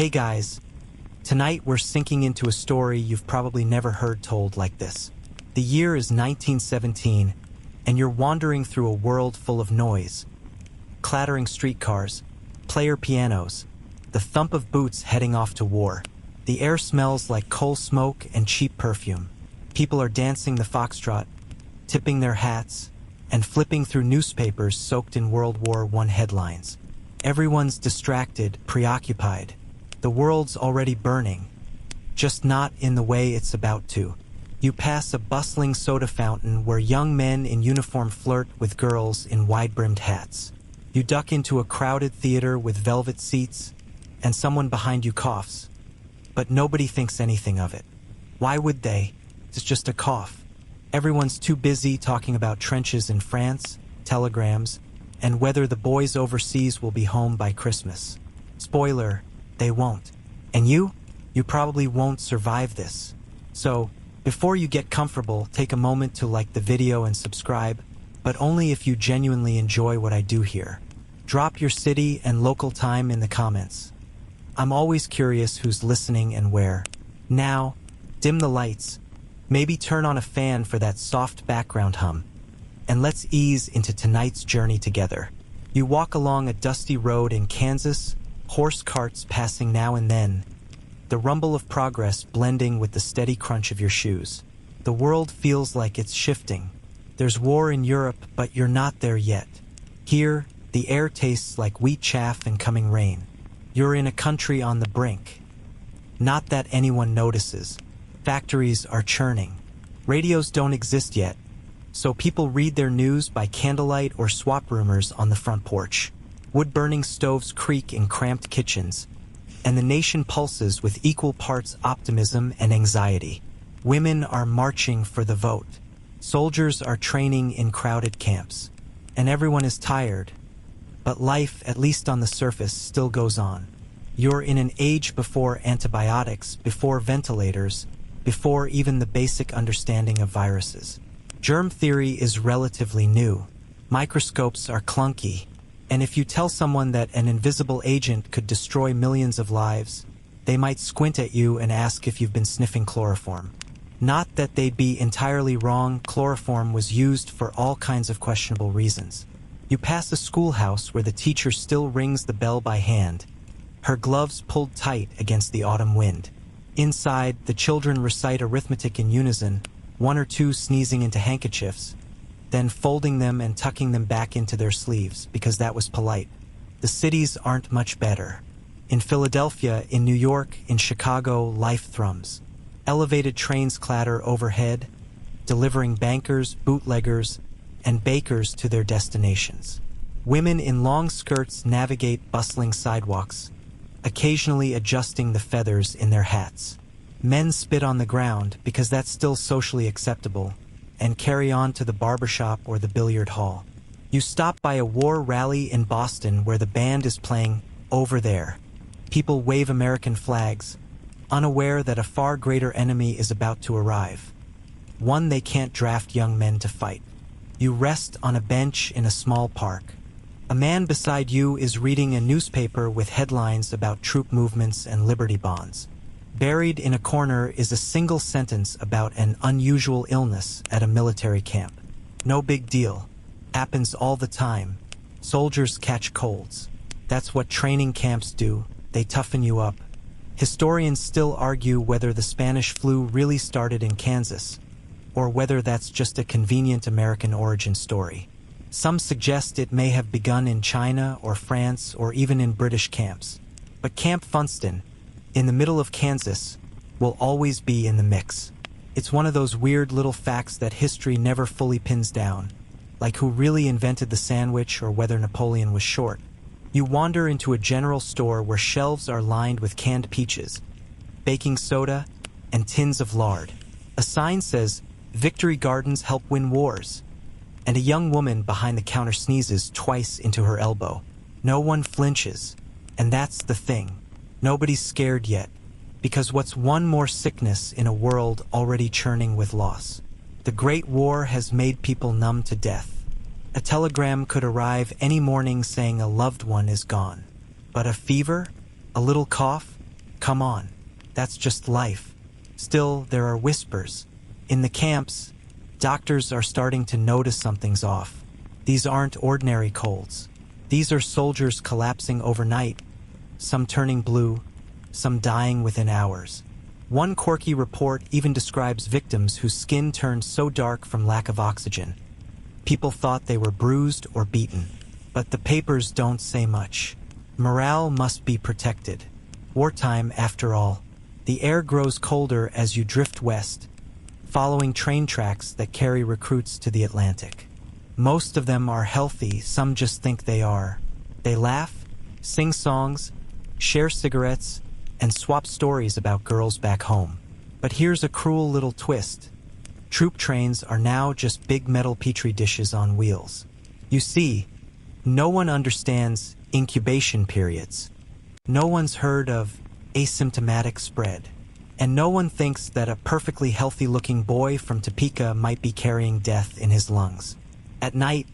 Hey guys, tonight we're sinking into a story you've probably never heard told like this. The year is 1917, and you're wandering through a world full of noise. Clattering streetcars, player pianos, the thump of boots heading off to war. The air smells like coal smoke and cheap perfume. People are dancing the foxtrot, tipping their hats, and flipping through newspapers soaked in World War I headlines. Everyone's distracted, preoccupied. The world's already burning, just not in the way it's about to. You pass a bustling soda fountain where young men in uniform flirt with girls in wide-brimmed hats. You duck into a crowded theater with velvet seats, and someone behind you coughs. But nobody thinks anything of it. Why would they? It's just a cough. Everyone's too busy talking about trenches in France, telegrams, and whether the boys overseas will be home by Christmas. Spoiler, they won't. And you probably won't survive this. So, before you get comfortable, take a moment to like the video and subscribe, but only if you genuinely enjoy what I do here. Drop your city and local time in the comments. I'm always curious who's listening and where. Now, dim the lights. Maybe turn on a fan for that soft background hum. And let's ease into tonight's journey together. You walk along a dusty road in Kansas, horse carts passing now and then, the rumble of progress blending with the steady crunch of your shoes. The world feels like it's shifting. There's war in Europe, but you're not there yet. Here, the air tastes like wheat chaff and coming rain. You're in a country on the brink. Not that anyone notices. Factories are churning. Radios don't exist yet, so people read their news by candlelight or swap rumors on the front porch. Wood-burning stoves creak in cramped kitchens, and the nation pulses with equal parts optimism and anxiety. Women are marching for the vote. Soldiers are training in crowded camps, and everyone is tired. But life, at least on the surface, still goes on. You're in an age before antibiotics, before ventilators, before even the basic understanding of viruses. Germ theory is relatively new. Microscopes are clunky. And if you tell someone that an invisible agent could destroy millions of lives, they might squint at you and ask if you've been sniffing chloroform. Not that they'd be entirely wrong, chloroform was used for all kinds of questionable reasons. You pass a schoolhouse where the teacher still rings the bell by hand, her gloves pulled tight against the autumn wind. Inside, the children recite arithmetic in unison, one or two sneezing into handkerchiefs, then folding them and tucking them back into their sleeves, because that was polite. The cities aren't much better. In Philadelphia, in New York, in Chicago, life thrums. Elevated trains clatter overhead, delivering bankers, bootleggers, and bakers to their destinations. Women in long skirts navigate bustling sidewalks, occasionally adjusting the feathers in their hats. Men spit on the ground, because that's still socially acceptable, and carry on to the barbershop or the billiard hall. You stop by a war rally in Boston where the band is playing Over There. People wave American flags, unaware that a far greater enemy is about to arrive. One they can't draft young men to fight. You rest on a bench in a small park. A man beside you is reading a newspaper with headlines about troop movements and Liberty Bonds. Buried in a corner is a single sentence about an unusual illness at a military camp. No big deal. Happens all the time. Soldiers catch colds. That's what training camps do. They toughen you up. Historians still argue whether the Spanish flu really started in Kansas, or whether that's just a convenient American origin story. Some suggest it may have begun in China or France or even in British camps. But Camp Funston, in the middle of Kansas, will always be in the mix. It's one of those weird little facts that history never fully pins down, like who really invented the sandwich or whether Napoleon was short. You wander into a general store where shelves are lined with canned peaches, baking soda, and tins of lard. A sign says, "Victory Gardens help win wars," and a young woman behind the counter sneezes twice into her elbow. No one flinches, and that's the thing. Nobody's scared yet, because what's one more sickness in a world already churning with loss? The Great War has made people numb to death. A telegram could arrive any morning saying a loved one is gone. But a fever? A little cough? Come on, that's just life. Still, there are whispers. In the camps, doctors are starting to notice something's off. These aren't ordinary colds. These are soldiers collapsing overnight, some turning blue, some dying within hours. One quirky report even describes victims whose skin turned so dark from lack of oxygen. People thought they were bruised or beaten. But the papers don't say much. Morale must be protected. Wartime, after all. The air grows colder as you drift west, following train tracks that carry recruits to the Atlantic. Most of them are healthy, some just think they are. They laugh, sing songs, share cigarettes, and swap stories about girls back home. But here's a cruel little twist. Troop trains are now just big metal petri dishes on wheels. You see, no one understands incubation periods. No one's heard of asymptomatic spread. And no one thinks that a perfectly healthy-looking boy from Topeka might be carrying death in his lungs. At night,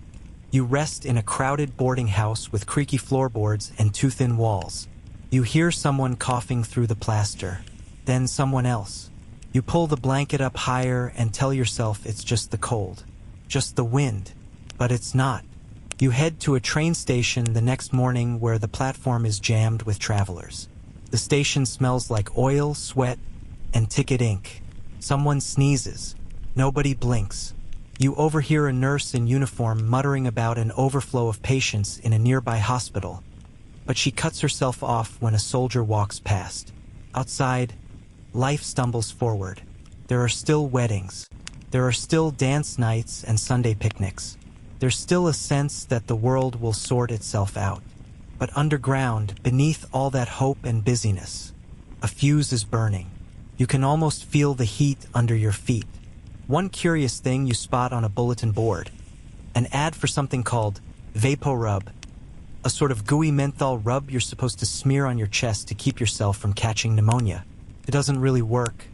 you rest in a crowded boarding house with creaky floorboards and too thin walls. You hear someone coughing through the plaster, then someone else. You pull the blanket up higher and tell yourself it's just the cold, just the wind, but it's not. You head to a train station the next morning where the platform is jammed with travelers. The station smells like oil, sweat, and ticket ink. Someone sneezes. Nobody blinks. You overhear a nurse in uniform muttering about an overflow of patients in a nearby hospital. But she cuts herself off when a soldier walks past. Outside, life stumbles forward. There are still weddings. There are still dance nights and Sunday picnics. There's still a sense that the world will sort itself out. But underground, beneath all that hope and busyness, a fuse is burning. You can almost feel the heat under your feet. One curious thing you spot on a bulletin board: an ad for something called VapoRub, a sort of gooey menthol rub you're supposed to smear on your chest to keep yourself from catching pneumonia. It doesn't really work,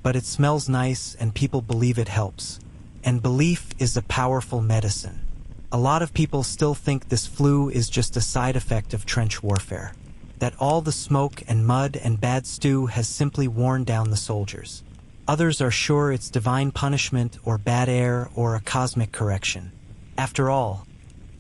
but it smells nice and people believe it helps. And belief is a powerful medicine. A lot of people still think this flu is just a side effect of trench warfare, that all the smoke and mud and bad stew has simply worn down the soldiers. Others are sure it's divine punishment or bad air or a cosmic correction. After all,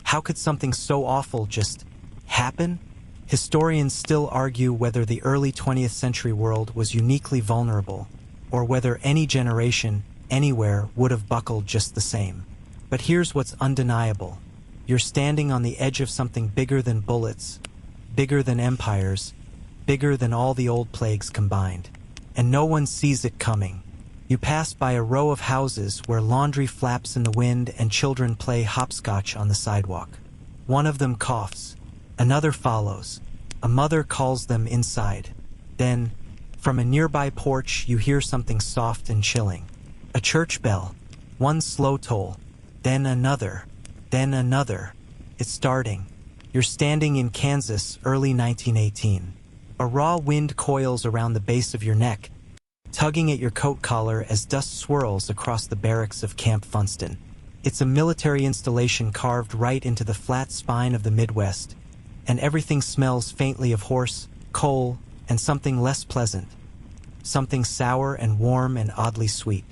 how could something so awful just happen? Historians still argue whether the early 20th century world was uniquely vulnerable, or whether any generation, anywhere, would have buckled just the same. But here's what's undeniable. You're standing on the edge of something bigger than bullets, bigger than empires, bigger than all the old plagues combined. And no one sees it coming. You pass by a row of houses where laundry flaps in the wind and children play hopscotch on the sidewalk. One of them coughs. Another follows. A mother calls them inside. Then, from a nearby porch, you hear something soft and chilling. A church bell. One slow toll. Then another. Then another. It's starting. You're standing in Kansas, early 1918. A raw wind coils around the base of your neck, tugging at your coat collar as dust swirls across the barracks of Camp Funston. It's a military installation carved right into the flat spine of the Midwest, and everything smells faintly of horse, coal, and something less pleasant. Something sour and warm and oddly sweet.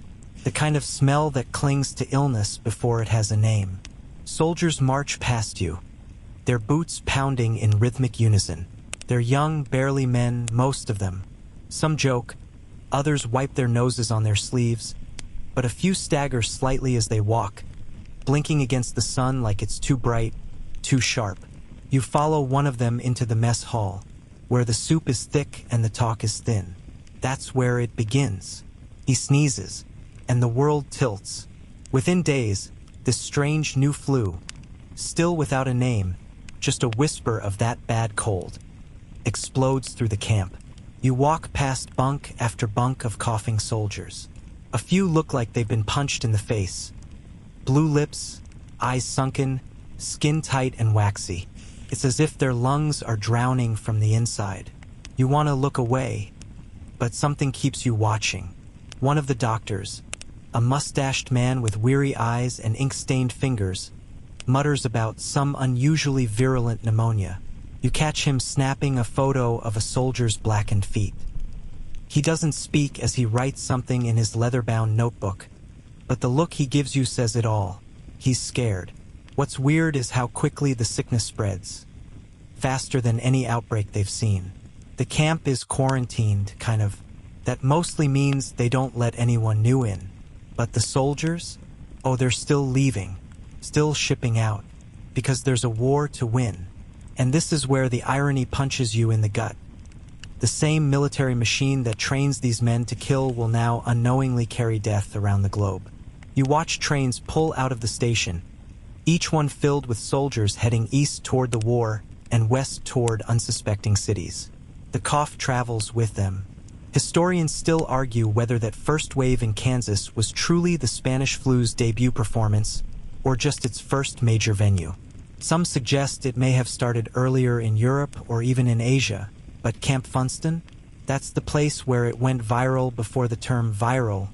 The kind of smell that clings to illness before it has a name. Soldiers march past you, their boots pounding in rhythmic unison. They're young, barely men, most of them. Some joke, others wipe their noses on their sleeves, but a few stagger slightly as they walk, blinking against the sun like it's too bright, too sharp. You follow one of them into the mess hall, where the soup is thick and the talk is thin. That's where it begins. He sneezes, and the world tilts. Within days, this strange new flu, still without a name, just a whisper of that bad cold, explodes through the camp. You walk past bunk after bunk of coughing soldiers. A few look like they've been punched in the face. Blue lips, eyes sunken, skin tight and waxy. It's as if their lungs are drowning from the inside. You want to look away, but something keeps you watching. One of the doctors, a mustached man with weary eyes and ink-stained fingers, mutters about some unusually virulent pneumonia. You catch him snapping a photo of a soldier's blackened feet. He doesn't speak as he writes something in his leather-bound notebook, but the look he gives you says it all. He's scared. What's weird is how quickly the sickness spreads, faster than any outbreak they've seen. The camp is quarantined, kind of. That mostly means they don't let anyone new in. But the soldiers? Oh, they're still leaving, still shipping out, because there's a war to win. And this is where the irony punches you in the gut. The same military machine that trains these men to kill will now unknowingly carry death around the globe. You watch trains pull out of the station, each one filled with soldiers heading east toward the war and west toward unsuspecting cities. The cough travels with them. Historians still argue whether that first wave in Kansas was truly the Spanish flu's debut performance or just its first major venue. Some suggest it may have started earlier in Europe or even in Asia, but Camp Funston? That's the place where it went viral before the term viral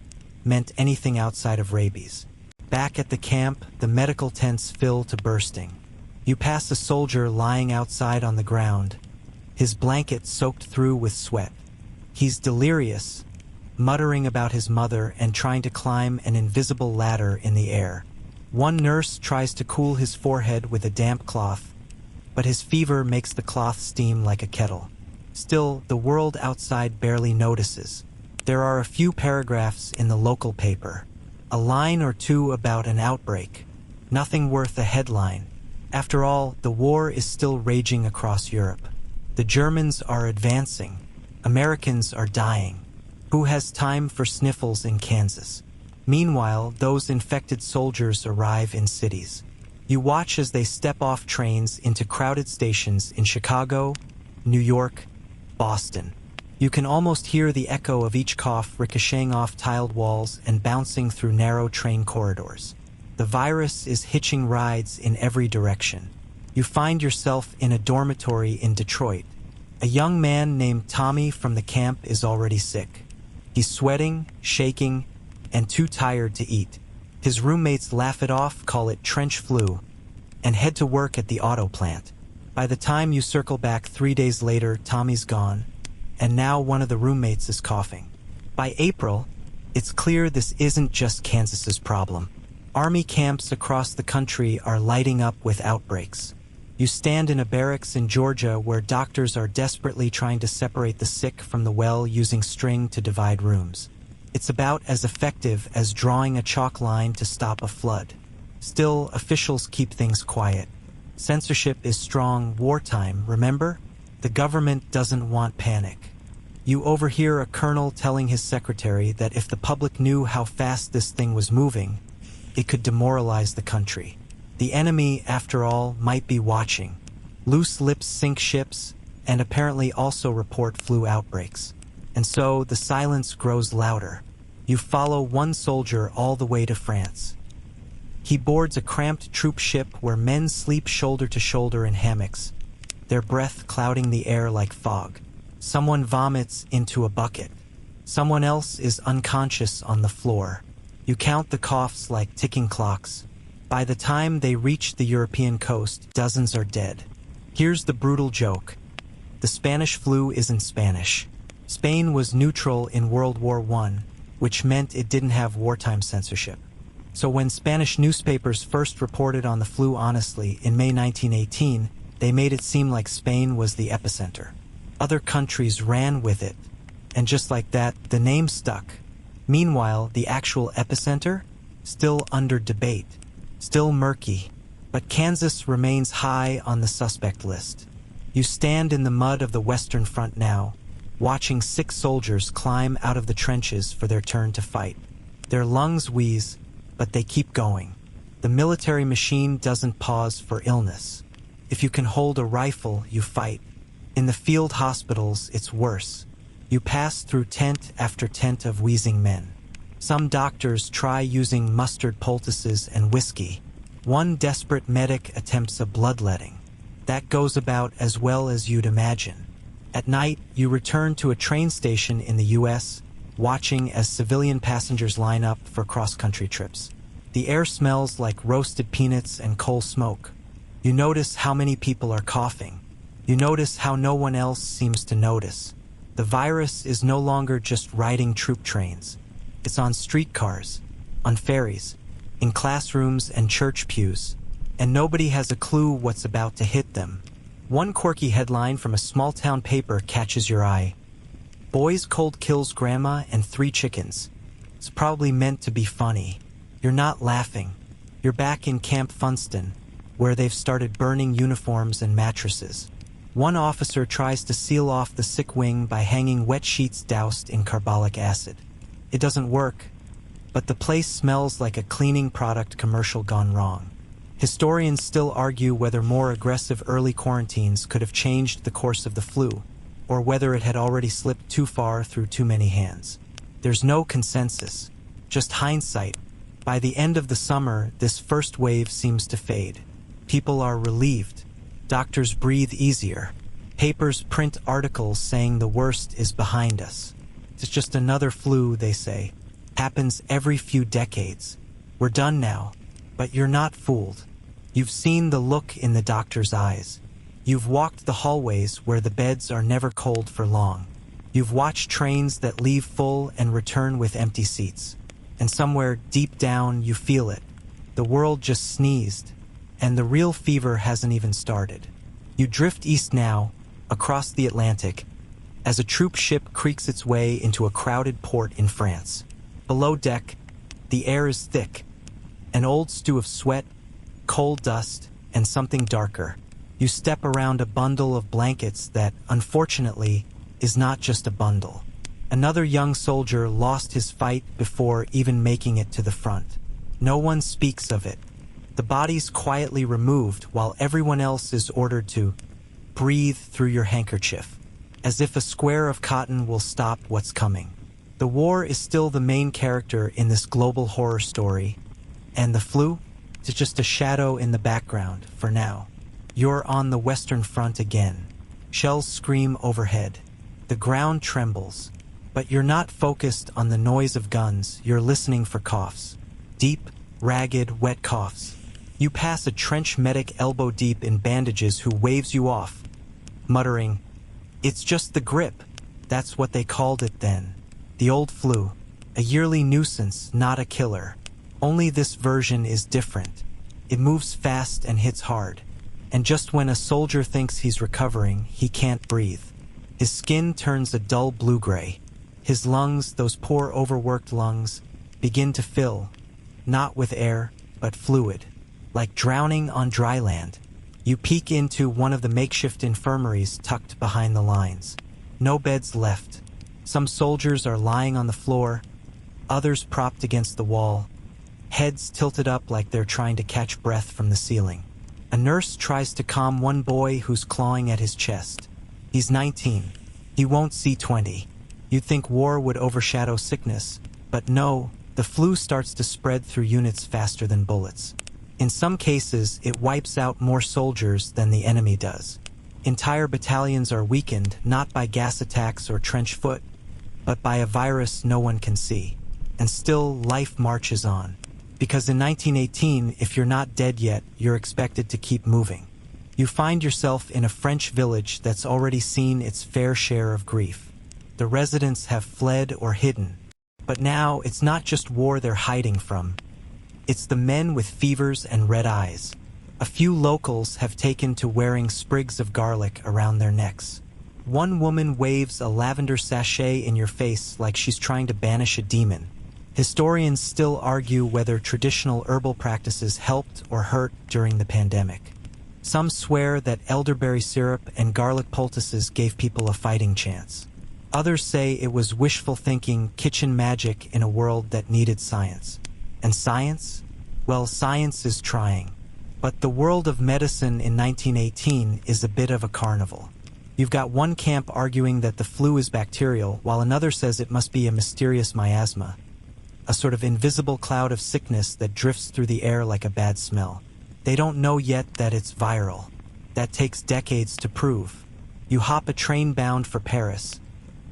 meant anything outside of rabies. Back at the camp, the medical tents fill to bursting. You pass a soldier lying outside on the ground, his blanket soaked through with sweat. He's delirious, muttering about his mother and trying to climb an invisible ladder in the air. One nurse tries to cool his forehead with a damp cloth, but his fever makes the cloth steam like a kettle. Still, the world outside barely notices. There are a few paragraphs in the local paper, a line or two about an outbreak. Nothing worth a headline. After all, the war is still raging across Europe. The Germans are advancing. Americans are dying. Who has time for sniffles in Kansas? Meanwhile, those infected soldiers arrive in cities. You watch as they step off trains into crowded stations in Chicago, New York, Boston. You can almost hear the echo of each cough ricocheting off tiled walls and bouncing through narrow train corridors. The virus is hitching rides in every direction. You find yourself in a dormitory in Detroit. A young man named Tommy from the camp is already sick. He's sweating, shaking, and too tired to eat. His roommates laugh it off, call it trench flu, and head to work at the auto plant. By the time you circle back 3 days later, Tommy's gone, and now one of the roommates is coughing. By April, it's clear this isn't just Kansas's problem. Army camps across the country are lighting up with outbreaks. You stand in a barracks in Georgia where doctors are desperately trying to separate the sick from the well using string to divide rooms. It's about as effective as drawing a chalk line to stop a flood. Still, officials keep things quiet. Censorship is strong wartime, remember? The government doesn't want panic. You overhear a colonel telling his secretary that if the public knew how fast this thing was moving, it could demoralize the country. The enemy, after all, might be watching. Loose lips sink ships, and apparently also report flu outbreaks. And so the silence grows louder. You follow one soldier all the way to France. He boards a cramped troop ship where men sleep shoulder to shoulder in hammocks, their breath clouding the air like fog. Someone vomits into a bucket. Someone else is unconscious on the floor. You count the coughs like ticking clocks. By the time they reach the European coast, dozens are dead. Here's the brutal joke. The Spanish flu isn't Spanish. Spain was neutral in World War I, which meant it didn't have wartime censorship. So when Spanish newspapers first reported on the flu honestly in May 1918, they made it seem like Spain was the epicenter. Other countries ran with it, and just like that, the name stuck. Meanwhile, the actual epicenter? Still under debate. Still murky, but Kansas remains high on the suspect list. You stand in the mud of the Western Front now, watching 6 soldiers climb out of the trenches for their turn to fight. Their lungs wheeze, but they keep going. The military machine doesn't pause for illness. If you can hold a rifle, you fight. In the field hospitals, it's worse. You pass through tent after tent of wheezing men. Some doctors try using mustard poultices and whiskey. One desperate medic attempts a bloodletting. That goes about as well as you'd imagine. At night, you return to a train station in the U.S., watching as civilian passengers line up for cross-country trips. The air smells like roasted peanuts and coal smoke. You notice how many people are coughing. You notice how no one else seems to notice. The virus is no longer just riding troop trains. It's on streetcars, on ferries, in classrooms and church pews, and nobody has a clue what's about to hit them. One quirky headline from a small-town paper catches your eye. Boy's cold kills grandma and 3 chickens. It's probably meant to be funny. You're not laughing. You're back in Camp Funston, where they've started burning uniforms and mattresses. One officer tries to seal off the sick wing by hanging wet sheets doused in carbolic acid. It doesn't work, but the place smells like a cleaning product commercial gone wrong. Historians still argue whether more aggressive early quarantines could have changed the course of the flu, or whether it had already slipped too far through too many hands. There's no consensus, just hindsight. By the end of the summer, this first wave seems to fade. People are relieved. Doctors breathe easier. Papers print articles saying the worst is behind us. It's just another flu, they say. Happens every few decades. We're done now, but you're not fooled. You've seen the look in the doctor's eyes. You've walked the hallways where the beds are never cold for long. You've watched trains that leave full and return with empty seats. And somewhere deep down you feel it. The world just sneezed, and the real fever hasn't even started. You drift east now, across the Atlantic, as a troop ship creaks its way into a crowded port in France. Below deck, the air is thick, an old stew of sweat, coal dust, and something darker. You step around a bundle of blankets that, unfortunately, is not just a bundle. Another young soldier lost his fight before even making it to the front. No one speaks of it. The body's quietly removed while everyone else is ordered to breathe through your handkerchief, as if a square of cotton will stop what's coming. The war is still the main character in this global horror story, and the flu is just a shadow in the background for now. You're on the Western Front again. Shells scream overhead. The ground trembles. But you're not focused on the noise of guns, you're listening for coughs. Deep, ragged, wet coughs. You pass a trench medic elbow deep in bandages who waves you off, muttering, "It's just the grip." That's what they called it then. The old flu. A yearly nuisance, not a killer. Only this version is different. It moves fast and hits hard. And just when a soldier thinks he's recovering, he can't breathe. His skin turns a dull blue-gray. His lungs, those poor overworked lungs, begin to fill, not with air, but fluid, like drowning on dry land. You peek into one of the makeshift infirmaries tucked behind the lines. No beds left. Some soldiers are lying on the floor, others propped against the wall, heads tilted up like they're trying to catch breath from the ceiling. A nurse tries to calm one boy who's clawing at his chest. He's 19. He won't see 20. You'd think war would overshadow sickness, but no, the flu starts to spread through units faster than bullets. In some cases, it wipes out more soldiers than the enemy does. Entire battalions are weakened not by gas attacks or trench foot, but by a virus no one can see. And still, life marches on. Because in 1918, if you're not dead yet, you're expected to keep moving. You find yourself in a French village that's already seen its fair share of grief. The residents have fled or hidden. But now, it's not just war they're hiding from. It's the men with fevers and red eyes. A few locals have taken to wearing sprigs of garlic around their necks. One woman waves a lavender sachet in your face like she's trying to banish a demon. Historians still argue whether traditional herbal practices helped or hurt during the pandemic. Some swear that elderberry syrup and garlic poultices gave people a fighting chance. Others say it was wishful thinking, kitchen magic in a world that needed science. And science? Well, science is trying. But the world of medicine in 1918 is a bit of a carnival. You've got one camp arguing that the flu is bacterial, while another says it must be a mysterious miasma, a sort of invisible cloud of sickness that drifts through the air like a bad smell. They don't know yet that it's viral. That takes decades to prove. You hop a train bound for Paris,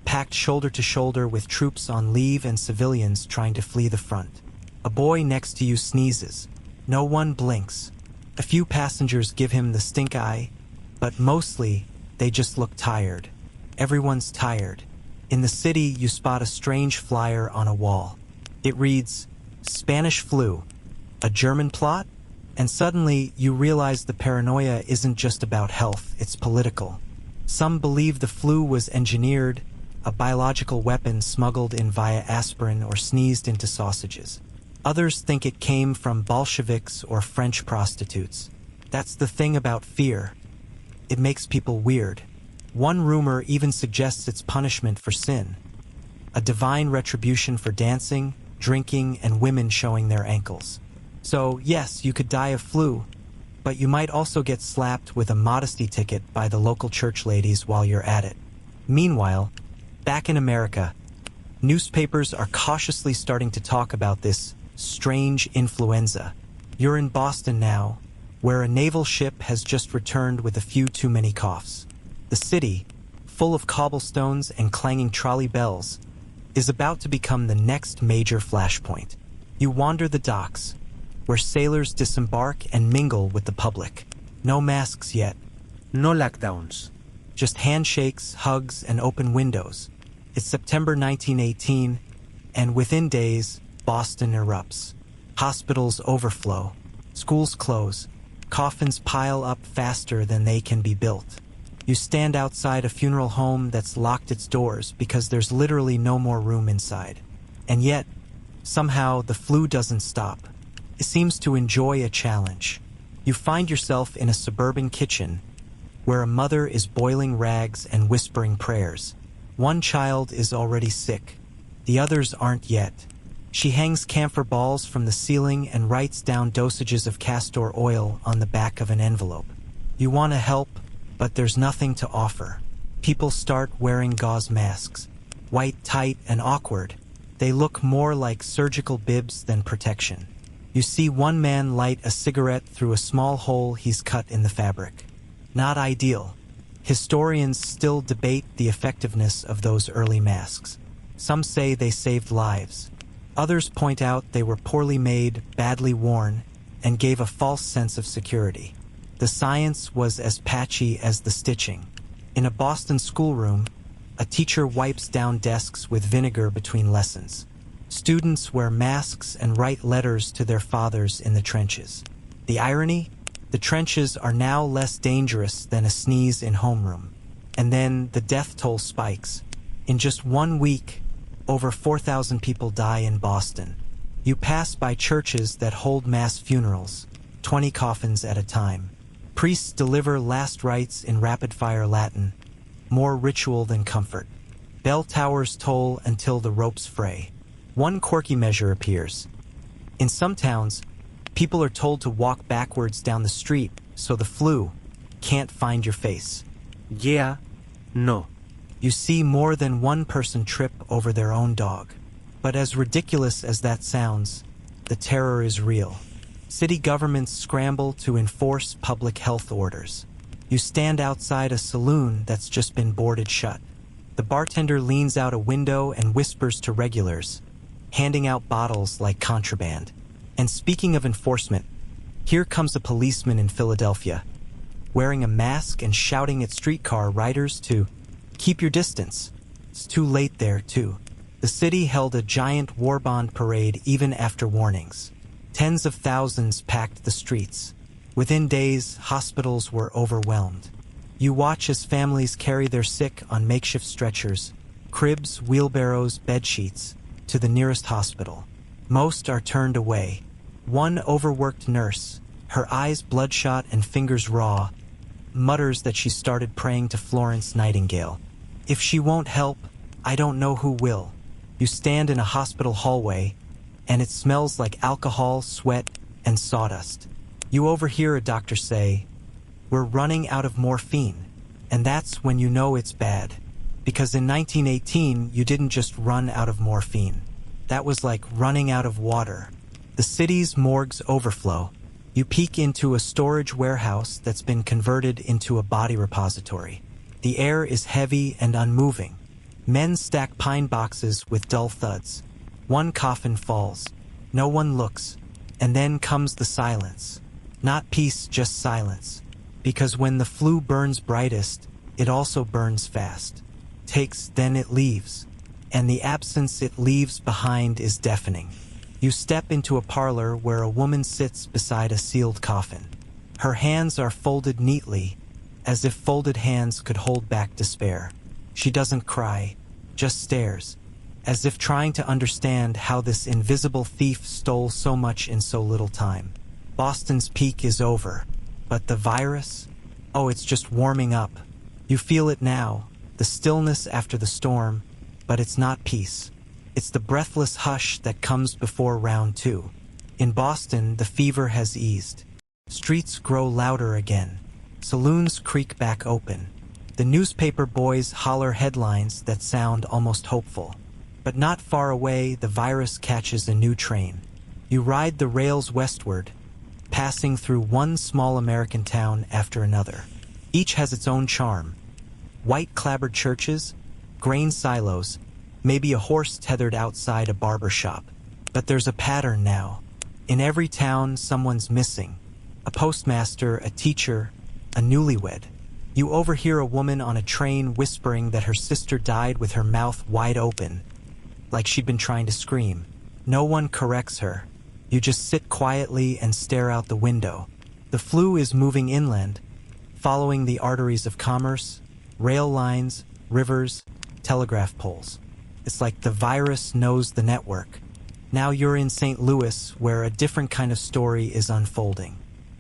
packed shoulder to shoulder with troops on leave and civilians trying to flee the front. A boy next to you sneezes. No one blinks. A few passengers give him the stink eye, but mostly, They just look tired. Everyone's tired. In the city, you spot a strange flyer on a wall. It reads, Spanish flu, a German plot? And suddenly, you realize the paranoia isn't just about health, it's political. Some believe the flu was engineered, a biological weapon smuggled in via aspirin or sneezed into sausages. Others think it came from Bolsheviks or French prostitutes. That's the thing about fear. It makes people weird. One rumor even suggests it's punishment for sin, a divine retribution for dancing, drinking, and women showing their ankles. So, yes, you could die of flu, but you might also get slapped with a modesty ticket by the local church ladies while you're at it. Meanwhile, back in America, newspapers are cautiously starting to talk about this strange influenza. You're in Boston now, where a naval ship has just returned with a few too many coughs. The city, full of cobblestones and clanging trolley bells, is about to become the next major flashpoint. You wander the docks, where sailors disembark and mingle with the public. No masks yet. No lockdowns. Just handshakes, hugs, and open windows. It's September 1918, and within days, Boston erupts. Hospitals overflow. Schools close. Coffins pile up faster than they can be built. You stand outside a funeral home that's locked its doors because there's literally no more room inside. And yet, somehow, the flu doesn't stop. It seems to enjoy a challenge. You find yourself in a suburban kitchen where a mother is boiling rags and whispering prayers. One child is already sick. The others aren't yet. She hangs camphor balls from the ceiling and writes down dosages of castor oil on the back of an envelope. You want to help, but there's nothing to offer. People start wearing gauze masks. White, tight, and awkward. They look more like surgical bibs than protection. You see one man light a cigarette through a small hole he's cut in the fabric. Not ideal. Historians still debate the effectiveness of those early masks. Some say they saved lives. Others point out they were poorly made, badly worn, and gave a false sense of security. The science was as patchy as the stitching. In a Boston schoolroom, a teacher wipes down desks with vinegar between lessons. Students wear masks and write letters to their fathers in the trenches. The irony? The trenches are now less dangerous than a sneeze in homeroom. And then the death toll spikes. In just 1 week, over 4,000 people die in Boston. You pass by churches that hold mass funerals, 20 coffins at a time. Priests deliver last rites in rapid-fire Latin, more ritual than comfort. Bell towers toll until the ropes fray. One quirky measure appears. In some towns, people are told to walk backwards down the street so the flu can't find your face. Yeah, no. You see more than one person trip over their own dog. But as ridiculous as that sounds, the terror is real. City governments scramble to enforce public health orders. You stand outside a saloon that's just been boarded shut. The bartender leans out a window and whispers to regulars, handing out bottles like contraband. And speaking of enforcement, here comes a policeman in Philadelphia, wearing a mask and shouting at streetcar riders to keep your distance. It's too late there, too. The city held a giant war bond parade even after warnings. Tens of thousands packed the streets. Within days, hospitals were overwhelmed. You watch as families carry their sick on makeshift stretchers, cribs, wheelbarrows, bedsheets, to the nearest hospital. Most are turned away. One overworked nurse, her eyes bloodshot and fingers raw, mutters that she started praying to Florence Nightingale. If she won't help, I don't know who will. You stand in a hospital hallway, and it smells like alcohol, sweat, and sawdust. You overhear a doctor say, "We're running out of morphine." And that's when you know it's bad. Because in 1918, you didn't just run out of morphine. That was like running out of water. The city's morgues overflow. You peek into a storage warehouse that's been converted into a body repository. The air is heavy and unmoving. Men stack pine boxes with dull thuds. One coffin falls. No one looks. And then comes the silence. Not peace, just silence. Because when the flu burns brightest, it also burns fast. Takes, then it leaves. And the absence it leaves behind is deafening. You step into a parlor where a woman sits beside a sealed coffin. Her hands are folded neatly, as if folded hands could hold back despair. She doesn't cry, just stares, as if trying to understand how this invisible thief stole so much in so little time. Boston's peak is over, but the virus? Oh, it's just warming up. You feel it now, the stillness after the storm, but it's not peace. It's the breathless hush that comes before round two. In Boston, the fever has eased. Streets grow louder again. Saloons creak back open. The newspaper boys holler headlines that sound almost hopeful. But not far away, the virus catches a new train. You ride the rails westward, passing through one small American town after another. Each has its own charm. White clapboard churches, grain silos, maybe a horse tethered outside a barber shop. But there's a pattern now. In every town, someone's missing. A postmaster, a teacher, a newlywed. You overhear a woman on a train whispering that her sister died with her mouth wide open, like she'd been trying to scream. No one corrects her. You just sit quietly and stare out the window. The flu is moving inland, following the arteries of commerce, rail lines, rivers, telegraph poles. It's like the virus knows the network. Now you're in St. Louis, where a different kind of story is unfolding.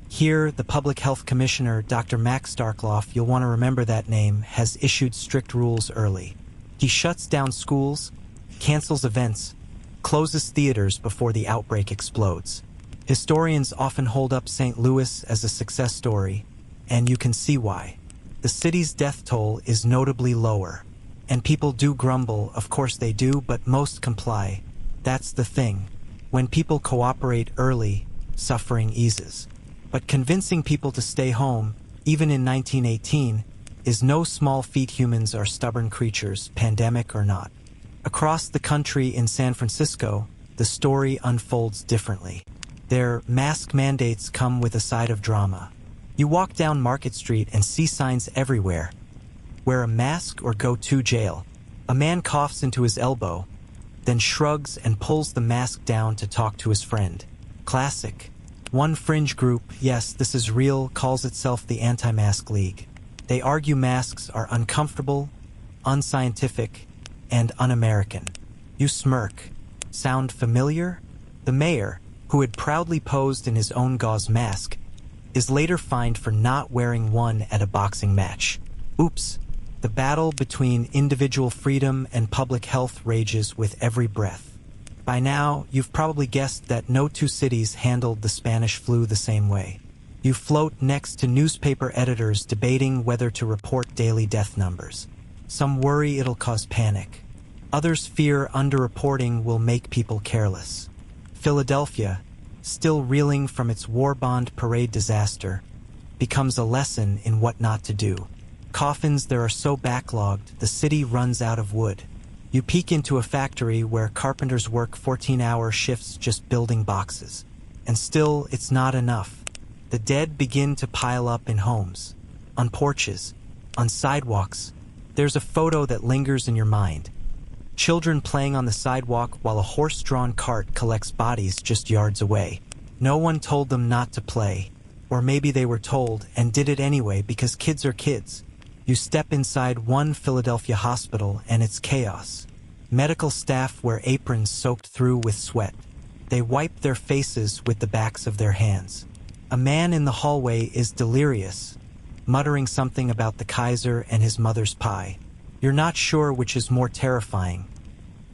Here, the Public Health Commissioner, Dr. Max Starkloff, you'll want to remember that name, has issued strict rules early. He shuts down schools, cancels events, closes theaters before the outbreak explodes. Historians often hold up St. Louis as a success story, and you can see why. The city's death toll is notably lower. And people do grumble, of course they do, but most comply. That's the thing. When people cooperate early, suffering eases. But convincing people to stay home, even in 1918, is no small feat. Humans are stubborn creatures, pandemic or not. Across the country in San Francisco, the story unfolds differently. Their mask mandates come with a side of drama. You walk down Market Street and see signs everywhere. Wear a mask or go to jail. A man coughs into his elbow, then shrugs and pulls the mask down to talk to his friend. Classic. One fringe group, yes, this is real, calls itself the Anti-Mask League. They argue masks are uncomfortable, unscientific, and un-American. You smirk. Sound familiar? The mayor, who had proudly posed in his own gauze mask, is later fined for not wearing one at a boxing match. Oops. The battle between individual freedom and public health rages with every breath. By now, you've probably guessed that no two cities handled the Spanish flu the same way. You float next to newspaper editors debating whether to report daily death numbers. Some worry it'll cause panic. Others fear underreporting will make people careless. Philadelphia, still reeling from its war bond parade disaster, becomes a lesson in what not to do. Coffins there are so backlogged, the city runs out of wood. You peek into a factory where carpenters work 14-hour shifts just building boxes. And still, it's not enough. The dead begin to pile up in homes, on porches, on sidewalks. There's a photo that lingers in your mind. Children playing on the sidewalk while a horse-drawn cart collects bodies just yards away. No one told them not to play. Or maybe they were told and did it anyway because kids are kids. You step inside one Philadelphia hospital and it's chaos. Medical staff wear aprons soaked through with sweat. They wipe their faces with the backs of their hands. A man in the hallway is delirious, muttering something about the Kaiser and his mother's pie. You're not sure which is more terrifying,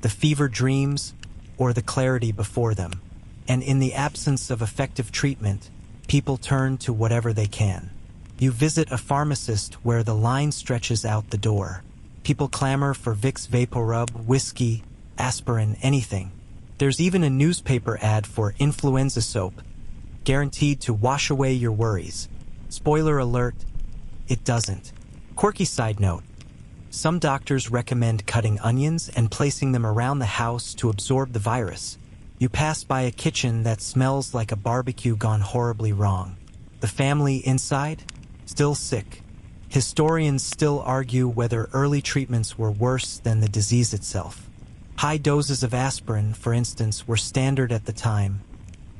the fever dreams or the clarity before them. And in the absence of effective treatment, people turn to whatever they can. You visit a pharmacist where the line stretches out the door. People clamor for Vicks VapoRub, whiskey, aspirin, anything. There's even a newspaper ad for influenza soap, guaranteed to wash away your worries. Spoiler alert, it doesn't. Quirky side note. Some doctors recommend cutting onions and placing them around the house to absorb the virus. You pass by a kitchen that smells like a barbecue gone horribly wrong. The family inside? Still sick. Historians still argue whether early treatments were worse than the disease itself. High doses of aspirin, for instance, were standard at the time,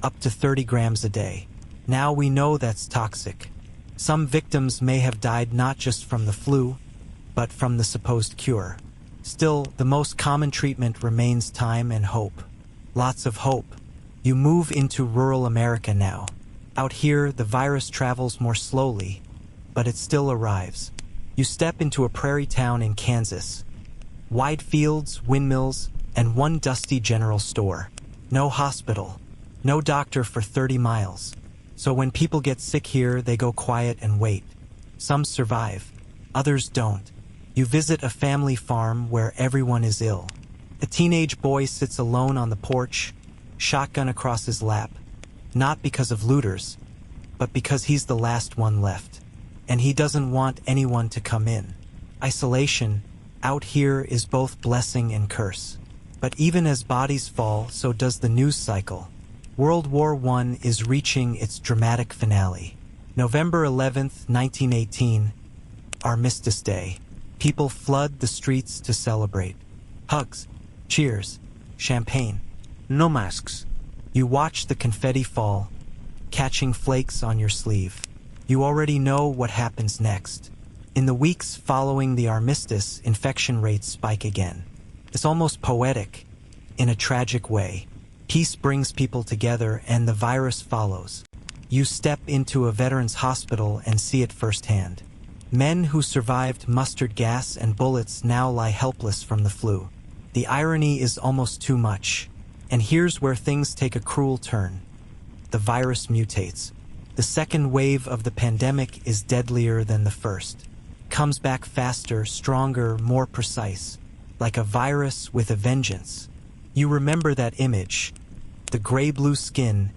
up to 30 grams a day. Now we know that's toxic. Some victims may have died not just from the flu, but from the supposed cure. Still, the most common treatment remains time and hope. Lots of hope. You move into rural America now. Out here, the virus travels more slowly, but it still arrives. You step into a prairie town in Kansas. Wide fields, windmills, and one dusty general store. No hospital. No doctor for 30 miles. So when people get sick here, they go quiet and wait. Some survive. Others don't. You visit a family farm where everyone is ill. A teenage boy sits alone on the porch, shotgun across his lap. Not because of looters, but because he's the last one left. And he doesn't want anyone to come in. Isolation, out here, is both blessing and curse. But even as bodies fall, so does the news cycle. World War I is reaching its dramatic finale. November 11th, 1918, Armistice Day. People flood the streets to celebrate. Hugs, cheers, champagne. No masks. You watch the confetti fall, catching flakes on your sleeve. You already know what happens next. In the weeks following the armistice, infection rates spike again. It's almost poetic, in a tragic way. Peace brings people together and the virus follows. You step into a veterans hospital and see it firsthand. Men who survived mustard gas and bullets now lie helpless from the flu. The irony is almost too much. And here's where things take a cruel turn. The virus mutates. The second wave of the pandemic is deadlier than the first. Comes back faster, stronger, more precise. Like a virus with a vengeance. You remember that image. The gray-blue skin,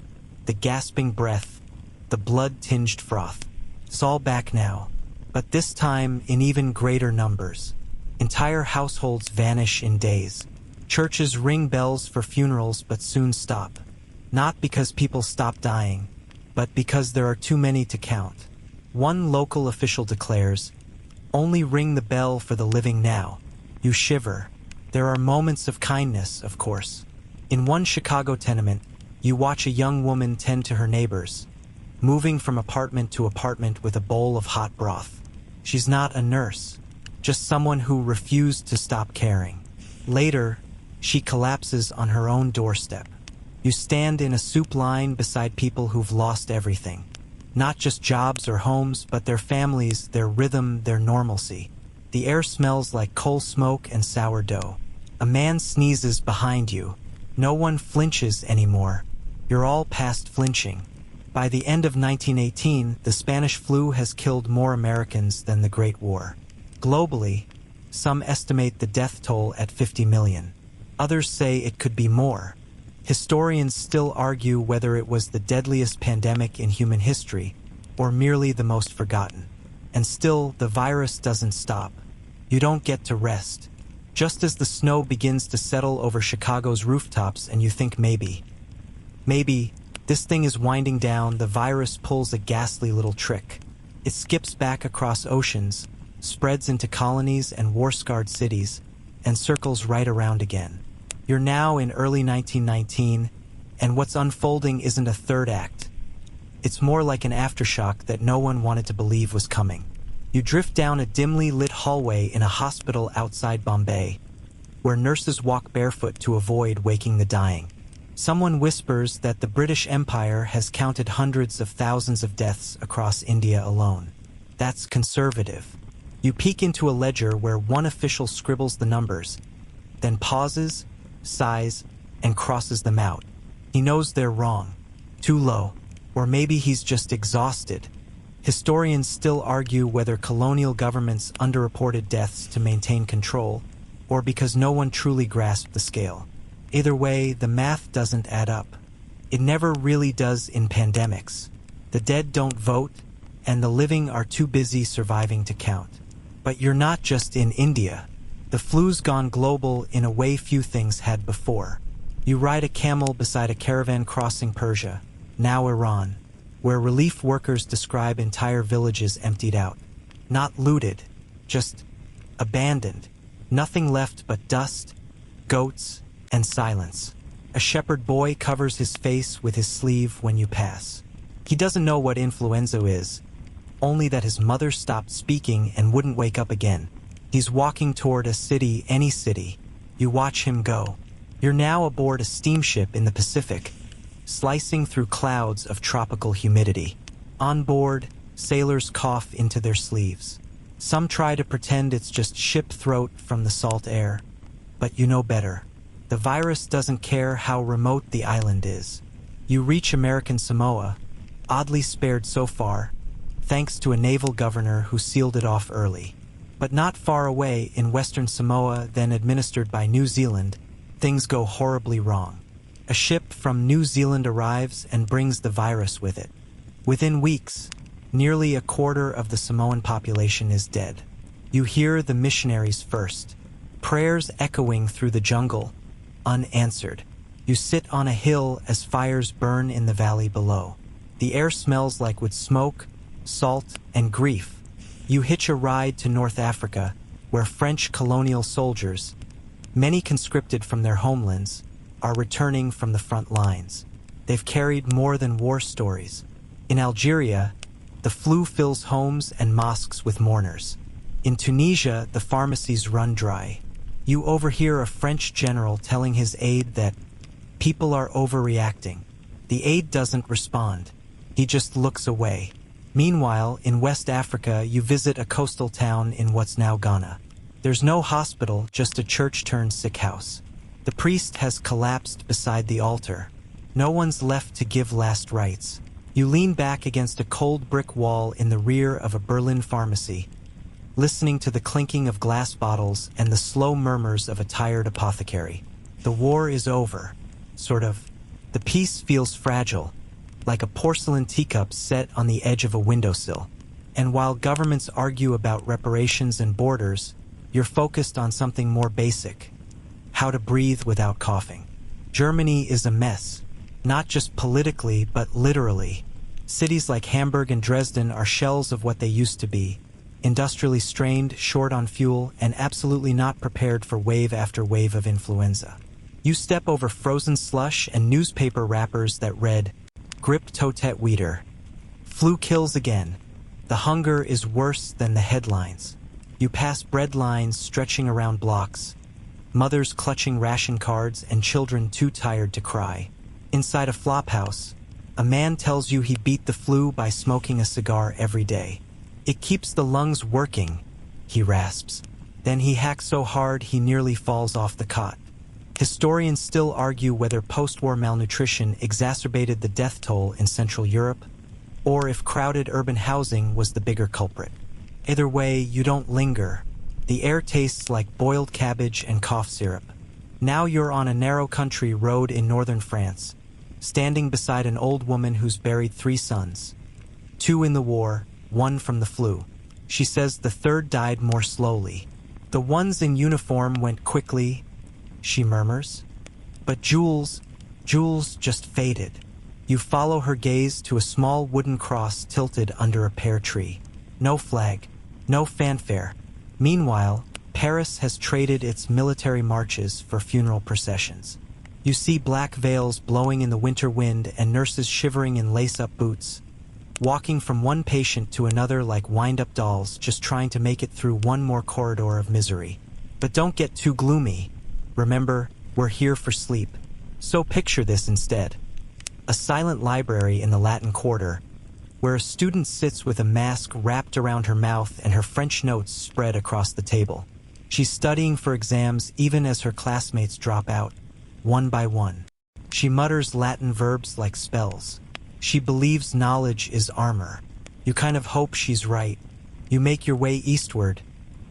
the gasping breath, the blood-tinged froth. It's all back now. But this time in even greater numbers. Entire households vanish in days. Churches ring bells for funerals but soon stop. Not because people stop dying, but because there are too many to count. One local official declares, "Only ring the bell for the living now." You shiver. There are moments of kindness, of course. In one Chicago tenement, you watch a young woman tend to her neighbors, moving from apartment to apartment with a bowl of hot broth. She's not a nurse, just someone who refused to stop caring. Later, she collapses on her own doorstep. You stand in a soup line beside people who've lost everything. Not just jobs or homes, but their families, their rhythm, their normalcy. The air smells like coal smoke and sourdough. A man sneezes behind you. No one flinches anymore. You're all past flinching. By the end of 1918, the Spanish flu has killed more Americans than the Great War. Globally, some estimate the death toll at 50 million. Others say it could be more. Historians still argue whether it was the deadliest pandemic in human history or merely the most forgotten. And still, the virus doesn't stop. You don't get to rest. Just as the snow begins to settle over Chicago's rooftops and you think maybe, this thing is winding down, the virus pulls a ghastly little trick. It skips back across oceans, spreads into colonies and war-scarred cities, and circles right around again. You're now in early 1919, and what's unfolding isn't a third act. It's more like an aftershock that no one wanted to believe was coming. You drift down a dimly lit hallway in a hospital outside Bombay, where nurses walk barefoot to avoid waking the dying. Someone whispers that the British Empire has counted hundreds of thousands of deaths across India alone. That's conservative. You peek into a ledger where one official scribbles the numbers, then pauses, sighs, and crosses them out. He knows they're wrong, too low, or maybe he's just exhausted. Historians still argue whether colonial governments underreported deaths to maintain control, or because no one truly grasped the scale. Either way, the math doesn't add up. It never really does in pandemics. The dead don't vote, and the living are too busy surviving to count. But you're not just in India. The flu's gone global in a way few things had before. You ride a camel beside a caravan crossing Persia, now Iran, where relief workers describe entire villages emptied out. Not looted, just abandoned. Nothing left but dust, goats, and silence. A shepherd boy covers his face with his sleeve when you pass. He doesn't know what influenza is, only that his mother stopped speaking and wouldn't wake up again. He's walking toward a city, any city. You watch him go. You're now aboard a steamship in the Pacific, slicing through clouds of tropical humidity. On board, sailors cough into their sleeves. Some try to pretend it's just ship throat from the salt air. But you know better. The virus doesn't care how remote the island is. You reach American Samoa, oddly spared so far, thanks to a naval governor who sealed it off early. But not far away in Western Samoa, then administered by New Zealand, things go horribly wrong. A ship from New Zealand arrives and brings the virus with it. Within weeks, nearly a quarter of the Samoan population is dead. You hear the missionaries first, prayers echoing through the jungle, unanswered. You sit on a hill as fires burn in the valley below. The air smells like wood smoke, salt, and grief. You hitch a ride to North Africa, where French colonial soldiers, many conscripted from their homelands, are returning from the front lines. They've carried more than war stories. In Algeria, the flu fills homes and mosques with mourners. In Tunisia, the pharmacies run dry. You overhear a French general telling his aide that people are overreacting. The aide doesn't respond. He just looks away. Meanwhile, in West Africa, you visit a coastal town in what's now Ghana. There's no hospital, just a church-turned-sick house. The priest has collapsed beside the altar. No one's left to give last rites. You lean back against a cold brick wall in the rear of a Berlin pharmacy, listening to the clinking of glass bottles and the slow murmurs of a tired apothecary. The war is over, sort of. The peace feels fragile, like a porcelain teacup set on the edge of a windowsill. And while governments argue about reparations and borders, you're focused on something more basic: how to breathe without coughing. Germany is a mess, not just politically, but literally. Cities like Hamburg and Dresden are shells of what they used to be, industrially strained, short on fuel, and absolutely not prepared for wave after wave of influenza. You step over frozen slush and newspaper wrappers that read, "Grip totet wieder. Flu kills again. The hunger is worse than the headlines." You pass bread lines stretching around blocks, mothers clutching ration cards and children too tired to cry. Inside a flophouse, a man tells you he beat the flu by smoking a cigar every day. "It keeps the lungs working," he rasps. Then he hacks so hard he nearly falls off the cot. Historians still argue whether post-war malnutrition exacerbated the death toll in Central Europe, or if crowded urban housing was the bigger culprit. Either way, you don't linger. The air tastes like boiled cabbage and cough syrup. Now you're on a narrow country road in northern France, standing beside an old woman who's buried 3 sons. 2 in the war, 1 from the flu. She says the third died more slowly. "The ones in uniform went quickly," she murmurs. But Jules just faded. You follow her gaze to a small wooden cross tilted under a pear tree. No flag, no fanfare. Meanwhile, Paris has traded its military marches for funeral processions. You see black veils blowing in the winter wind and nurses shivering in lace-up boots, walking from one patient to another like wind-up dolls, just trying to make it through one more corridor of misery. But don't get too gloomy. Remember, we're here for sleep. So picture this instead. A silent library in the Latin Quarter, where a student sits with a mask wrapped around her mouth and her French notes spread across the table. She's studying for exams even as her classmates drop out, one by one. She mutters Latin verbs like spells. She believes knowledge is armor. You kind of hope she's right. You make your way eastward,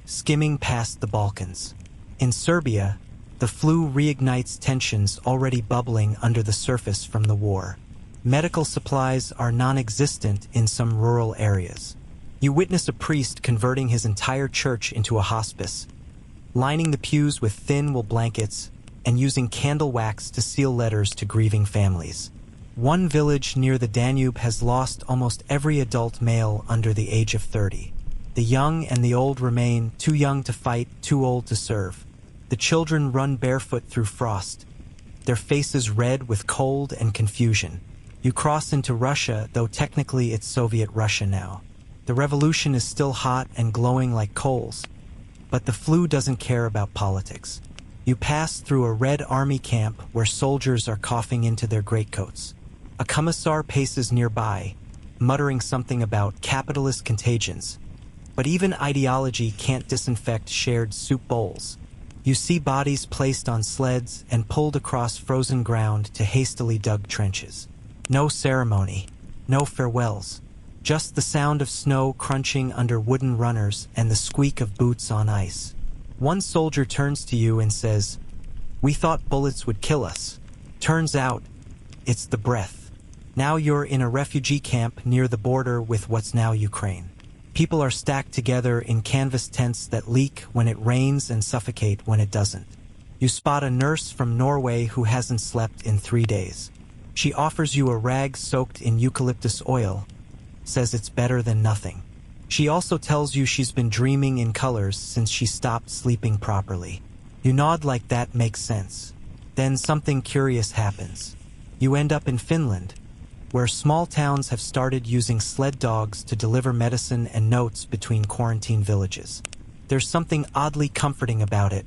skimming past the Balkans. In Serbia, the flu reignites tensions already bubbling under the surface from the war. Medical supplies are non-existent in some rural areas. You witness a priest converting his entire church into a hospice, lining the pews with thin wool blankets and using candle wax to seal letters to grieving families. One village near the Danube has lost almost every adult male under the age of 30. The young and the old remain, too young to fight, too old to serve. The children run barefoot through frost, their faces red with cold and confusion. You cross into Russia, though technically it's Soviet Russia now. The revolution is still hot and glowing like coals, but the flu doesn't care about politics. You pass through a Red Army camp where soldiers are coughing into their greatcoats. A commissar paces nearby, muttering something about capitalist contagions. But even ideology can't disinfect shared soup bowls. You see bodies placed on sleds and pulled across frozen ground to hastily dug trenches. No ceremony, no farewells, just the sound of snow crunching under wooden runners and the squeak of boots on ice. One soldier turns to you and says, "We thought bullets would kill us. Turns out, it's the breath." Now you're in a refugee camp near the border with what's now Ukraine. People are stacked together in canvas tents that leak when it rains and suffocate when it doesn't. You spot a nurse from Norway who hasn't slept in 3 days. She offers you a rag soaked in eucalyptus oil, says it's better than nothing. She also tells you she's been dreaming in colors since she stopped sleeping properly. You nod like that makes sense. Then something curious happens. You end up in Finland, where small towns have started using sled dogs to deliver medicine and notes between quarantine villages. There's something oddly comforting about it.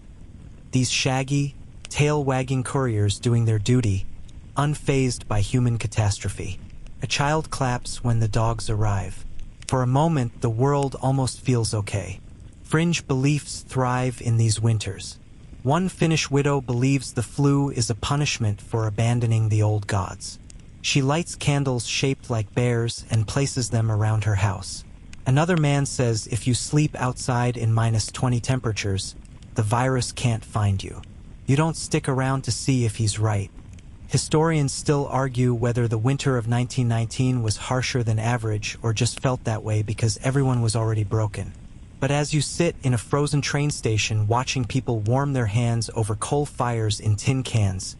These shaggy, tail-wagging couriers doing their duty, unfazed by human catastrophe. A child claps when the dogs arrive. For a moment, the world almost feels okay. Fringe beliefs thrive in these winters. One Finnish widow believes the flu is a punishment for abandoning the old gods. She lights candles shaped like bears and places them around her house. Another man says if you sleep outside in -20 temperatures, the virus can't find you. You don't stick around to see if he's right. Historians still argue whether the winter of 1919 was harsher than average or just felt that way because everyone was already broken. But as you sit in a frozen train station watching people warm their hands over coal fires in tin cans,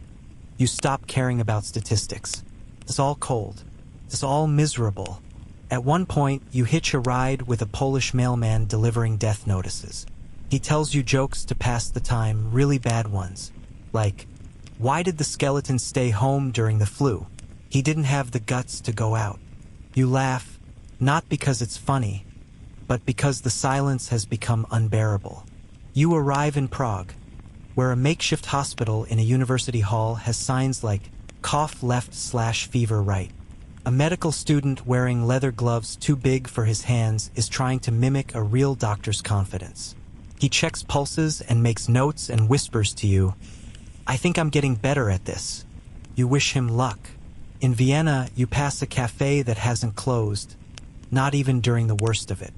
you stop caring about statistics. It's all cold. It's all miserable. At one point, you hitch a ride with a Polish mailman delivering death notices. He tells you jokes to pass the time, really bad ones. Like, why did the skeleton stay home during the flu? He didn't have the guts to go out. You laugh, not because it's funny, but because the silence has become unbearable. You arrive in Prague, where a makeshift hospital in a university hall has signs like cough left/fever right. A medical student wearing leather gloves too big for his hands is trying to mimic a real doctor's confidence. He checks pulses and makes notes and whispers to you, "I think I'm getting better at this." You wish him luck. In Vienna, you pass a cafe that hasn't closed, not even during the worst of it.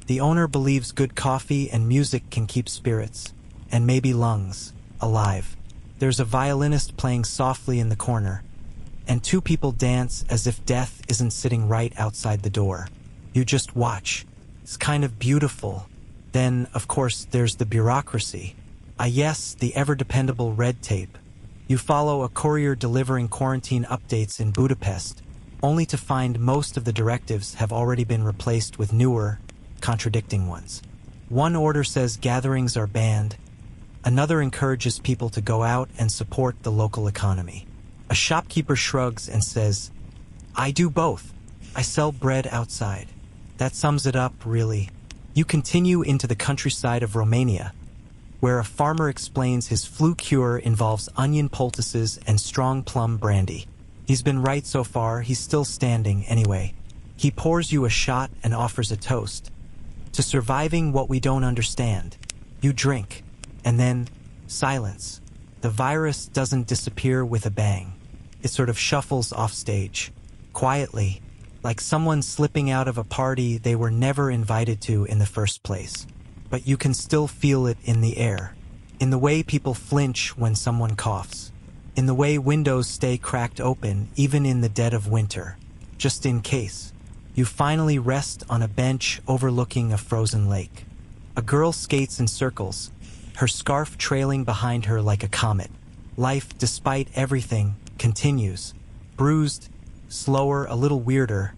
The owner believes good coffee and music can keep spirits, and maybe lungs, alive. There's a violinist playing softly in the corner, and two people dance as if death isn't sitting right outside the door. You just watch. It's kind of beautiful. Then, of course, there's the bureaucracy. Yes, the ever-dependable red tape. You follow a courier delivering quarantine updates in Budapest, only to find most of the directives have already been replaced with newer, contradicting ones. One order says gatherings are banned. Another encourages people to go out and support the local economy. A shopkeeper shrugs and says, "I do both. I sell bread outside." That sums it up, really. You continue into the countryside of Romania, where a farmer explains his flu cure involves onion poultices and strong plum brandy. He's been right so far, he's still standing anyway. He pours you a shot and offers a toast. To surviving what we don't understand. You drink, and then silence. The virus doesn't disappear with a bang. It sort of shuffles off stage, quietly, like someone slipping out of a party they were never invited to in the first place. But you can still feel it in the air, in the way people flinch when someone coughs, in the way windows stay cracked open even in the dead of winter, just in case. You finally rest on a bench overlooking a frozen lake. A girl skates in circles, her scarf trailing behind her like a comet. Life, despite everything, continues. Bruised, slower, a little weirder,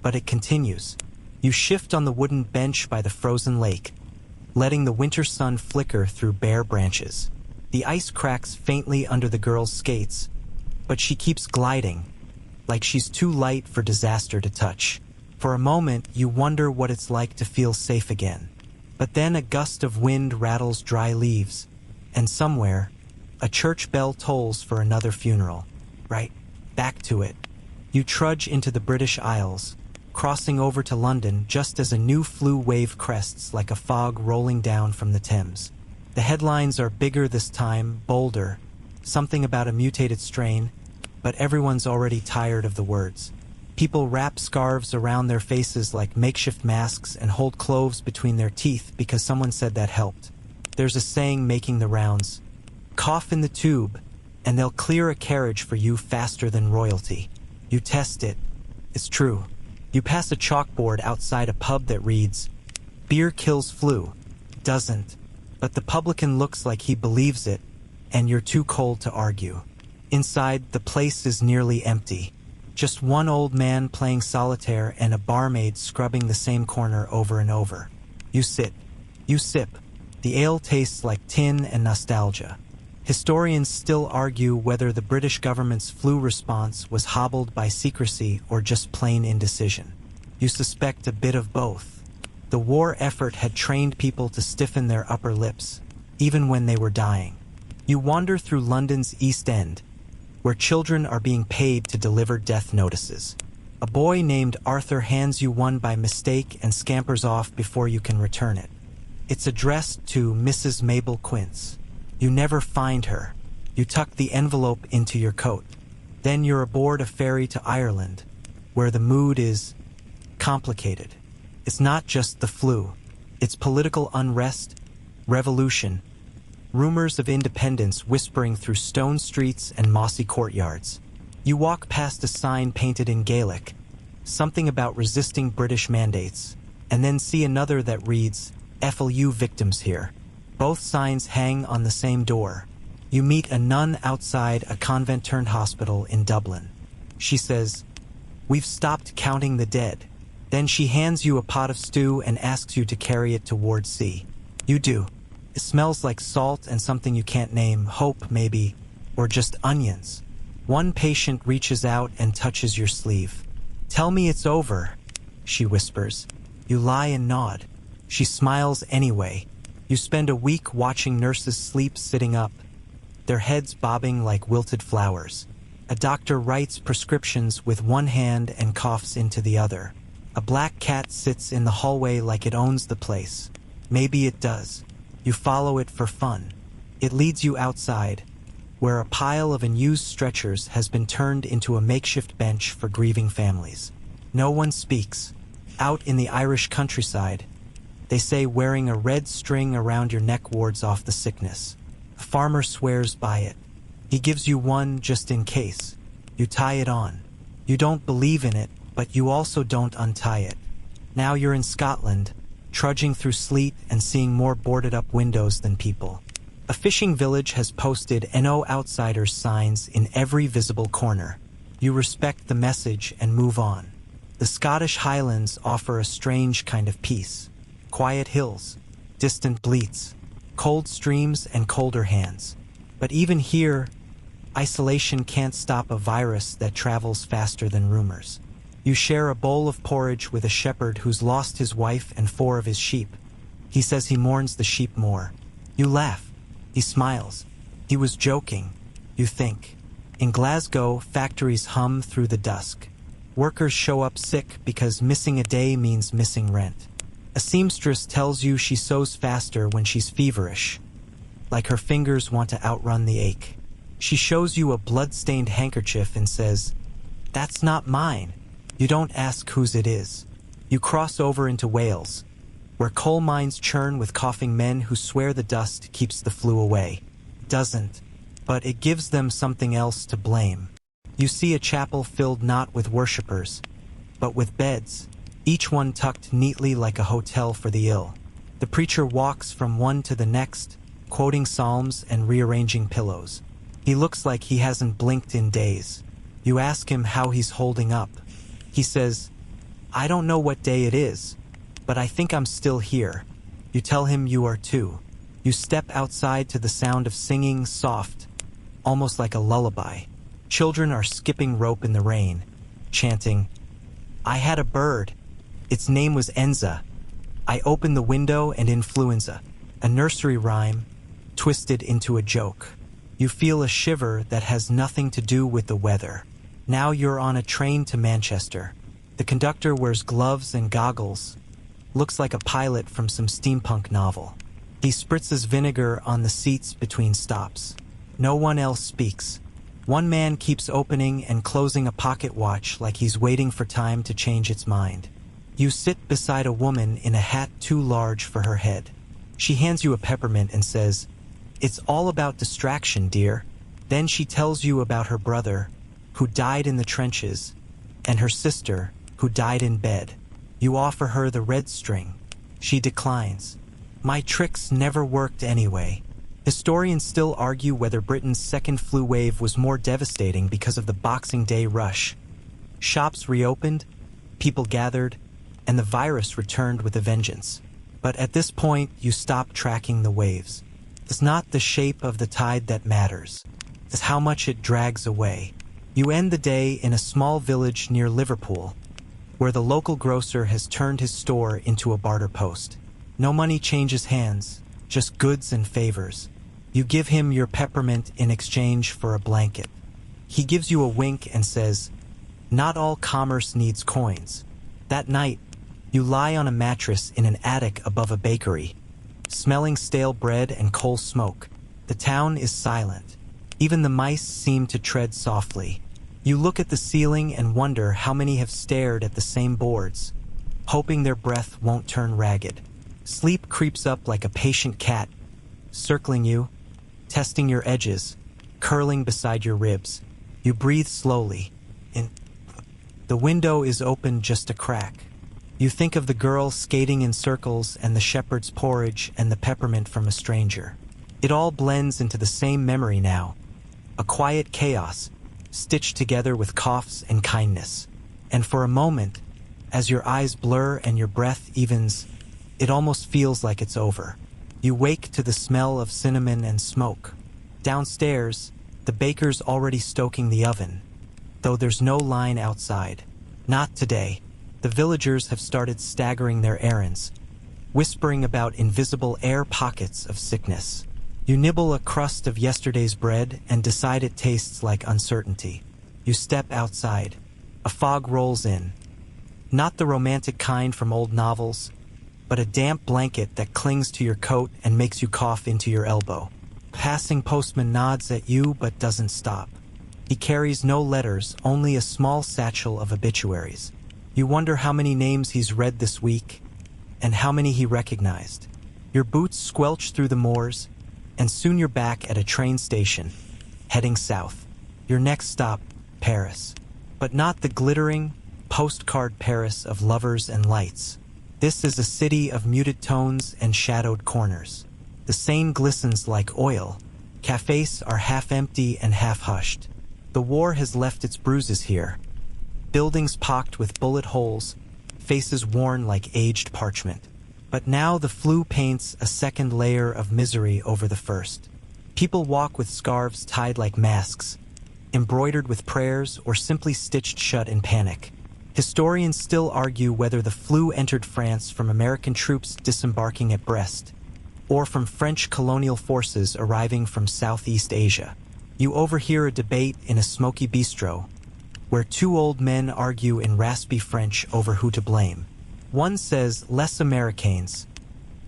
but it continues. You shift on the wooden bench by the frozen lake, letting the winter sun flicker through bare branches. The ice cracks faintly under the girl's skates, but she keeps gliding, like she's too light for disaster to touch. For a moment, you wonder what it's like to feel safe again. But then a gust of wind rattles dry leaves, and somewhere, a church bell tolls for another funeral. Right, back to it. You trudge into the British Isles, crossing over to London just as a new flu wave crests like a fog rolling down from the Thames. The headlines are bigger this time, bolder, something about a mutated strain, but everyone's already tired of the words. People wrap scarves around their faces like makeshift masks and hold cloves between their teeth because someone said that helped. There's a saying making the rounds: cough in the tube, and they'll clear a carriage for you faster than royalty. You test it. It's true. You pass a chalkboard outside a pub that reads, "Beer kills flu." Doesn't. But the publican looks like he believes it, and you're too cold to argue. Inside, the place is nearly empty. Just one old man playing solitaire and a barmaid scrubbing the same corner over and over. You sit. You sip. The ale tastes like tin and nostalgia. Historians still argue whether the British government's flu response was hobbled by secrecy or just plain indecision. You suspect a bit of both. The war effort had trained people to stiffen their upper lips, even when they were dying. You wander through London's East End, where children are being paid to deliver death notices. A boy named Arthur hands you one by mistake and scampers off before you can return it. It's addressed to Mrs. Mabel Quince. You never find her. You tuck the envelope into your coat. Then you're aboard a ferry to Ireland, where the mood is complicated. It's not just the flu. It's political unrest, revolution, rumors of independence whispering through stone streets and mossy courtyards. You walk past a sign painted in Gaelic, something about resisting British mandates, and then see another that reads, "FLU victims here." Both signs hang on the same door. You meet a nun outside a convent-turned-hospital in Dublin. She says, "We've stopped counting the dead." Then she hands you a pot of stew and asks you to carry it toward sea. You do. It smells like salt and something you can't name, hope maybe, or just onions. One patient reaches out and touches your sleeve. "Tell me it's over," she whispers. You lie and nod. She smiles anyway. You spend a week watching nurses sleep sitting up, their heads bobbing like wilted flowers. A doctor writes prescriptions with one hand and coughs into the other. A black cat sits in the hallway like it owns the place. Maybe it does. You follow it for fun. It leads you outside, where a pile of unused stretchers has been turned into a makeshift bench for grieving families. No one speaks. Out in the Irish countryside, they say wearing a red string around your neck wards off the sickness. A farmer swears by it. He gives you one just in case. You tie it on. You don't believe in it, but you also don't untie it. Now you're in Scotland, trudging through sleet and seeing more boarded-up windows than people. A fishing village has posted "No Outsiders" signs in every visible corner. You respect the message and move on. The Scottish Highlands offer a strange kind of peace. Quiet hills, distant bleats, cold streams and colder hands. But even here, isolation can't stop a virus that travels faster than rumors. You share a bowl of porridge with a shepherd who's lost his wife and 4 of his sheep. He says he mourns the sheep more. You laugh. He smiles. He was joking. You think. In Glasgow, factories hum through the dusk. Workers show up sick because missing a day means missing rent. A seamstress tells you she sews faster when she's feverish, like her fingers want to outrun the ache. She shows you a blood-stained handkerchief and says, "That's not mine." You don't ask whose it is. You cross over into Wales, where coal mines churn with coughing men who swear the dust keeps the flu away. It doesn't, but it gives them something else to blame. You see a chapel filled not with worshippers, but with beds, each one tucked neatly like a hotel for the ill. The preacher walks from one to the next, quoting psalms and rearranging pillows. He looks like he hasn't blinked in days. You ask him how he's holding up. He says, I don't know what day it is, but I think I'm still here. You tell him you are too. You step outside to the sound of singing, soft, almost like a lullaby. Children are skipping rope in the rain, chanting, I had a bird. Its name was Enza. I opened the window and influenza. A nursery rhyme, twisted into a joke. You feel a shiver that has nothing to do with the weather. Now you're on a train to Manchester. The conductor wears gloves and goggles. Looks like a pilot from some steampunk novel. He spritzes vinegar on the seats between stops. No one else speaks. One man keeps opening and closing a pocket watch like he's waiting for time to change its mind. You sit beside a woman in a hat too large for her head. She hands you a peppermint and says, It's all about distraction, dear. Then she tells you about her brother, who died in the trenches, and her sister, who died in bed. You offer her the red string. She declines. My tricks never worked anyway. Historians still argue whether Britain's second flu wave was more devastating because of the Boxing Day rush. Shops reopened, people gathered, and the virus returned with a vengeance. But at this point, you stop tracking the waves. It's not the shape of the tide that matters. It's how much it drags away. You end the day in a small village near Liverpool, where the local grocer has turned his store into a barter post. No money changes hands, just goods and favors. You give him your peppermint in exchange for a blanket. He gives you a wink and says, Not all commerce needs coins. That night, you lie on a mattress in an attic above a bakery, smelling stale bread and coal smoke. The town is silent. Even the mice seem to tread softly. You look at the ceiling and wonder how many have stared at the same boards, hoping their breath won't turn ragged. Sleep creeps up like a patient cat, circling you, testing your edges, curling beside your ribs. You breathe slowly. The window is open just a crack. You think of the girl skating in circles and the shepherd's porridge and the peppermint from a stranger. It all blends into the same memory now. A quiet chaos, stitched together with coughs and kindness. And for a moment, as your eyes blur and your breath evens, it almost feels like it's over. You wake to the smell of cinnamon and smoke. Downstairs, the baker's already stoking the oven, though there's no line outside. Not today. The villagers have started staggering their errands, whispering about invisible air pockets of sickness. You nibble a crust of yesterday's bread and decide it tastes like uncertainty. You step outside. A fog rolls in. Not the romantic kind from old novels, but a damp blanket that clings to your coat and makes you cough into your elbow. Passing postman nods at you but doesn't stop. He carries no letters, only a small satchel of obituaries. You wonder how many names he's read this week, and how many he recognized. Your boots squelch through the moors, and soon you're back at a train station, heading south. Your next stop, Paris. But not the glittering, postcard Paris of lovers and lights. This is a city of muted tones and shadowed corners. The Seine glistens like oil. Cafes are half empty and half hushed. The war has left its bruises here. Buildings pocked with bullet holes, faces worn like aged parchment. But now the flu paints a second layer of misery over the first. People walk with scarves tied like masks, embroidered with prayers or simply stitched shut in panic. Historians still argue whether the flu entered France from American troops disembarking at Brest, or from French colonial forces arriving from Southeast Asia. You overhear a debate in a smoky bistro, where two old men argue in raspy French over who to blame. One says, Les Américains.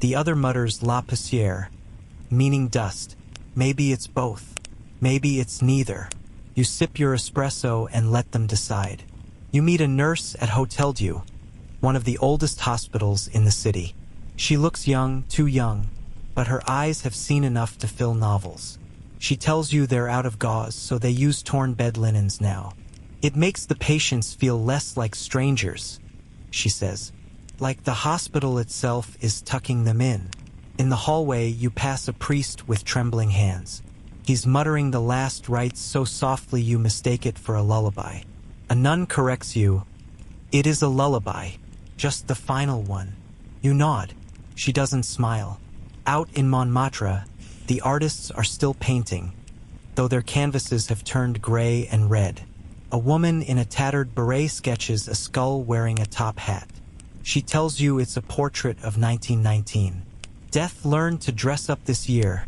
The other mutters, La poussière, meaning dust. Maybe it's both. Maybe it's neither. You sip your espresso and let them decide. You meet a nurse at Hotel Dieu, one of the oldest hospitals in the city. She looks young, too young, but her eyes have seen enough to fill novels. She tells you they're out of gauze, so they use torn bed linens now. It makes the patients feel less like strangers, she says. Like the hospital itself is tucking them in. In the hallway, you pass a priest with trembling hands. He's muttering the last rites so softly you mistake it for a lullaby. A nun corrects you. It is a lullaby, just the final one. You nod. She doesn't smile. Out in Montmartre, the artists are still painting, though their canvases have turned gray and red. A woman in a tattered beret sketches a skull wearing a top hat. She tells you it's a portrait of 1919. Death learned to dress up this year,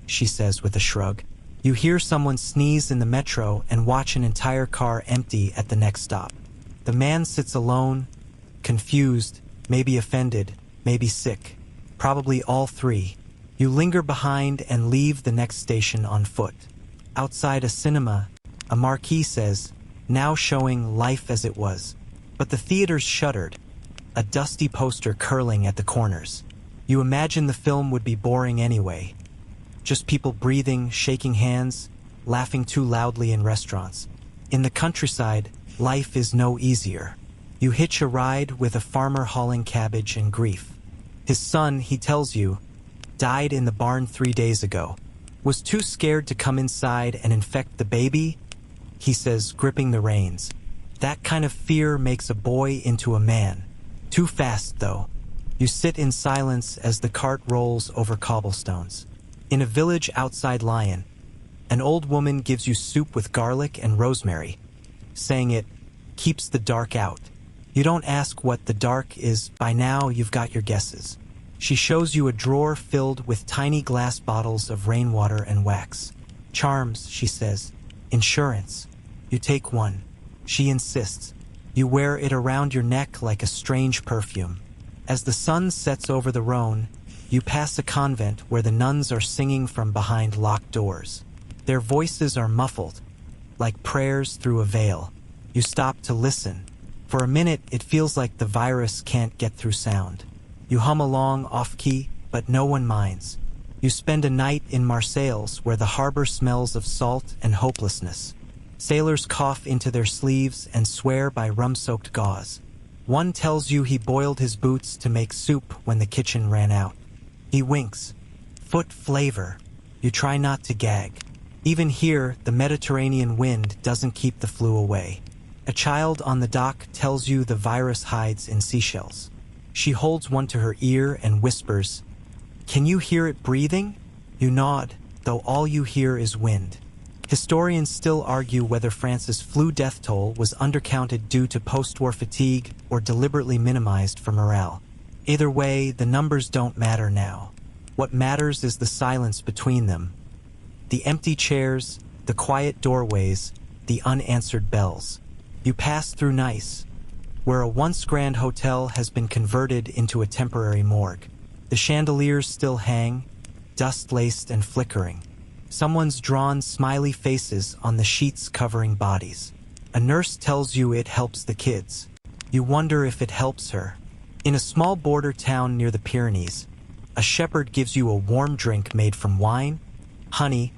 she says with a shrug. You hear someone sneeze in the metro and watch an entire car empty at the next stop. The man sits alone, confused, maybe offended, maybe sick. Probably all three. You linger behind and leave the next station on foot. Outside a cinema, a marquee says, now showing Life as It Was. But the theater's shuttered, a dusty poster curling at the corners. You imagine the film would be boring anyway. Just people breathing, shaking hands, laughing too loudly in restaurants. In the countryside, life is no easier. You hitch a ride with a farmer hauling cabbage and grief. His son, he tells you, died in the barn 3 days ago. Was too scared to come inside and infect the baby, he says, gripping the reins. That kind of fear makes a boy into a man. Too fast, though. You sit in silence as the cart rolls over cobblestones. In a village outside Lyon, an old woman gives you soup with garlic and rosemary, saying it keeps the dark out. You don't ask what the dark is, by now you've got your guesses. She shows you a drawer filled with tiny glass bottles of rainwater and wax. Charms, she says. Insurance. You take one. She insists. You wear it around your neck like a strange perfume. As the sun sets over the Rhone, you pass a convent where the nuns are singing from behind locked doors. Their voices are muffled, like prayers through a veil. You stop to listen. For a minute, it feels like the virus can't get through sound. You hum along off-key, but no one minds. You spend a night in Marseilles where the harbor smells of salt and hopelessness. Sailors cough into their sleeves and swear by rum-soaked gauze. One tells you he boiled his boots to make soup when the kitchen ran out. He winks. Foot flavor. You try not to gag. Even here, the Mediterranean wind doesn't keep the flu away. A child on the dock tells you the virus hides in seashells. She holds one to her ear and whispers, "Can you hear it breathing?" You nod, though all you hear is wind. Historians still argue whether France's flu death toll was undercounted due to post-war fatigue or deliberately minimized for morale. Either way, the numbers don't matter now. What matters is the silence between them. The empty chairs, the quiet doorways, the unanswered bells. You pass through Nice, where a once grand hotel has been converted into a temporary morgue. The chandeliers still hang, dust-laced and flickering. Someone's drawn smiley faces on the sheets covering bodies. A nurse tells you it helps the kids. You wonder if it helps her. In a small border town near the Pyrenees, a shepherd gives you a warm drink made from wine, honey,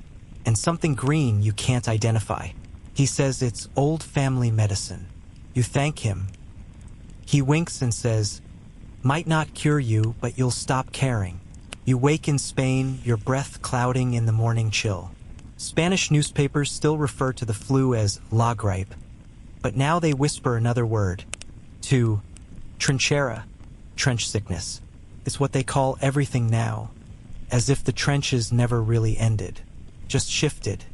and something green you can't identify. He says it's old family medicine. You thank him. He winks and says, "Might not cure you, but you'll stop caring." You wake in Spain, your breath clouding in the morning chill. Spanish newspapers still refer to the flu as la gripe, but now they whisper another word. To trinchera, trench sickness. It's what they call everything now, as if the trenches never really ended, just shifted.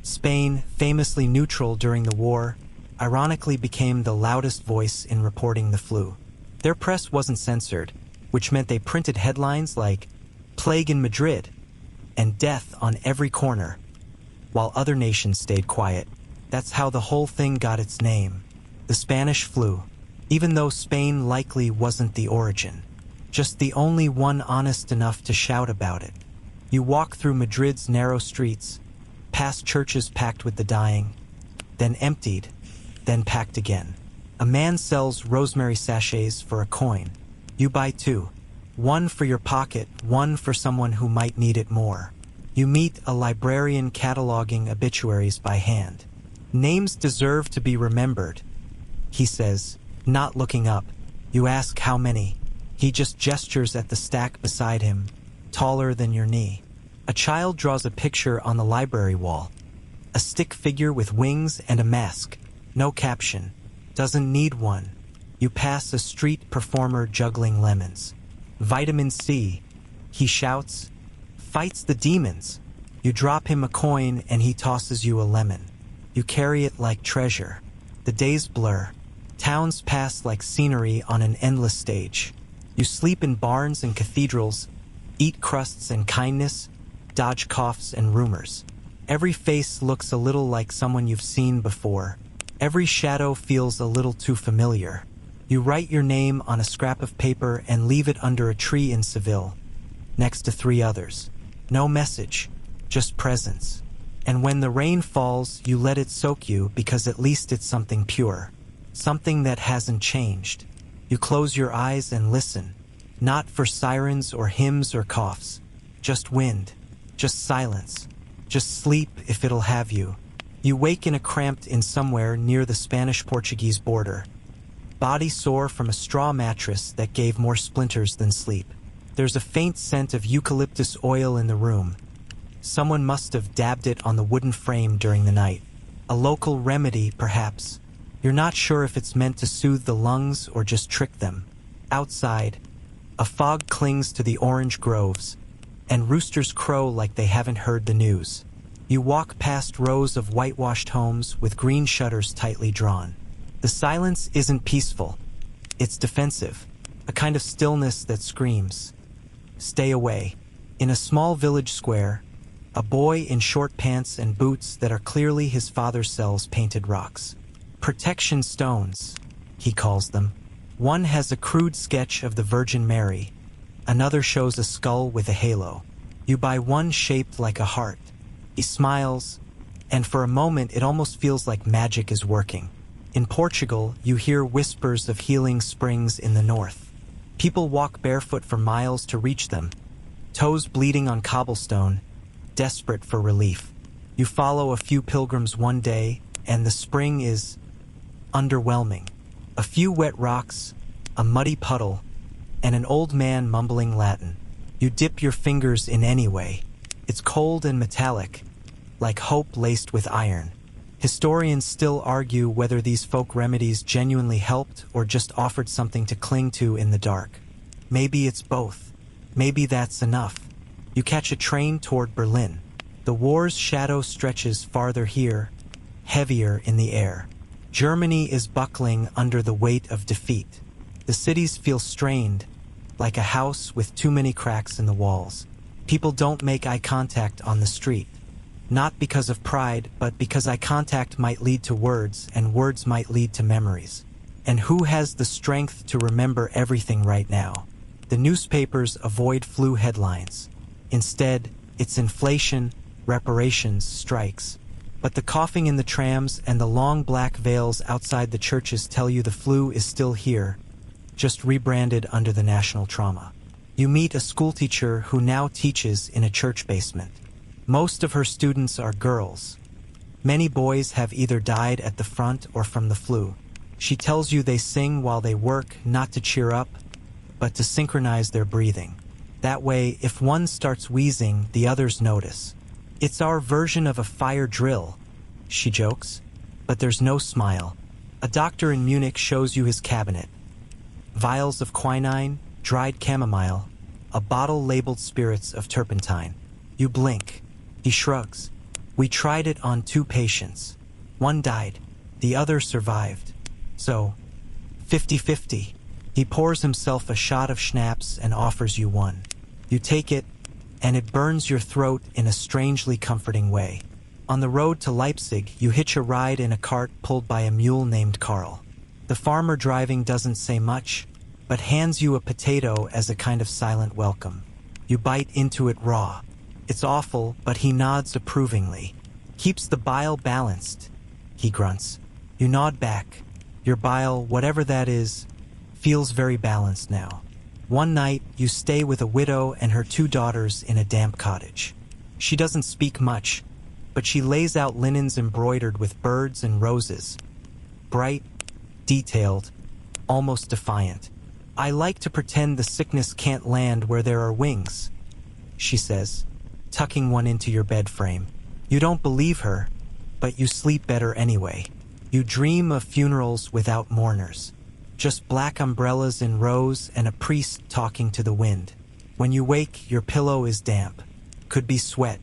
Spain, famously neutral during the war, ironically became the loudest voice in reporting the flu. Their press wasn't censored, which meant they printed headlines like "Plague in Madrid" and "Death on every corner," while other nations stayed quiet. That's how the whole thing got its name, the Spanish flu, even though Spain likely wasn't the origin, just the only one honest enough to shout about it. You walk through Madrid's narrow streets, past churches packed with the dying, then emptied, then packed again. A man sells rosemary sachets for a coin. You buy two. One for your pocket, one for someone who might need it more. You meet a librarian cataloging obituaries by hand. "Names deserve to be remembered," he says, not looking up. You ask how many. He just gestures at the stack beside him, taller than your knee. A child draws a picture on the library wall. A stick figure with wings and a mask. No caption. Doesn't need one. You pass a street performer juggling lemons. Vitamin C, he shouts, fights the demons. You drop him a coin and he tosses you a lemon. You carry it like treasure. The days blur. Towns pass like scenery on an endless stage. You sleep in barns and cathedrals, eat crusts and kindness, dodge coughs and rumors. Every face looks a little like someone you've seen before. Every shadow feels a little too familiar. You write your name on a scrap of paper and leave it under a tree in Seville, next to 3 others. No message, just presence. And when the rain falls, you let it soak you because at least it's something pure, something that hasn't changed. You close your eyes and listen, not for sirens or hymns or coughs, just wind, just silence, just sleep if it'll have you. You wake in a cramped inn somewhere near the Spanish-Portuguese border, body sore from a straw mattress that gave more splinters than sleep. There's a faint scent of eucalyptus oil in the room. Someone must have dabbed it on the wooden frame during the night. A local remedy, perhaps. You're not sure if it's meant to soothe the lungs or just trick them. Outside, a fog clings to the orange groves, and roosters crow like they haven't heard the news. You walk past rows of whitewashed homes with green shutters tightly drawn. The silence isn't peaceful. It's defensive, a kind of stillness that screams, "Stay away." In a small village square, a boy in short pants and boots that are clearly his father sells painted rocks. Protection stones, he calls them. One has a crude sketch of the Virgin Mary. Another shows a skull with a halo. You buy one shaped like a heart. He smiles, and for a moment it almost feels like magic is working. In Portugal, you hear whispers of healing springs in the north. People walk barefoot for miles to reach them, toes bleeding on cobblestone, desperate for relief. You follow a few pilgrims one day, and the spring is underwhelming. A few wet rocks, a muddy puddle, and an old man mumbling Latin. You dip your fingers in anyway. It's cold and metallic, like hope laced with iron. Historians still argue whether these folk remedies genuinely helped or just offered something to cling to in the dark. Maybe it's both. Maybe that's enough. You catch a train toward Berlin. The war's shadow stretches farther here, heavier in the air. Germany is buckling under the weight of defeat. The cities feel strained, like a house with too many cracks in the walls. People don't make eye contact on the street. Not because of pride, but because eye contact might lead to words, and words might lead to memories. And who has the strength to remember everything right now? The newspapers avoid flu headlines. Instead, it's inflation, reparations, strikes. But the coughing in the trams and the long black veils outside the churches tell you the flu is still here, just rebranded under the national trauma. You meet a schoolteacher who now teaches in a church basement. Most of her students are girls. Many boys have either died at the front or from the flu. She tells you they sing while they work, not to cheer up, but to synchronize their breathing. That way, if one starts wheezing, the others notice. It's our version of a fire drill, she jokes, but there's no smile. A doctor in Munich shows you his cabinet. Vials of quinine, dried chamomile, a bottle labeled spirits of turpentine. You blink. He shrugs. We tried it on 2 patients. One died. The other survived. So, 50-50. He pours himself a shot of schnapps and offers you one. You take it, and it burns your throat in a strangely comforting way. On the road to Leipzig, you hitch a ride in a cart pulled by a mule named Karl. The farmer driving doesn't say much, but hands you a potato as a kind of silent welcome. You bite into it raw. It's awful, but he nods approvingly. Keeps the bile balanced, he grunts. You nod back. Your bile, whatever that is, feels very balanced now. One night, you stay with a widow and her 2 daughters in a damp cottage. She doesn't speak much, but she lays out linens embroidered with birds and roses. Bright, detailed, almost defiant. I like to pretend the sickness can't land where there are wings, she says, tucking one into your bed frame. You don't believe her, but you sleep better anyway. You dream of funerals without mourners. Just black umbrellas in rows and a priest talking to the wind. When you wake, your pillow is damp. Could be sweat,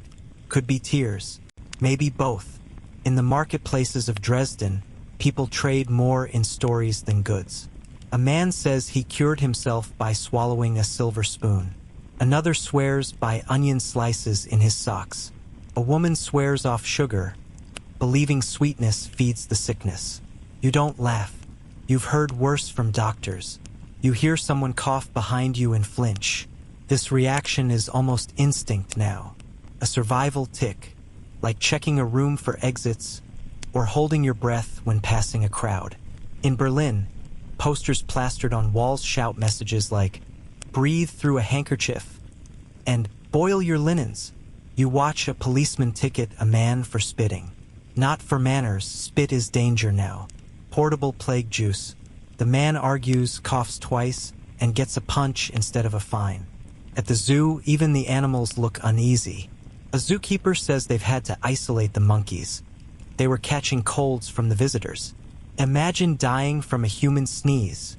could be tears, maybe both. In the marketplaces of Dresden, people trade more in stories than goods. A man says he cured himself by swallowing a silver spoon. Another swears by onion slices in his socks. A woman swears off sugar, believing sweetness feeds the sickness. You don't laugh. You've heard worse from doctors. You hear someone cough behind you and flinch. This reaction is almost instinct now. A survival tick, like checking a room for exits or holding your breath when passing a crowd. In Berlin, posters plastered on walls shout messages like, "Breathe through a handkerchief," and "Boil your linens." You watch a policeman ticket a man for spitting. Not for manners, spit is danger now. Portable plague juice. The man argues, coughs twice, and gets a punch instead of a fine. At the zoo, even the animals look uneasy. A zookeeper says they've had to isolate the monkeys. They were catching colds from the visitors. "Imagine dying from a human sneeze,"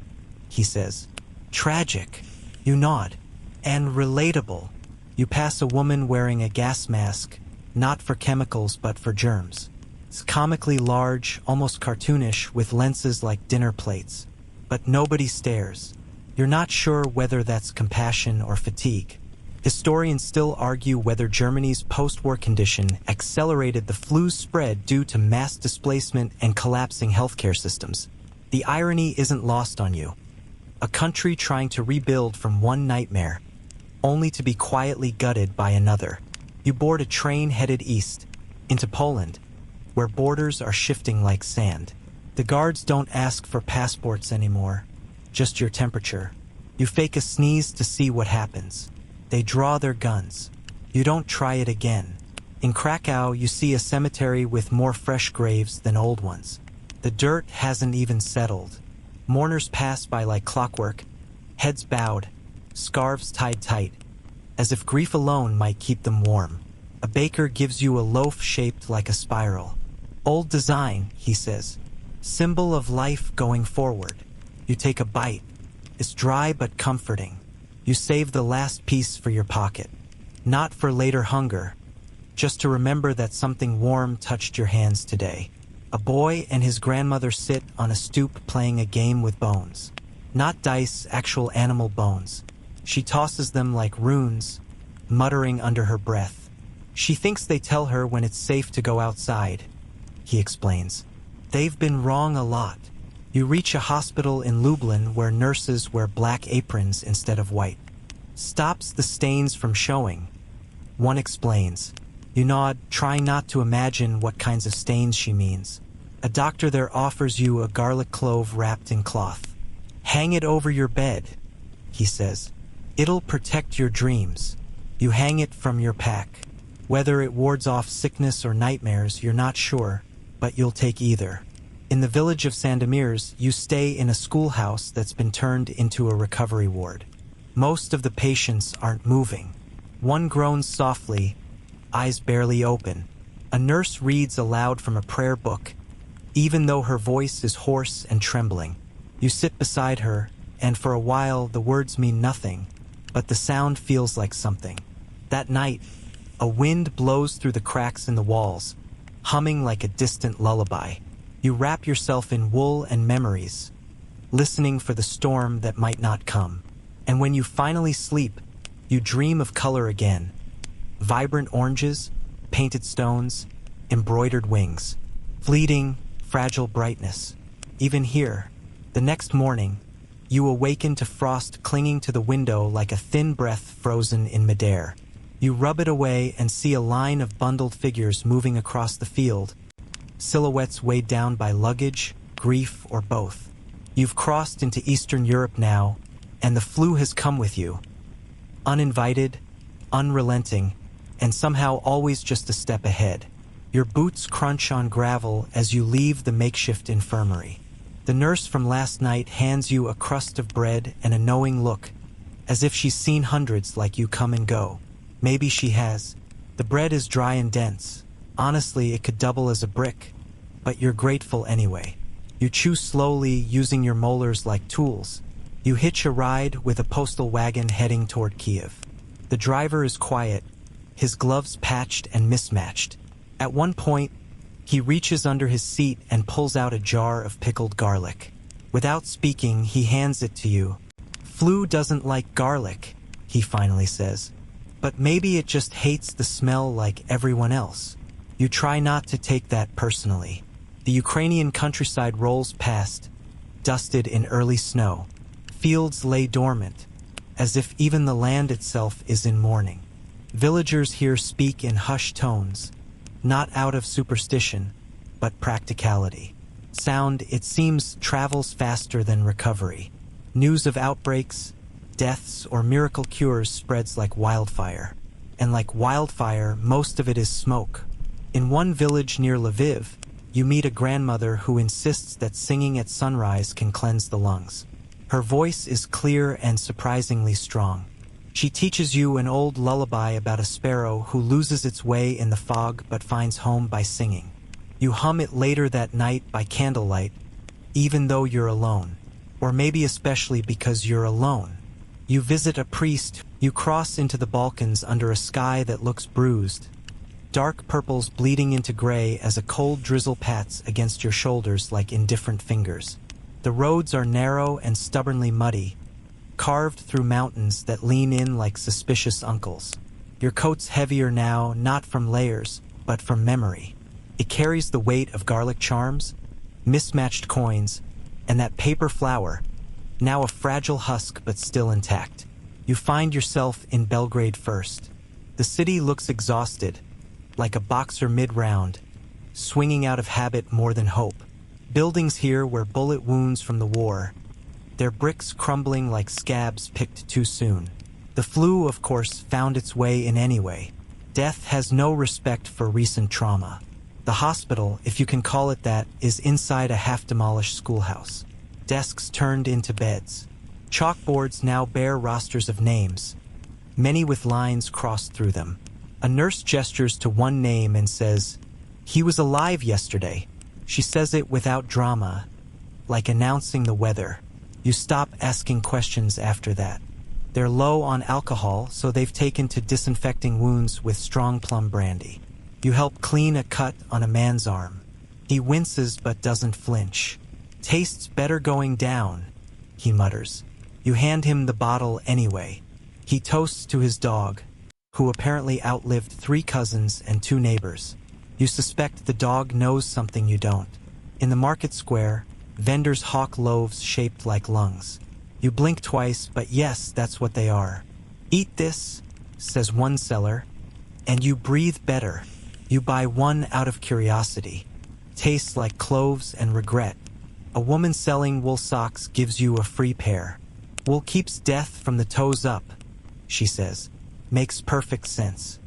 he says. "Tragic." You nod. "And relatable." You pass a woman wearing a gas mask, not for chemicals but for germs. It's comically large, almost cartoonish, with lenses like dinner plates. But nobody stares. You're not sure whether that's compassion or fatigue. Historians still argue whether Germany's post-war condition accelerated the flu's spread due to mass displacement and collapsing healthcare systems. The irony isn't lost on you. A country trying to rebuild from one nightmare, only to be quietly gutted by another. You board a train headed east, into Poland, where borders are shifting like sand. The guards don't ask for passports anymore, just your temperature. You fake a sneeze to see what happens. They draw their guns. You don't try it again. In Krakow, you see a cemetery with more fresh graves than old ones. The dirt hasn't even settled. Mourners pass by like clockwork, heads bowed, scarves tied tight, as if grief alone might keep them warm. A baker gives you a loaf shaped like a spiral. "Old design," he says. "Symbol of life going forward." You take a bite. It's dry but comforting. You save the last piece for your pocket. Not for later hunger, just to remember that something warm touched your hands today. A boy and his grandmother sit on a stoop playing a game with bones. Not dice, actual animal bones. She tosses them like runes, muttering under her breath. She thinks they tell her when it's safe to go outside, he explains. They've been wrong a lot. You reach a hospital in Lublin where nurses wear black aprons instead of white. Stops the stains from showing. One explains. You nod, trying not to imagine what kinds of stains she means. A doctor there offers you a garlic clove wrapped in cloth. "Hang it over your bed," he says. "It'll protect your dreams." You hang it from your pack. Whether it wards off sickness or nightmares, you're not sure, but you'll take either. In the village of Sandomierz, you stay in a schoolhouse that's been turned into a recovery ward. Most of the patients aren't moving. One groans softly, eyes barely open. A nurse reads aloud from a prayer book, even though her voice is hoarse and trembling. You sit beside her, and for a while the words mean nothing, but the sound feels like something. That night, a wind blows through the cracks in the walls, humming like a distant lullaby. You wrap yourself in wool and memories, listening for the storm that might not come. And when you finally sleep, you dream of color again. Vibrant oranges, painted stones, embroidered wings. Fleeting, fragile brightness. Even here, the next morning, you awaken to frost clinging to the window like a thin breath frozen in midair. You rub it away and see a line of bundled figures moving across the field, silhouettes weighed down by luggage, grief, or both. You've crossed into Eastern Europe now, and the flu has come with you. Uninvited, unrelenting, and somehow always just a step ahead. Your boots crunch on gravel as you leave the makeshift infirmary. The nurse from last night hands you a crust of bread and a knowing look, as if she's seen hundreds like you come and go. Maybe she has. The bread is dry and dense. Honestly, it could double as a brick, but you're grateful anyway. You chew slowly, using your molars like tools. You hitch a ride with a postal wagon heading toward Kiev. The driver is quiet, his gloves patched and mismatched. At one point, he reaches under his seat and pulls out a jar of pickled garlic. Without speaking, he hands it to you. "Flu doesn't like garlic," he finally says. "But maybe it just hates the smell like everyone else." You try not to take that personally. The Ukrainian countryside rolls past, dusted in early snow. Fields lay dormant, as if even the land itself is in mourning. Villagers here speak in hushed tones, not out of superstition, but practicality. Sound, it seems, travels faster than recovery. News of outbreaks, deaths, or miracle cures spreads like wildfire. And like wildfire, most of it is smoke. In one village near Lviv, you meet a grandmother who insists that singing at sunrise can cleanse the lungs. Her voice is clear and surprisingly strong. She teaches you an old lullaby about a sparrow who loses its way in the fog but finds home by singing. You hum it later that night by candlelight, even though you're alone. Or maybe especially because you're alone. You visit a priest. You cross into the Balkans under a sky that looks bruised. Dark purples bleeding into gray as a cold drizzle pats against your shoulders like indifferent fingers. The roads are narrow and stubbornly muddy, carved through mountains that lean in like suspicious uncles. Your coat's heavier now, not from layers, but from memory. It carries the weight of garlic charms, mismatched coins, and that paper flower, now a fragile husk but still intact. You find yourself in Belgrade first. The city looks exhausted, like a boxer mid-round, swinging out of habit more than hope. Buildings here were bullet wounds from the war, their bricks crumbling like scabs picked too soon. The flu, of course, found its way in anyway. Death has no respect for recent trauma. The hospital, if you can call it that, is inside a half-demolished schoolhouse. Desks turned into beds. Chalkboards now bear rosters of names, many with lines crossed through them. A nurse gestures to one name and says, "He was alive yesterday." She says it without drama, like announcing the weather. You stop asking questions after that. They're low on alcohol, so they've taken to disinfecting wounds with strong plum brandy. You help clean a cut on a man's arm. He winces but doesn't flinch. "Tastes better going down," he mutters. You hand him the bottle anyway. He toasts to his dog, who apparently outlived 3 cousins and 2 neighbors. You suspect the dog knows something you don't. In the market square, vendors hawk loaves shaped like lungs. You blink twice, but yes, that's what they are. "Eat this," says one seller, and you breathe better. You buy one out of curiosity. Tastes like cloves and regret. A woman selling wool socks gives you a free pair. "Wool keeps death from the toes up," she says. Makes perfect sense.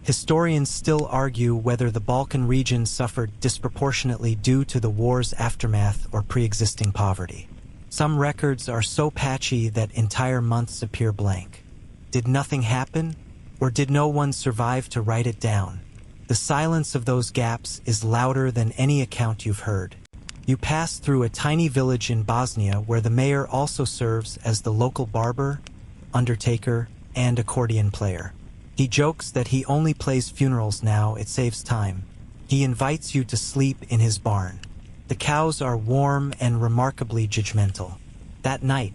Historians still argue whether the Balkan region suffered disproportionately due to the war's aftermath or pre-existing poverty. Some records are so patchy that entire months appear blank. Did nothing happen, or did no one survive to write it down? The silence of those gaps is louder than any account you've heard. You pass through a tiny village in Bosnia where the mayor also serves as the local barber, undertaker, and accordion player. He jokes that he only plays funerals now, it saves time. He invites you to sleep in his barn. The cows are warm and remarkably judgmental. That night,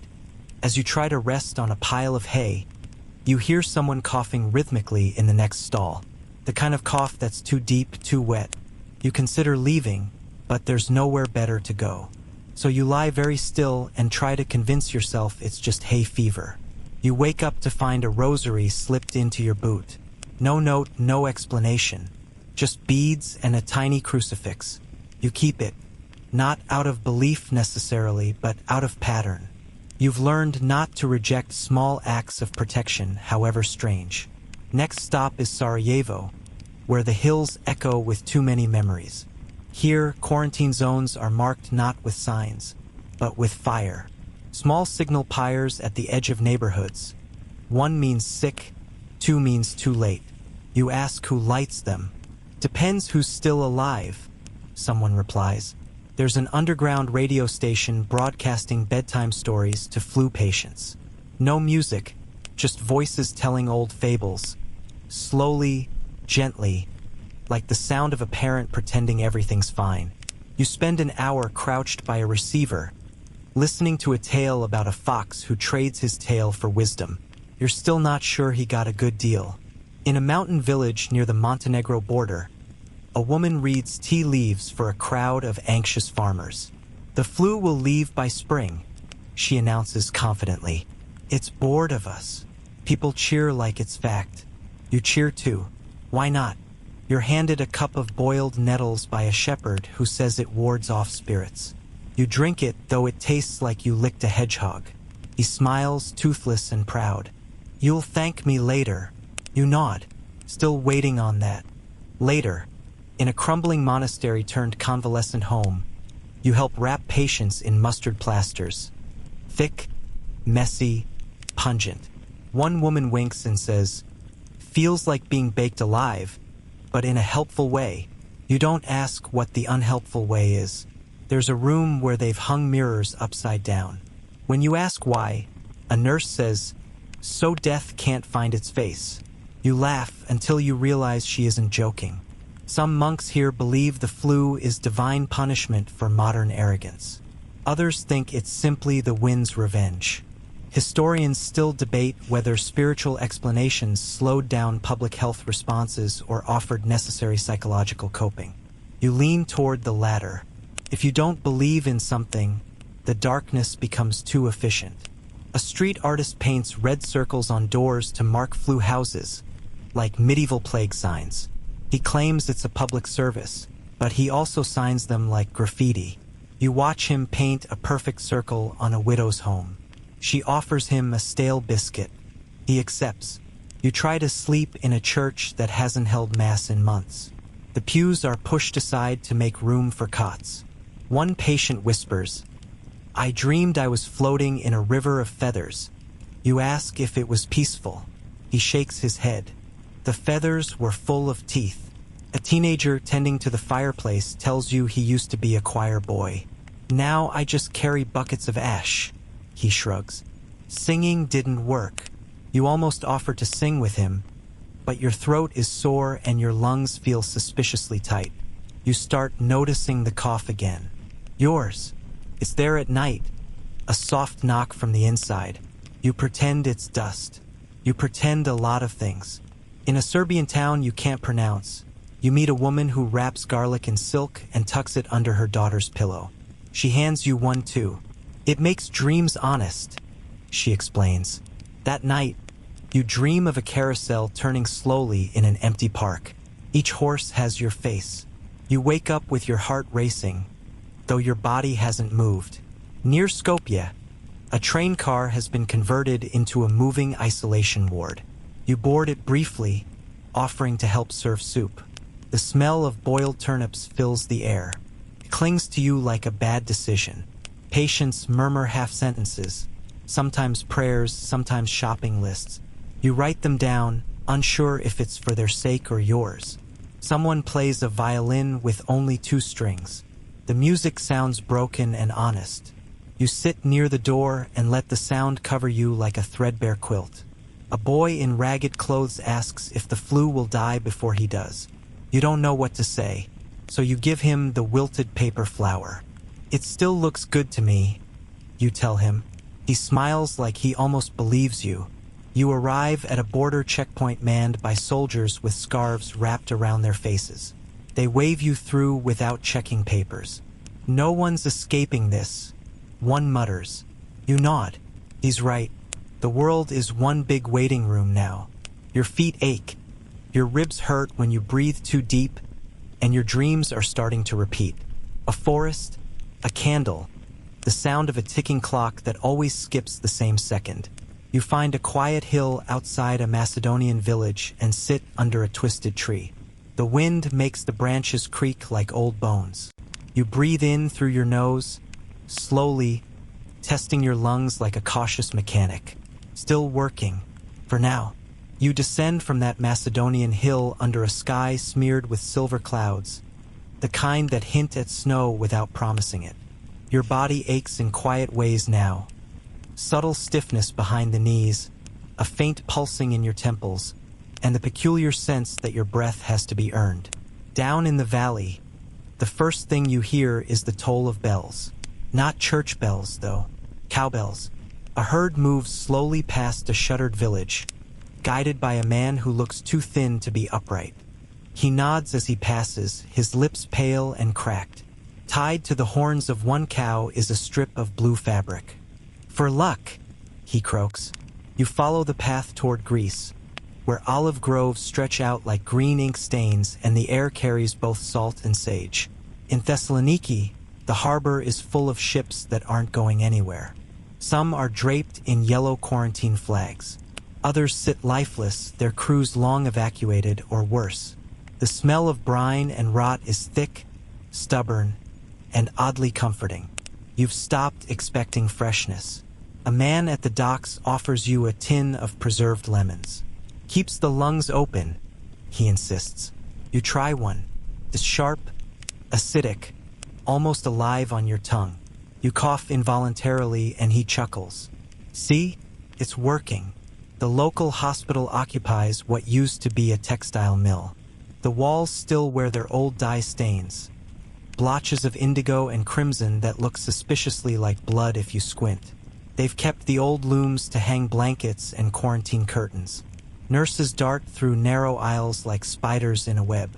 as you try to rest on a pile of hay, you hear someone coughing rhythmically in the next stall. The kind of cough that's too deep, too wet. You consider leaving, but there's nowhere better to go. So you lie very still and try to convince yourself it's just hay fever. You wake up to find a rosary slipped into your boot. No note, no explanation. Just beads and a tiny crucifix. You keep it, not out of belief necessarily, but out of pattern. You've learned not to reject small acts of protection, however strange. Next stop is Sarajevo, where the hills echo with too many memories. Here, quarantine zones are marked not with signs, but with fire. Small signal pyres at the edge of neighborhoods. 1 means sick, 2 means too late. You ask who lights them. "Depends who's still alive," someone replies. There's an underground radio station broadcasting bedtime stories to flu patients. No music, just voices telling old fables. Slowly, gently, like the sound of a parent pretending everything's fine. You spend an hour crouched by a receiver, listening to a tale about a fox who trades his tail for wisdom. You're still not sure he got a good deal. In a mountain village near the Montenegro border, a woman reads tea leaves for a crowd of anxious farmers. The flu will leave by spring, she announces confidently. It's bored of us. People cheer like it's fact. You cheer too. Why not? You're handed a cup of boiled nettles by a shepherd who says it wards off spirits. You drink it, though it tastes like you licked a hedgehog. He smiles, toothless and proud. You'll thank me later. You nod, still waiting on that. Later, in a crumbling monastery turned convalescent home, you help wrap patients in mustard plasters. Thick, messy, pungent. One woman winks and says, "Feels like being baked alive, but in a helpful way." You don't ask what the unhelpful way is. There's a room where they've hung mirrors upside down. When you ask why, a nurse says, "So death can't find its face." You laugh until you realize she isn't joking. Some monks here believe the flu is divine punishment for modern arrogance. Others think it's simply the wind's revenge. Historians still debate whether spiritual explanations slowed down public health responses or offered necessary psychological coping. You lean toward the latter. If you don't believe in something, the darkness becomes too efficient. A street artist paints red circles on doors to mark flu houses, like medieval plague signs. He claims it's a public service, but he also signs them like graffiti. You watch him paint a perfect circle on a widow's home. She offers him a stale biscuit. He accepts. You try to sleep in a church that hasn't held mass in months. The pews are pushed aside to make room for cots. One patient whispers, "I dreamed I was floating in a river of feathers." You ask if it was peaceful. He shakes his head. The feathers were full of teeth. A teenager tending to the fireplace tells you he used to be a choir boy. "Now I just carry buckets of ash." He shrugs. Singing didn't work. You almost offer to sing with him, but your throat is sore and your lungs feel suspiciously tight. You start noticing the cough again. Yours. It's there at night. A soft knock from the inside. You pretend it's dust. You pretend a lot of things. In a Serbian town you can't pronounce, you meet a woman who wraps garlic in silk and tucks it under her daughter's pillow. She hands you one too. "It makes dreams honest," she explains. That night, you dream of a carousel turning slowly in an empty park. Each horse has your face. You wake up with your heart racing, though your body hasn't moved. Near Skopje, a train car has been converted into a moving isolation ward. You board it briefly, offering to help serve soup. The smell of boiled turnips fills the air. It clings to you like a bad decision. Patients murmur half sentences, sometimes prayers, sometimes shopping lists. You write them down, unsure if it's for their sake or yours. Someone plays a violin with only 2 strings. The music sounds broken and honest. You sit near the door and let the sound cover you like a threadbare quilt. A boy in ragged clothes asks if the flu will die before he does. You don't know what to say, so you give him the wilted paper flower. "It still looks good to me," you tell him. He smiles like he almost believes you. You arrive at a border checkpoint manned by soldiers with scarves wrapped around their faces. They wave you through without checking papers. "No one's escaping this," one mutters. You nod. He's right. The world is one big waiting room now. Your feet ache. Your ribs hurt when you breathe too deep, and your dreams are starting to repeat. A forest, a candle, the sound of a ticking clock that always skips the same second. You find a quiet hill outside a Macedonian village and sit under a twisted tree. The wind makes the branches creak like old bones. You breathe in through your nose, slowly, testing your lungs like a cautious mechanic. Still working, for now. You descend from that Macedonian hill under a sky smeared with silver clouds. the kind that hint at snow without promising it. Your body aches in quiet ways now. Subtle stiffness behind the knees, a faint pulsing in your temples, and the peculiar sense that your breath has to be earned. Down in the valley, the first thing you hear is the toll of bells. Not church bells, though. Cowbells. A herd moves slowly past a shuttered village, guided by a man who looks too thin to be upright. He nods as he passes, his lips pale and cracked. Tied to the horns of one cow is a strip of blue fabric. For luck, he croaks. You follow the path toward Greece, where olive groves stretch out like green ink stains and the air carries both salt and sage. In Thessaloniki, the harbor is full of ships that aren't going anywhere. Some are draped in yellow quarantine flags. Others sit lifeless, their crews long evacuated or worse. The smell of brine and rot is thick, stubborn, and oddly comforting. You've stopped expecting freshness. A man at the docks offers you a tin of preserved lemons. Keeps the lungs open, he insists. You try one. It's sharp, acidic, almost alive on your tongue. You cough involuntarily and he chuckles. See? It's working. The local hospital occupies what used to be a textile mill. The walls still wear their old dye stains, blotches of indigo and crimson that look suspiciously like blood if you squint. They've kept the old looms to hang blankets and quarantine curtains. Nurses dart through narrow aisles like spiders in a web.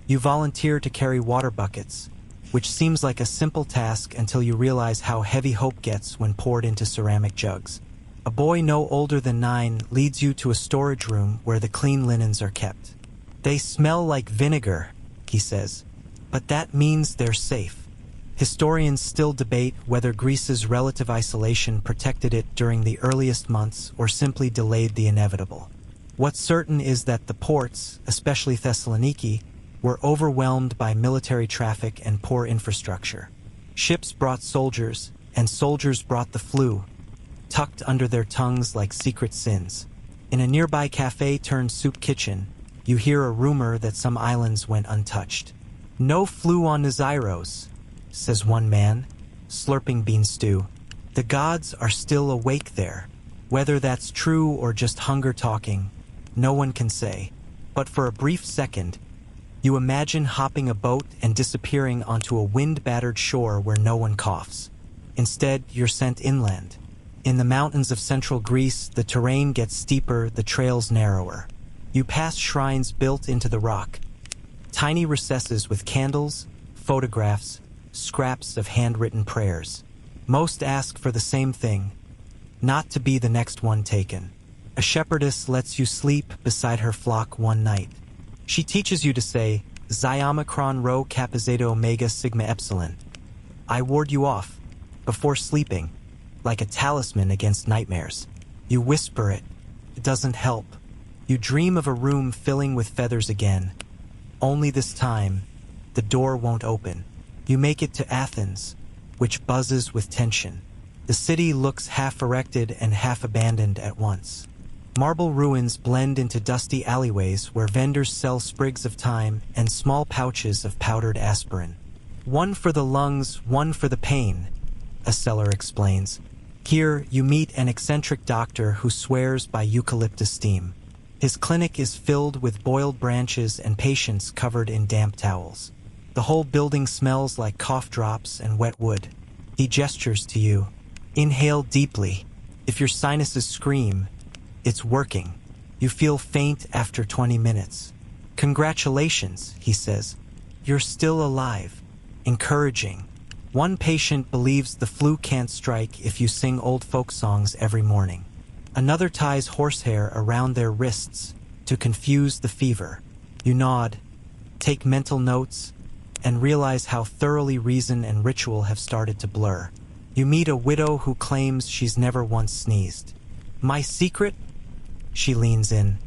You volunteer to carry water buckets, which seems like a simple task until you realize how heavy hope gets when poured into ceramic jugs. A boy no older than 9 leads you to a storage room where the clean linens are kept. They smell like vinegar, he says, but that means they're safe. Historians still debate whether Greece's relative isolation protected it during the earliest months or simply delayed the inevitable. What's certain is that the ports, especially Thessaloniki, were overwhelmed by military traffic and poor infrastructure. Ships brought soldiers, and soldiers brought the flu, tucked under their tongues like secret sins. In a nearby cafe-turned-soup kitchen, you hear a rumor that some islands went untouched. No flu on Naziros, says one man, slurping bean stew. The gods are still awake there. Whether that's true or just hunger talking, no one can say. But for a brief second, you imagine hopping a boat and disappearing onto a wind-battered shore where no one coughs. Instead, you're sent inland. In the mountains of central Greece, the terrain gets steeper, the trails narrower. You pass shrines built into the rock, tiny recesses with candles, photographs, scraps of handwritten prayers. Most ask for the same thing, not to be the next one taken. A shepherdess lets you sleep beside her flock one night. She teaches you to say, Xi Omicron Rho Kappa Zeta Omega Sigma Epsilon. I ward you off, before sleeping, like a talisman against nightmares. You whisper it. It doesn't help. You dream of a room filling with feathers again. Only this time, the door won't open. You make it to Athens, which buzzes with tension. The city looks half erected and half abandoned at once. Marble ruins blend into dusty alleyways where vendors sell sprigs of thyme and small pouches of powdered aspirin. One for the lungs, one for the pain, a seller explains. Here, you meet an eccentric doctor who swears by eucalyptus steam. His clinic is filled with boiled branches and patients covered in damp towels. The whole building smells like cough drops and wet wood. He gestures to you. Inhale deeply. If your sinuses scream, it's working. You feel faint after 20 minutes. Congratulations, he says. You're still alive. Encouraging. One patient believes the flu can't strike if you sing old folk songs every morning. Another ties horsehair around their wrists to confuse the fever. You nod, take mental notes, and realize how thoroughly reason and ritual have started to blur. You meet a widow who claims she's never once sneezed. My secret? She leans in.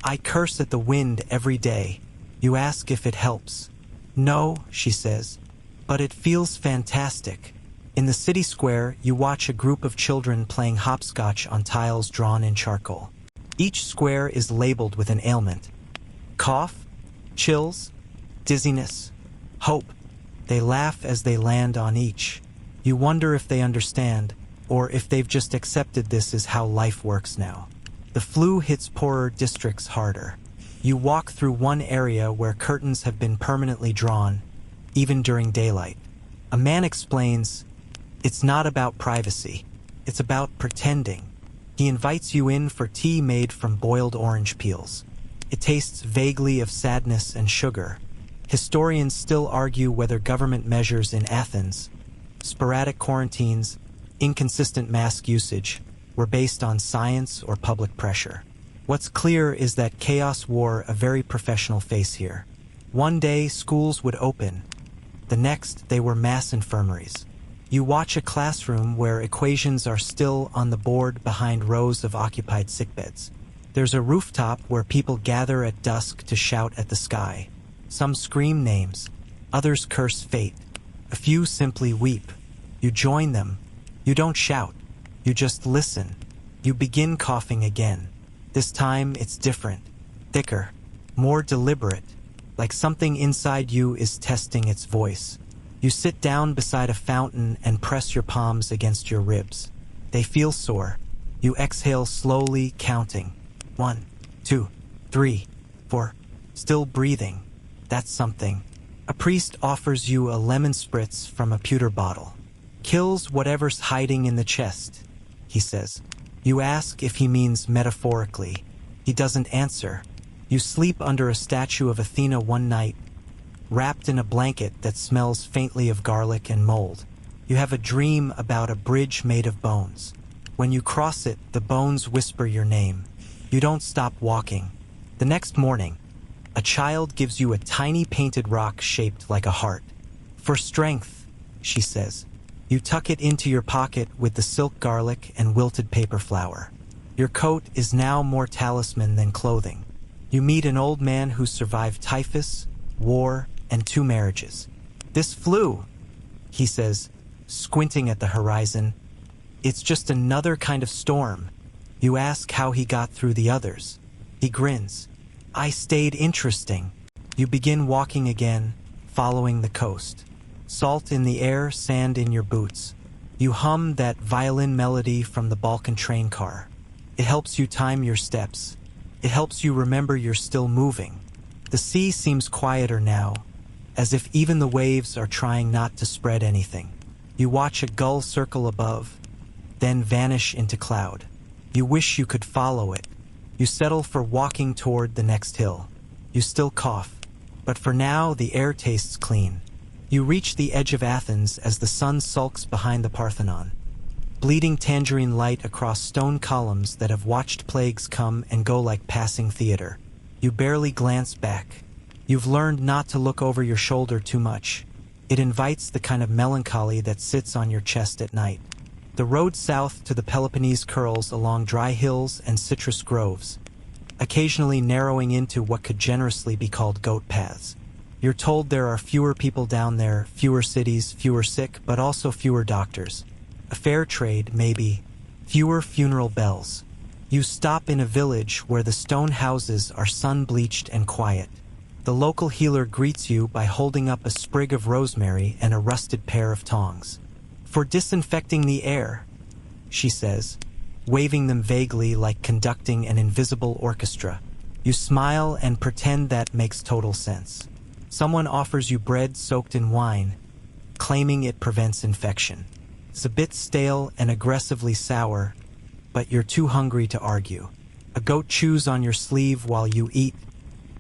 I curse at the wind every day. You ask if it helps. No, she says, but it feels fantastic. In the city square, you watch a group of children playing hopscotch on tiles drawn in charcoal. Each square is labeled with an ailment. Cough, chills, dizziness, Hope. They laugh as they land on each. You wonder if they understand, or if they've just accepted this is how life works now. The flu hits poorer districts harder. You walk through one area where curtains have been permanently drawn, even during daylight. A man explains, "It's not about privacy. It's about pretending." He invites you in for tea made from boiled orange peels. It tastes vaguely of sadness and sugar. Historians still argue whether government measures in Athens, sporadic quarantines, inconsistent mask usage, were based on science or public pressure. What's clear is that chaos wore a very professional face here. One day, schools would open. The next, they were mass infirmaries. You watch a classroom where equations are still on the board behind rows of occupied sickbeds. There's a rooftop where people gather at dusk to shout at the sky. Some scream names, others curse fate. A few simply weep. You join them. You don't shout. You just listen. You begin coughing again. This time it's different, thicker, more deliberate, like something inside you is testing its voice. You sit down beside a fountain and press your palms against your ribs. They feel sore. You exhale slowly, counting. 1, 2, 3, 4. Still breathing. That's something. A priest offers you a lemon spritz from a pewter bottle. Kills whatever's hiding in the chest, he says. You ask if he means metaphorically. He doesn't answer. You sleep under a statue of Athena one night, wrapped in a blanket that smells faintly of garlic and mold. You have a dream about a bridge made of bones. When you cross it, the bones whisper your name. You don't stop walking. The next morning, a child gives you a tiny painted rock shaped like a heart. For strength, she says. You tuck it into your pocket with the silk garlic and wilted paper flower. Your coat is now more talisman than clothing. You meet an old man who survived typhus, war, and 2 marriages. This flu, he says, squinting at the horizon, it's just another kind of storm. You ask how he got through the others. He grins. I stayed interesting. You begin walking again, following the coast. Salt in the air, sand in your boots. You hum that violin melody from the Balkan train car. It helps you time your steps. It helps you remember you're still moving. The sea seems quieter now, as if even the waves are trying not to spread anything. You watch a gull circle above, then vanish into cloud. You wish you could follow it. You settle for walking toward the next hill. You still cough, but for now the air tastes clean. You reach the edge of Athens as the sun sulks behind the Parthenon. Bleeding tangerine light across stone columns that have watched plagues come and go like passing theater. You barely glance back. You've learned not to look over your shoulder too much. It invites the kind of melancholy that sits on your chest at night. The road south to the Peloponnese curls along dry hills and citrus groves, occasionally narrowing into what could generously be called goat paths. You're told there are fewer people down there, fewer cities, fewer sick, but also fewer doctors. A fair trade, maybe. Fewer funeral bells. You stop in a village where the stone houses are sun-bleached and quiet. The local healer greets you by holding up a sprig of rosemary and a rusted pair of tongs. For disinfecting the air, she says, waving them vaguely like conducting an invisible orchestra. You smile and pretend that makes total sense. Someone offers you bread soaked in wine, claiming it prevents infection. It's a bit stale and aggressively sour, but you're too hungry to argue. A goat chews on your sleeve while you eat,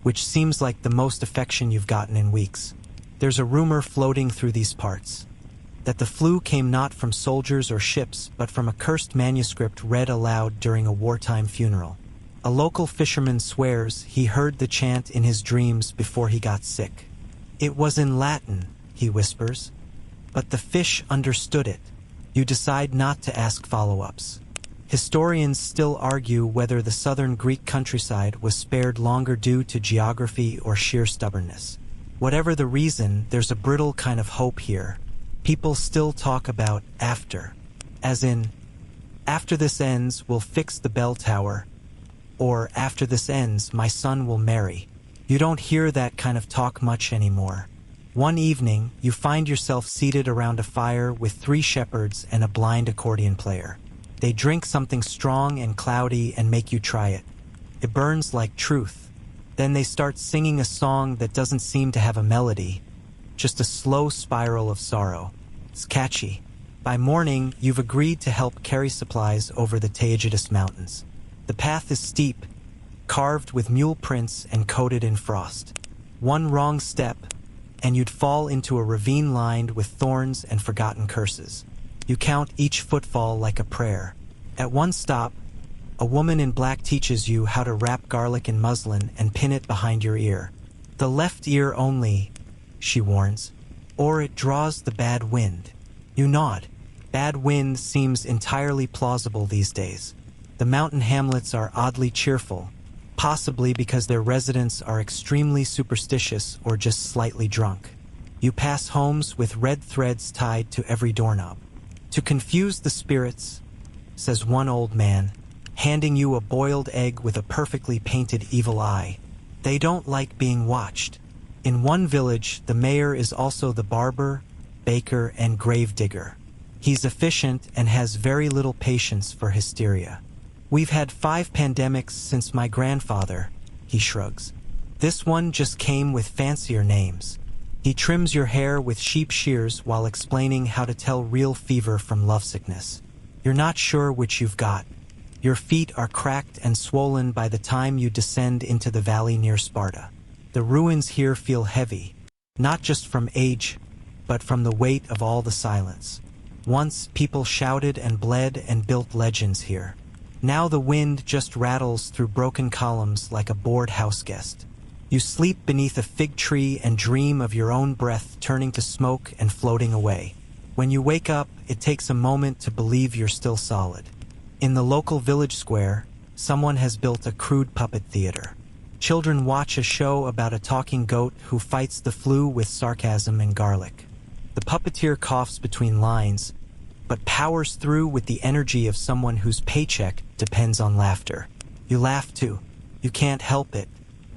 which seems like the most affection you've gotten in weeks. There's a rumor floating through these parts, that the flu came not from soldiers or ships, but from a cursed manuscript read aloud during a wartime funeral. A local fisherman swears he heard the chant in his dreams before he got sick. It was in Latin, he whispers, but the fish understood it. You decide not to ask follow-ups. Historians still argue whether the southern Greek countryside was spared longer due to geography or sheer stubbornness. Whatever the reason, there's a brittle kind of hope here. People still talk about after, as in, after this ends, we'll fix the bell tower, or after this ends, my son will marry. You don't hear that kind of talk much anymore. One evening, you find yourself seated around a fire with 3 shepherds and a blind accordion player. They drink something strong and cloudy and make you try it. It burns like truth. Then they start singing a song that doesn't seem to have a melody, just a slow spiral of sorrow. It's catchy. By morning, you've agreed to help carry supplies over the Taygetus Mountains. The path is steep, carved with mule prints and coated in frost. One wrong step, and you'd fall into a ravine lined with thorns and forgotten curses. You count each footfall like a prayer. At one stop, a woman in black teaches you how to wrap garlic in muslin and pin it behind your ear. The left ear only, she warns, or it draws the bad wind. You nod. Bad wind seems entirely plausible these days. The mountain hamlets are oddly cheerful, possibly because their residents are extremely superstitious or just slightly drunk. You pass homes with red threads tied to every doorknob. To confuse the spirits, says one old man, handing you a boiled egg with a perfectly painted evil eye. They don't like being watched. In one village, the mayor is also the barber, baker, and grave digger. He's efficient and has very little patience for hysteria. We've had 5 pandemics since my grandfather, he shrugs. This one just came with fancier names. He trims your hair with sheep shears while explaining how to tell real fever from lovesickness. You're not sure which you've got. Your feet are cracked and swollen by the time you descend into the valley near Sparta. The ruins here feel heavy, not just from age, but from the weight of all the silence. Once, people shouted and bled and built legends here. Now the wind just rattles through broken columns like a bored house guest. You sleep beneath a fig tree and dream of your own breath turning to smoke and floating away. When you wake up, it takes a moment to believe you're still solid. In the local village square, someone has built a crude puppet theater. Children watch a show about a talking goat who fights the flu with sarcasm and garlic. The puppeteer coughs between lines, but powers through with the energy of someone whose paycheck depends on laughter. You laugh too. You can't help it.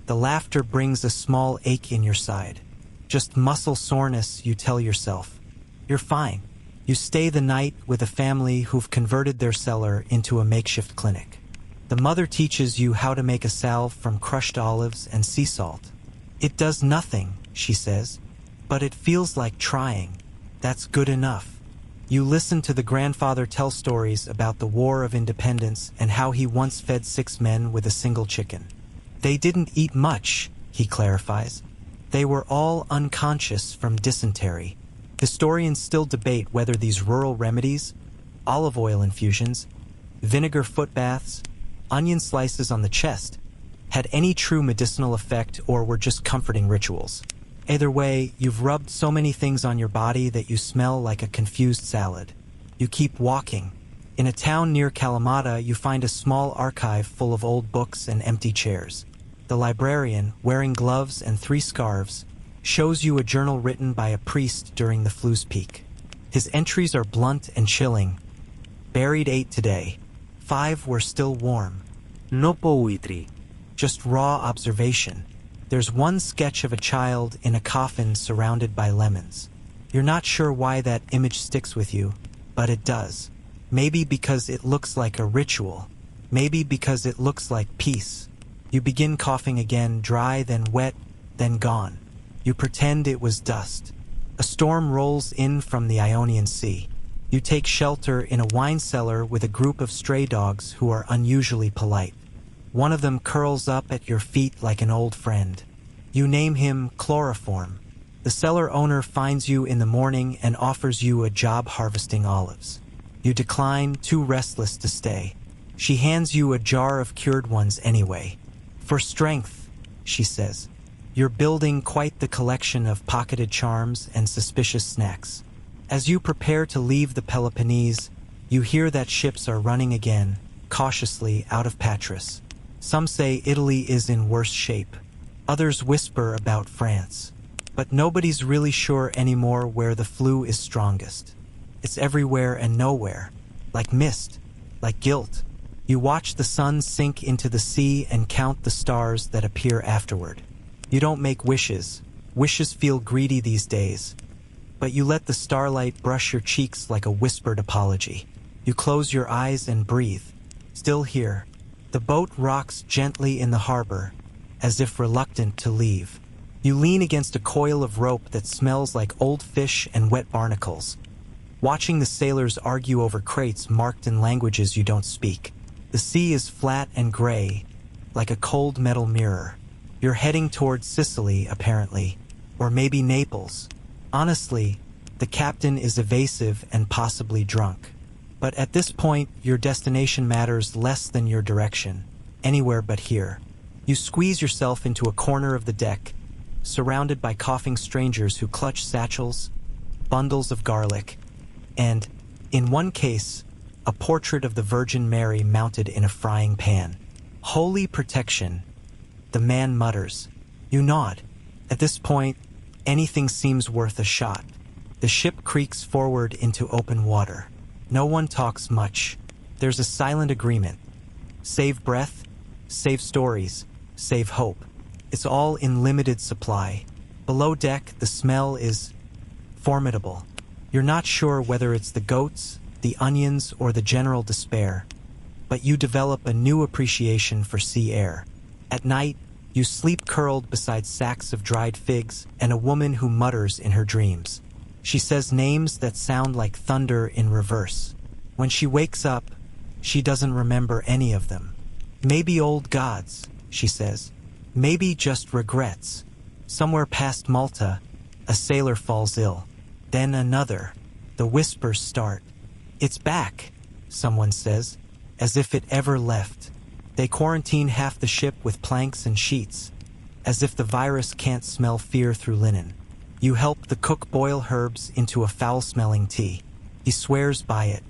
The laughter brings a small ache in your side. Just muscle soreness, you tell yourself. You're fine. You stay the night with a family who've converted their cellar into a makeshift clinic. The mother teaches you how to make a salve from crushed olives and sea salt. It does nothing, she says, but it feels like trying. That's good enough. You listen to the grandfather tell stories about the War of Independence and how he once fed 6 men with a single chicken. They didn't eat much, he clarifies. They were all unconscious from dysentery. Historians still debate whether these rural remedies, olive oil infusions, vinegar foot baths, onion slices on the chest, had any true medicinal effect or were just comforting rituals. Either way, you've rubbed so many things on your body that you smell like a confused salad. You keep walking. In a town near Kalamata, you find a small archive full of old books and empty chairs. The librarian, wearing gloves and 3 scarves, shows you a journal written by a priest during the flu's peak. His entries are blunt and chilling. Buried 8 today. 5 were still warm. No poetry. Just raw observation. There's one sketch of a child in a coffin surrounded by lemons. You're not sure why that image sticks with you, but it does. Maybe because it looks like a ritual. Maybe because it looks like peace. You begin coughing again, dry, then wet, then gone. You pretend it was dust. A storm rolls in from the Ionian Sea. You take shelter in a wine cellar with a group of stray dogs who are unusually polite. One of them curls up at your feet like an old friend. You name him Chloroform. The cellar owner finds you in the morning and offers you a job harvesting olives. You decline, too restless to stay. She hands you a jar of cured ones anyway. For strength, she says. You're building quite the collection of pocketed charms and suspicious snacks. As you prepare to leave the Peloponnese, you hear that ships are running again, cautiously out of Patras. Some say Italy is in worse shape. Others whisper about France. But nobody's really sure anymore where the flu is strongest. It's everywhere and nowhere, like mist, like guilt. You watch the sun sink into the sea and count the stars that appear afterward. You don't make wishes, Wishes feel greedy these days, but you let the starlight brush your cheeks like a whispered apology. You close your eyes and breathe. Still here, the boat rocks gently in the harbor, as if reluctant to leave. You lean against a coil of rope that smells like old fish and wet barnacles, watching the sailors argue over crates marked in languages you don't speak. The sea is flat and gray, like a cold metal mirror. You're heading towards Sicily, apparently, or maybe Naples. Honestly, the captain is evasive and possibly drunk. But at this point, your destination matters less than your direction. Anywhere but here. You squeeze yourself into a corner of the deck, surrounded by coughing strangers who clutch satchels, bundles of garlic, and, in one case, a portrait of the Virgin Mary mounted in a frying pan. Holy protection, the man mutters. You nod. At this point, anything seems worth a shot. The ship creaks forward into open water. No one talks much. There's a silent agreement. Save breath, save stories, save hope. It's all in limited supply. Below deck, the smell is formidable. You're not sure whether it's the goats, the onions, or the general despair, but you develop a new appreciation for sea air. At night, you sleep curled beside sacks of dried figs and a woman who mutters in her dreams. She says names that sound like thunder in reverse. When she wakes up, she doesn't remember any of them. Maybe old gods, she says. Maybe just regrets. Somewhere past Malta, a sailor falls ill. Then another. The whispers start. It's back, someone says, as if it ever left. They quarantine half the ship with planks and sheets, as if the virus can't smell fear through linen. You help the cook boil herbs into a foul-smelling tea. He swears by it,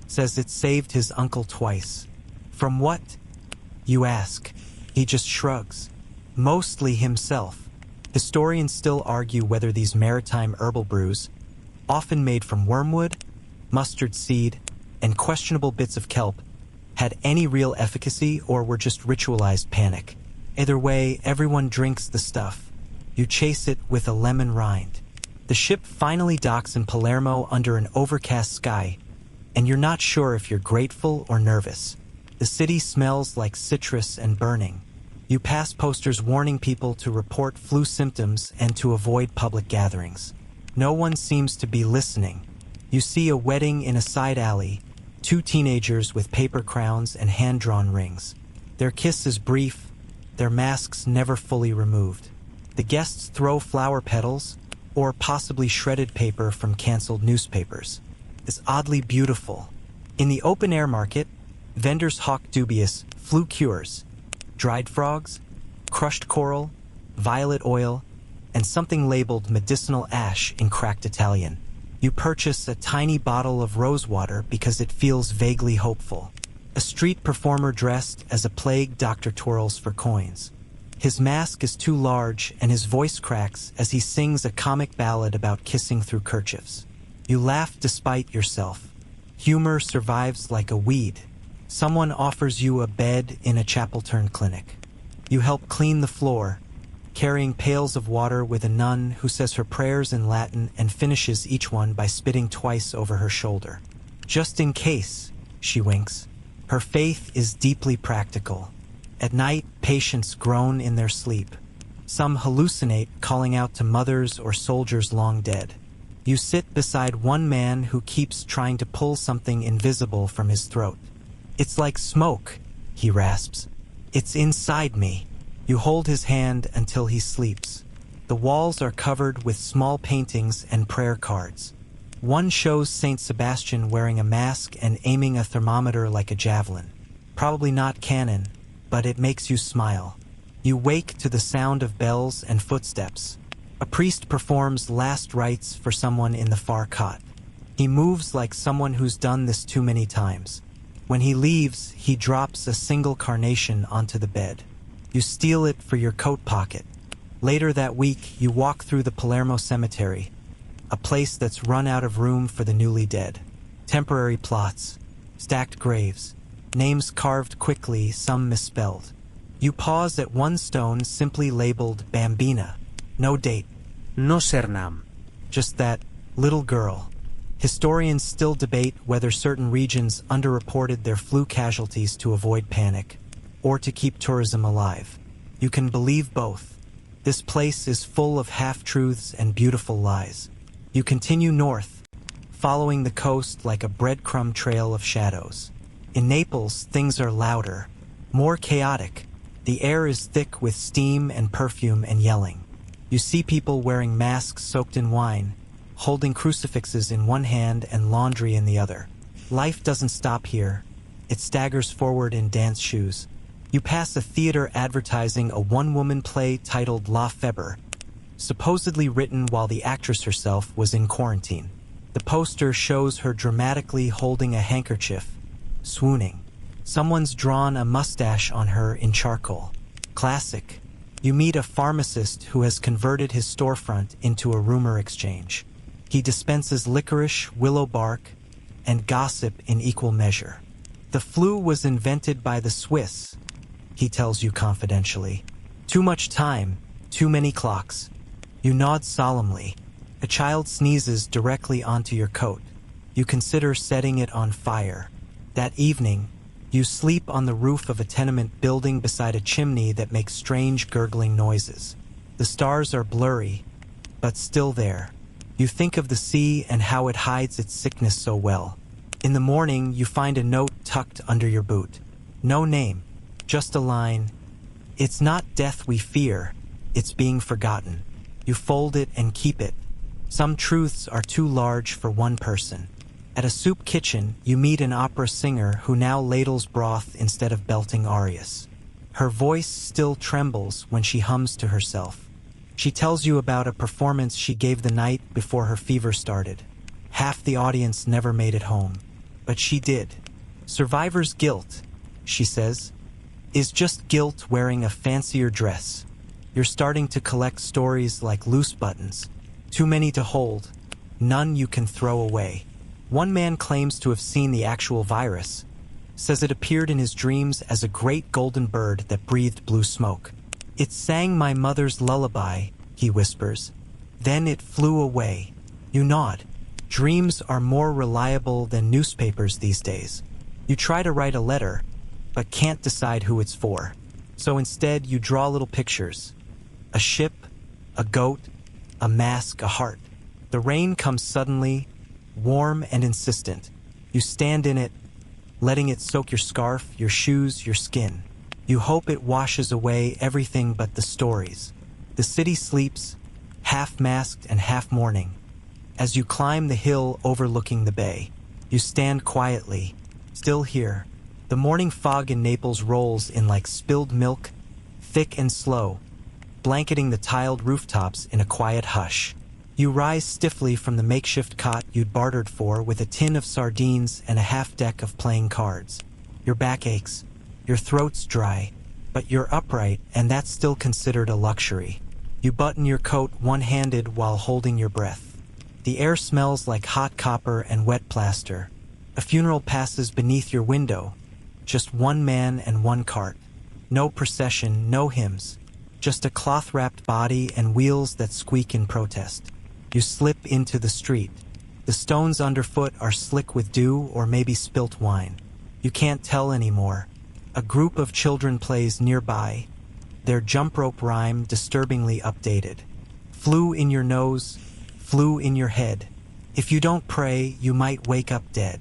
says it saved his uncle twice. From what? You ask. He just shrugs. Mostly himself. Historians still argue whether these maritime herbal brews, often made from wormwood, mustard seed, and questionable bits of kelp, had any real efficacy or were just ritualized panic. Either way, everyone drinks the stuff. You chase it with a lemon rind. The ship finally docks in Palermo under an overcast sky, and you're not sure if you're grateful or nervous. The city smells like citrus and burning. You pass posters warning people to report flu symptoms and to avoid public gatherings. No one seems to be listening. You see a wedding in a side alley, two teenagers with paper crowns and hand-drawn rings. Their kiss is brief, their masks never fully removed. The guests throw flower petals, or possibly shredded paper from canceled newspapers. It's oddly beautiful. In the open-air market, vendors hawk dubious flu cures, dried frogs, crushed coral, violet oil, and something labeled medicinal ash in cracked Italian. You purchase a tiny bottle of rosewater because it feels vaguely hopeful. A street performer dressed as a plague doctor twirls for coins. His mask is too large and his voice cracks as he sings a comic ballad about kissing through kerchiefs. You laugh despite yourself. Humor survives like a weed. Someone offers you a bed in a chapel-turned clinic. You help clean the floor, carrying pails of water with a nun who says her prayers in Latin and finishes each one by spitting twice over her shoulder. Just in case, she winks. Her faith is deeply practical. At night, patients groan in their sleep. Some hallucinate, calling out to mothers or soldiers long dead. You sit beside one man who keeps trying to pull something invisible from his throat. It's like smoke, he rasps. It's inside me. You hold his hand until he sleeps. The walls are covered with small paintings and prayer cards. One shows Saint Sebastian wearing a mask and aiming a thermometer like a javelin. Probably not canon, but it makes you smile. You wake to the sound of bells and footsteps. A priest performs last rites for someone in the far cot. He moves like someone who's done this too many times. When he leaves, he drops a single carnation onto the bed. You steal it for your coat pocket. Later that week, you walk through the Palermo Cemetery, a place that's run out of room for the newly dead. Temporary plots, stacked graves, names carved quickly, some misspelled. You pause at one stone simply labeled Bambina. No date, no Sernam. Just that little girl. Historians still debate whether certain regions underreported their flu casualties to avoid panic, or to keep tourism alive. You can believe both. This place is full of half-truths and beautiful lies. You continue north, following the coast like a breadcrumb trail of shadows. In Naples, things are louder, more chaotic. The air is thick with steam and perfume and yelling. You see people wearing masks soaked in wine, holding crucifixes in one hand and laundry in the other. Life doesn't stop here. It staggers forward in dance shoes. You pass a theater advertising a one-woman play titled La Febre, supposedly written while the actress herself was in quarantine. The poster shows her dramatically holding a handkerchief, swooning. Someone's drawn a mustache on her in charcoal. Classic. You meet a pharmacist who has converted his storefront into a rumor exchange. He dispenses licorice, willow bark, and gossip in equal measure. The flu was invented by the Swiss, he tells you confidentially. Too much time, too many clocks. You nod solemnly. A child sneezes directly onto your coat. You consider setting it on fire. That evening, you sleep on the roof of a tenement building beside a chimney that makes strange gurgling noises. The stars are blurry, but still there. You think of the sea and how it hides its sickness so well. In the morning, you find a note tucked under your boot. No name, just a line. It's not death we fear, it's being forgotten. You fold it and keep it. Some truths are too large for one person. At a soup kitchen, you meet an opera singer who now ladles broth instead of belting arias. Her voice still trembles when she hums to herself. She tells you about a performance she gave the night before her fever started. Half the audience never made it home, but she did. Survivor's guilt, she says, is just guilt wearing a fancier dress. You're starting to collect stories like loose buttons. Too many to hold, none you can throw away. One man claims to have seen the actual virus, says it appeared in his dreams as a great golden bird that breathed blue smoke. It sang my mother's lullaby, he whispers. Then it flew away. You nod. Dreams are more reliable than newspapers these days. You try to write a letter, but can't decide who it's for. So instead, you draw little pictures. A ship, a goat, a mask, a heart. The rain comes suddenly, warm and insistent. You stand in it, letting it soak your scarf, your shoes, your skin. You hope it washes away everything but the stories. The city sleeps, half masked and half mourning. As you climb the hill overlooking the bay, you stand quietly, still here. The morning fog in Naples rolls in like spilled milk, thick and slow, blanketing the tiled rooftops in a quiet hush. You rise stiffly from the makeshift cot you'd bartered for with a tin of sardines and a half-deck of playing cards. Your back aches, your throat's dry, but you're upright and that's still considered a luxury. You button your coat one-handed while holding your breath. The air smells like hot copper and wet plaster. A funeral passes beneath your window. Just one man and one cart. No procession, no hymns. Just a cloth-wrapped body and wheels that squeak in protest. You slip into the street. The stones underfoot are slick with dew or maybe spilt wine. You can't tell anymore. A group of children plays nearby, their jump rope rhyme disturbingly updated. Flu in your nose, flu in your head. If you don't pray, you might wake up dead.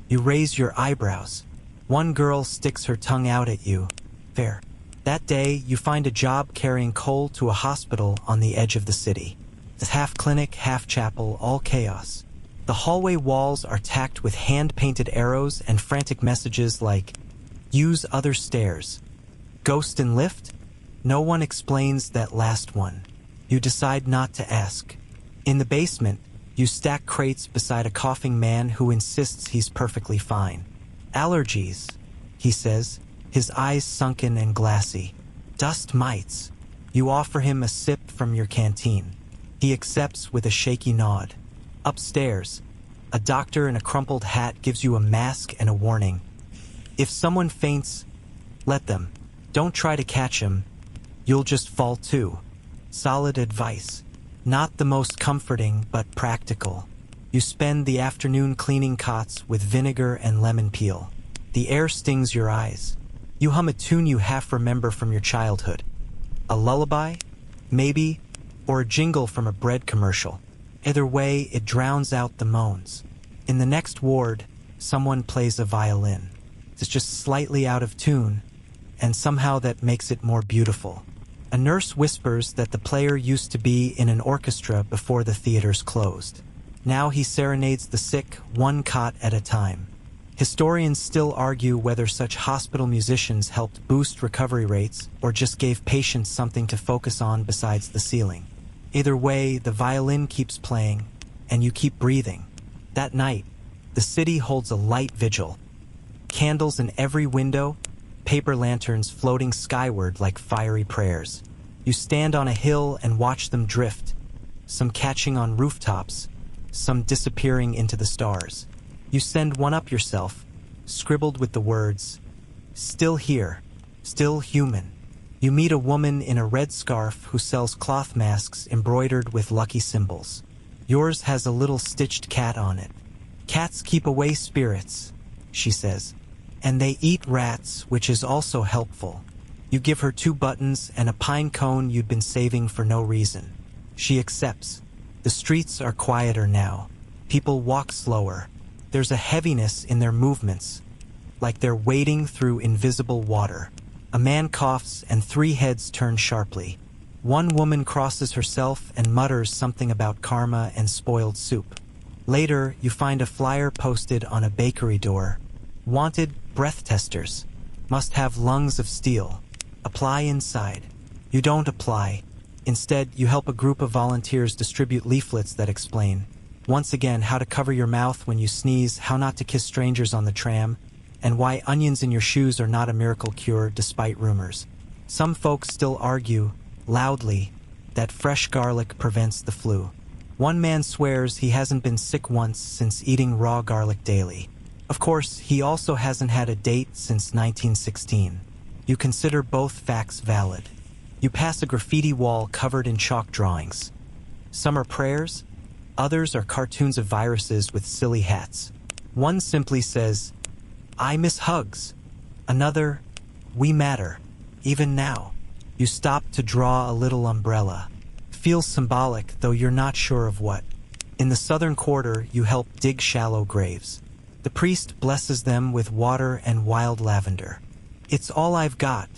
You raise your eyebrows. One girl sticks her tongue out at you. Fair. That day, you find a job carrying coal to a hospital on the edge of the city. It's half clinic, half chapel, all chaos. The hallway walls are tacked with hand-painted arrows and frantic messages like, use other stairs. Ghost and lift? No one explains that last one. You decide not to ask. In the basement, you stack crates beside a coughing man who insists he's perfectly fine. Allergies, he says, his eyes sunken and glassy. Dust mites. You offer him a sip from your canteen. He accepts with a shaky nod. Upstairs, a doctor in a crumpled hat gives you a mask and a warning. If someone faints, let them. Don't try to catch him. You'll just fall too. Solid advice. Not the most comforting, but practical. You spend the afternoon cleaning cots with vinegar and lemon peel. The air stings your eyes. You hum a tune you half remember from your childhood. A lullaby? Maybe, or a jingle from a bread commercial. Either way, it drowns out the moans. In the next ward, someone plays a violin. It's just slightly out of tune, and somehow that makes it more beautiful. A nurse whispers that the player used to be in an orchestra before the theaters closed. Now he serenades the sick, one cot at a time. Historians still argue whether such hospital musicians helped boost recovery rates or just gave patients something to focus on besides the ceiling. Either way, the violin keeps playing, and you keep breathing. That night, the city holds a light vigil. Candles in every window, paper lanterns floating skyward like fiery prayers. You stand on a hill and watch them drift, some catching on rooftops, some disappearing into the stars. You send one up yourself, scribbled with the words, "Still here, still human." You meet a woman in a red scarf who sells cloth masks embroidered with lucky symbols. Yours has a little stitched cat on it. "Cats keep away spirits," she says. "And they eat rats, which is also helpful." You give her 2 buttons and a pine cone you'd been saving for no reason. She accepts. The streets are quieter now. People walk slower. There's a heaviness in their movements, like they're wading through invisible water. A man coughs and 3 heads turn sharply. One woman crosses herself and mutters something about karma and spoiled soup. Later, you find a flyer posted on a bakery door. "Wanted breath testers. Must have lungs of steel. Apply inside." You don't apply. Instead, you help a group of volunteers distribute leaflets that explain, once again, how to cover your mouth when you sneeze, how not to kiss strangers on the tram, and why onions in your shoes are not a miracle cure despite rumors. Some folks still argue, loudly, that fresh garlic prevents the flu. One man swears he hasn't been sick once since eating raw garlic daily. Of course, he also hasn't had a date since 1916. You consider both facts valid. You pass a graffiti wall covered in chalk drawings. Some are prayers, others are cartoons of viruses with silly hats. One simply says, "I miss hugs." Another, "We matter, even now." You stop to draw a little umbrella. Feels symbolic, though you're not sure of what. In the southern quarter, you help dig shallow graves. The priest blesses them with water and wild lavender. "It's all I've got,"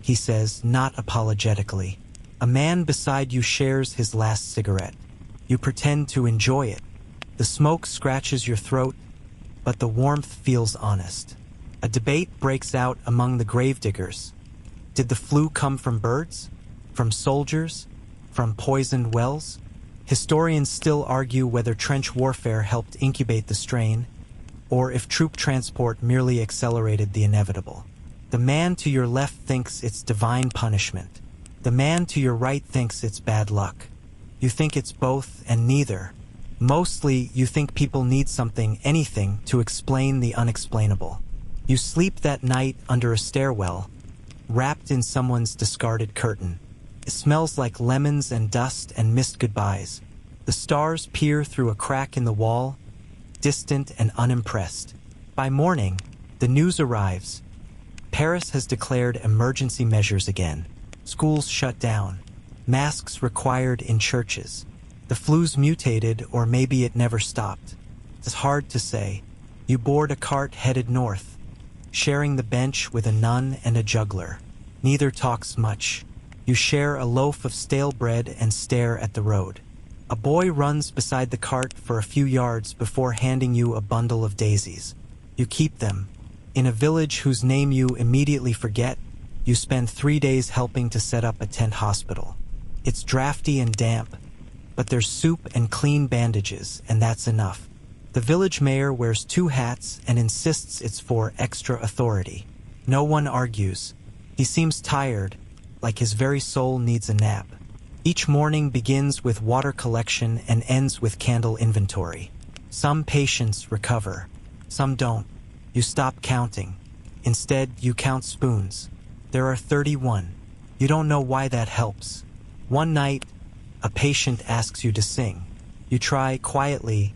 he says, not apologetically. A man beside you shares his last cigarette. You pretend to enjoy it. The smoke scratches your throat, but the warmth feels honest. A debate breaks out among the gravediggers. Did the flu come from birds? From soldiers? From poisoned wells? Historians still argue whether trench warfare helped incubate the strain, or if troop transport merely accelerated the inevitable. The man to your left thinks it's divine punishment. The man to your right thinks it's bad luck. You think it's both and neither. Mostly, you think people need something, anything, to explain the unexplainable. You sleep that night under a stairwell, wrapped in someone's discarded curtain. It smells like lemons and dust and missed goodbyes. The stars peer through a crack in the wall, distant and unimpressed. By morning, the news arrives. Paris has declared emergency measures again. Schools shut down. Masks required in churches. The flu's mutated, or maybe it never stopped. It's hard to say. You board a cart headed north, sharing the bench with a nun and a juggler. Neither talks much. You share a loaf of stale bread and stare at the road. A boy runs beside the cart for a few yards before handing you a bundle of daisies. You keep them. In a village whose name you immediately forget, you spend 3 days helping to set up a tent hospital. It's drafty and damp, but there's soup and clean bandages, and that's enough. The village mayor wears 2 hats and insists it's for extra authority. No one argues. He seems tired, like his very soul needs a nap. Each morning begins with water collection and ends with candle inventory. Some patients recover, some don't. You stop counting. Instead, you count spoons. There are 31. You don't know why that helps. One night, A patient asks you to sing. You try quietly,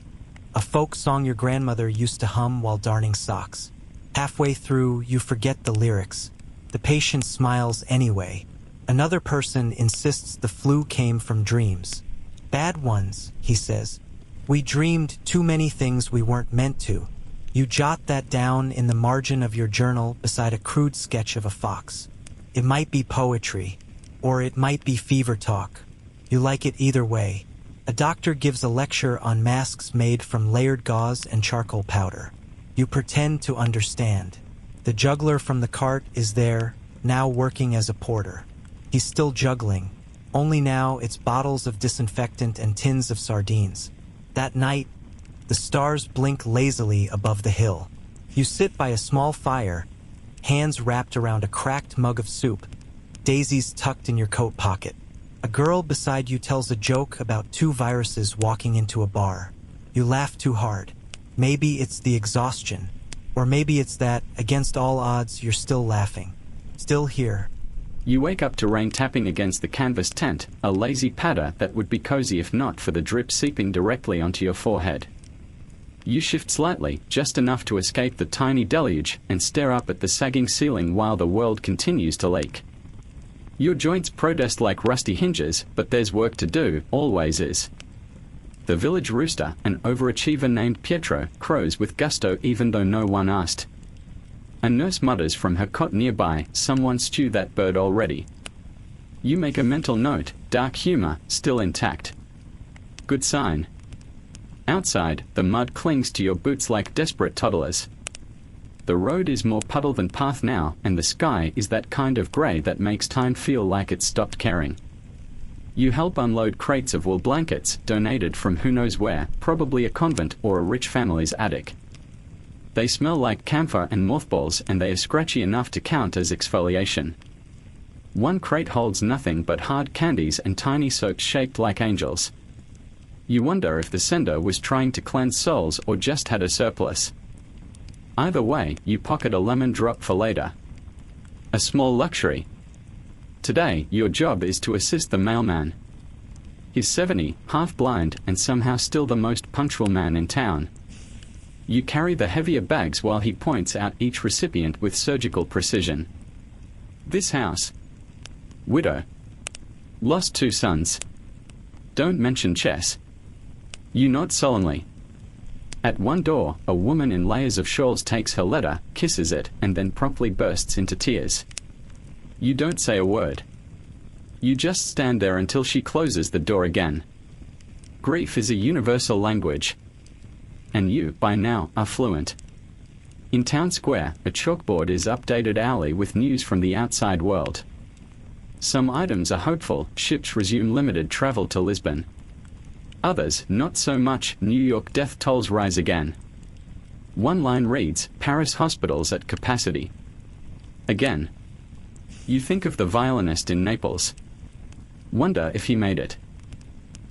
a folk song your grandmother used to hum while darning socks. Halfway through, you forget the lyrics. The patient smiles anyway. Another person insists the flu came from dreams. Bad ones, he says. We dreamed too many things we weren't meant to. You jot that down in the margin of your journal beside a crude sketch of a fox. It might be poetry, or it might be fever talk. You like it either way. A doctor gives a lecture on masks made from layered gauze and charcoal powder. You pretend to understand. The juggler from the cart is there, now working as a porter. He's still juggling, only now it's bottles of disinfectant and tins of sardines. That night, the stars blink lazily above the hill. You sit by a small fire, hands wrapped around a cracked mug of soup, daisies tucked in your coat pocket. A girl beside you tells a joke about two viruses walking into a bar. You laugh too hard. Maybe it's the exhaustion, or maybe it's that, against all odds, you're still laughing. Still here. You wake up to rain tapping against the canvas tent, a lazy patter that would be cozy if not for the drip seeping directly onto your forehead. You shift slightly, just enough to escape the tiny deluge, and stare up at the sagging ceiling while the world continues to leak. Your joints protest like rusty hinges, but there's work to do, always is. The village rooster, an overachiever named Pietro, crows with gusto even though no one asked. A nurse mutters from her cot nearby, someone stew that bird already. You make a mental note, dark humor, still intact. Good sign. Outside, the mud clings to your boots like desperate toddlers. The road is more puddle than path now, and the sky is that kind of grey that makes time feel like it's stopped caring. You help unload crates of wool blankets, donated from who knows where, probably a convent or a rich family's attic. They smell like camphor and mothballs, and they are scratchy enough to count as exfoliation. One crate holds nothing but hard candies and tiny soaks shaped like angels. You wonder if the sender was trying to cleanse souls or just had a surplus. Either way, you pocket a lemon drop for later. A small luxury. Today, your job is to assist the mailman. He's 70, half-blind, and somehow still the most punctual man in town. You carry the heavier bags while he points out each recipient with surgical precision. This house. Widow. Lost 2 sons. Don't mention chess. You nod solemnly. At one door, a woman in layers of shawls takes her letter, kisses it, and then promptly bursts into tears. You don't say a word. You just stand there until she closes the door again. Grief is a universal language. And you, by now, are fluent. In town square, a chalkboard is updated hourly with news from the outside world. Some items are hopeful, ships resume limited travel to Lisbon. Others, not so much, New York death tolls rise again. One line reads, Paris hospitals at capacity. Again. You think of the violinist in Naples. Wonder if he made it.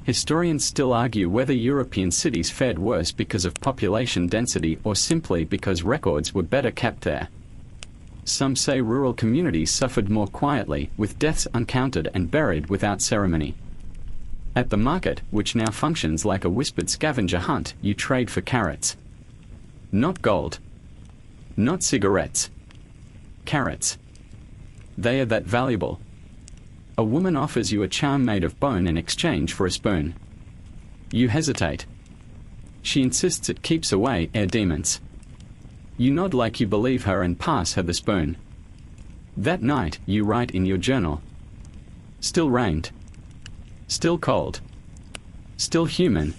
Historians still argue whether European cities fared worse because of population density or simply because records were better kept there. Some say rural communities suffered more quietly, with deaths uncounted and buried without ceremony. At the market, which now functions like a whispered scavenger hunt, you trade for carrots. Not gold. Not cigarettes. Carrots. They are that valuable. A woman offers you a charm made of bone in exchange for a spoon. You hesitate. She insists it keeps away air demons. You nod like you believe her and pass her the spoon. That night, you write in your journal. Still rained. Still cold. Still human.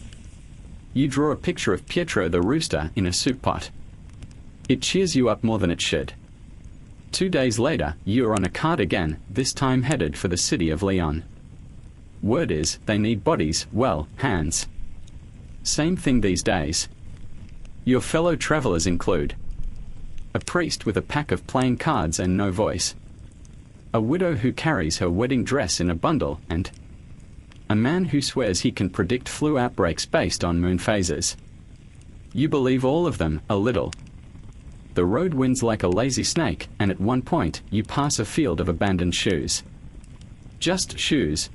You draw a picture of Pietro the rooster in a soup pot. It cheers you up more than it should. 2 days later, you are on a cart again, this time headed for the city of Leon. Word is, they need bodies, well, hands. Same thing these days. Your fellow travelers include a priest with a pack of playing cards and no voice, a widow who carries her wedding dress in a bundle, and a man who swears he can predict flu outbreaks based on moon phases. You believe all of them, a little. The road winds like a lazy snake, and at one point, you pass a field of abandoned shoes. Just shoes.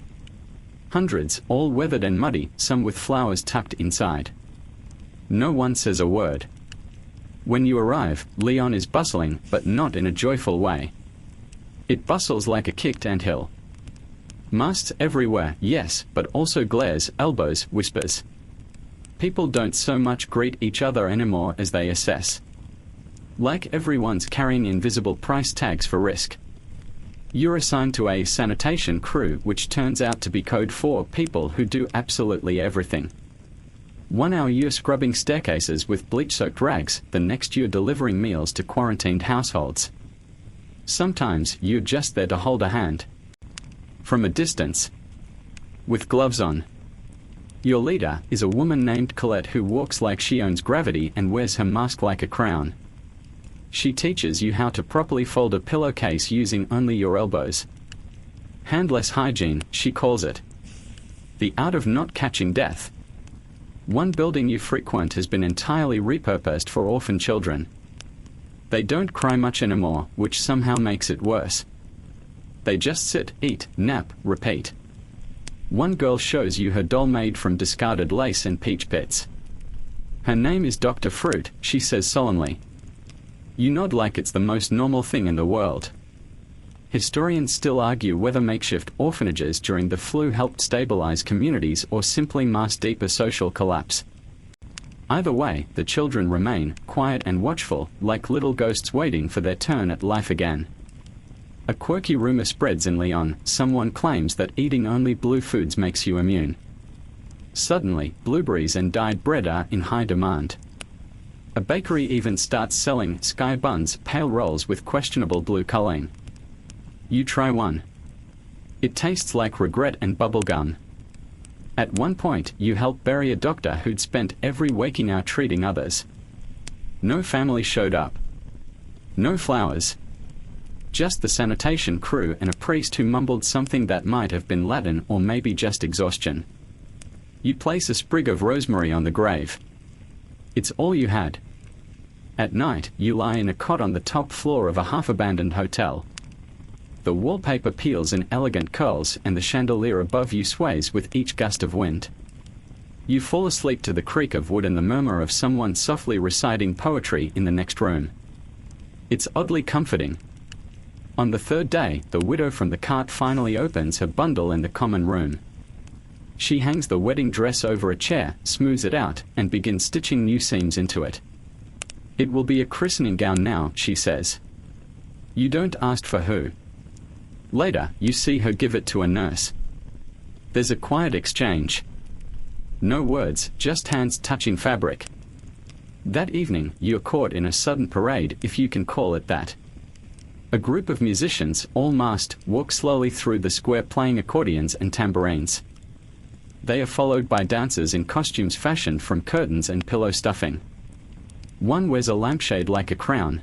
Hundreds, all weathered and muddy, some with flowers tucked inside. No one says a word. When you arrive, Leon is bustling, but not in a joyful way. It bustles like a kicked anthill. Masts everywhere, yes, but also glares, elbows, whispers. People don't so much greet each other anymore as they assess. Like everyone's carrying invisible price tags for risk. You're assigned to a sanitation crew, which turns out to be code for people who do absolutely everything. 1 hour you're scrubbing staircases with bleach-soaked rags, the next you're delivering meals to quarantined households. Sometimes you're just there to hold a hand. From a distance. With gloves on. Your leader is a woman named Colette who walks like she owns gravity and wears her mask like a crown. She teaches you how to properly fold a pillowcase using only your elbows. Handless hygiene, she calls it. The art of not catching death. One building you frequent has been entirely repurposed for orphan children. They don't cry much anymore, which somehow makes it worse. They just sit, eat, nap, repeat. One girl shows you her doll made from discarded lace and peach pits. Her name is Dr. Fruit, she says solemnly. You nod like it's the most normal thing in the world. Historians still argue whether makeshift orphanages during the flu helped stabilize communities or simply masked deeper social collapse. Either way, the children remain quiet and watchful, like little ghosts waiting for their turn at life again. A quirky rumor spreads in Lyon. Someone claims that eating only blue foods makes you immune. Suddenly, blueberries and dyed bread are in high demand. A bakery even starts selling sky buns, pale rolls with questionable blue coloring. You try one. It tastes like regret and bubblegum. At one point, you help bury a doctor who'd spent every waking hour treating others. No family showed up. No flowers. Just the sanitation crew and a priest who mumbled something that might have been Latin or maybe just exhaustion. You place a sprig of rosemary on the grave. It's all you had. At night, you lie in a cot on the top floor of a half-abandoned hotel. The wallpaper peels in elegant curls and the chandelier above you sways with each gust of wind. You fall asleep to the creak of wood and the murmur of someone softly reciting poetry in the next room. It's oddly comforting. On the third day, the widow from the cart finally opens her bundle in the common room. She hangs the wedding dress over a chair, smooths it out, and begins stitching new seams into it. It will be a christening gown now, she says. You don't ask for who. Later, you see her give it to a nurse. There's a quiet exchange. No words, just hands touching fabric. That evening, you're caught in a sudden parade, if you can call it that. A group of musicians, all masked, walk slowly through the square playing accordions and tambourines. They are followed by dancers in costumes fashioned from curtains and pillow stuffing. One wears a lampshade like a crown.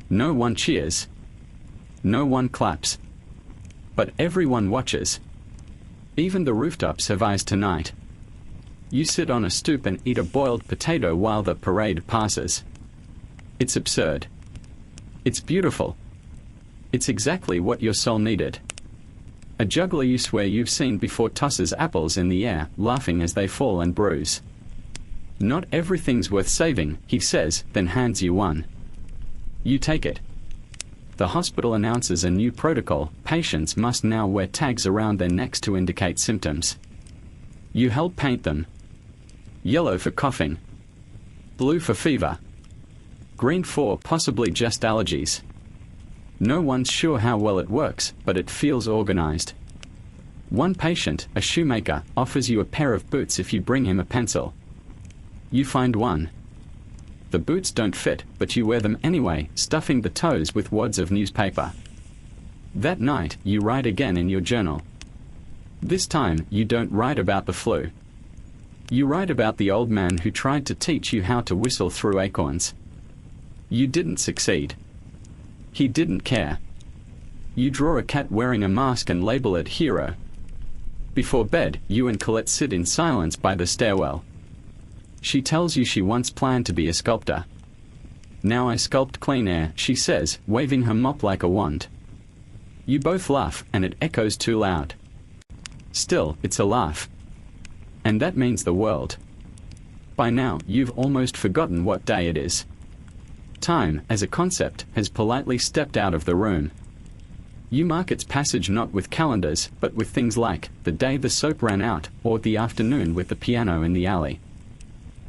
No one cheers. No one claps. But everyone watches. Even the rooftops have eyes tonight. You sit on a stoop and eat a boiled potato while the parade passes. It's absurd. It's beautiful. It's exactly what your soul needed. A juggler you swear you've seen before tosses apples in the air, laughing as they fall and bruise. Not everything's worth saving, he says, then hands you one. You take it. The hospital announces a new protocol. Patients must now wear tags around their necks to indicate symptoms. You help paint them. Yellow for coughing. Blue for fever. Green for possibly just allergies. No one's sure how well it works, but it feels organized. One patient, a shoemaker, offers you a pair of boots if you bring him a pencil. You find one. The boots don't fit, but you wear them anyway, stuffing the toes with wads of newspaper. That night, you write again in your journal. This time, you don't write about the flu. You write about the old man who tried to teach you how to whistle through acorns. You didn't succeed. He didn't care. You draw a cat wearing a mask and label it Hero. Before bed, you and Colette sit in silence by the stairwell. She tells you she once planned to be a sculptor. Now I sculpt clean air, she says, waving her mop like a wand. You both laugh, and it echoes too loud. Still, it's a laugh. And that means the world. By now, you've almost forgotten what day it is. Time, as a concept, has politely stepped out of the room. You mark its passage not with calendars, but with things like the day the soap ran out, or the afternoon with the piano in the alley.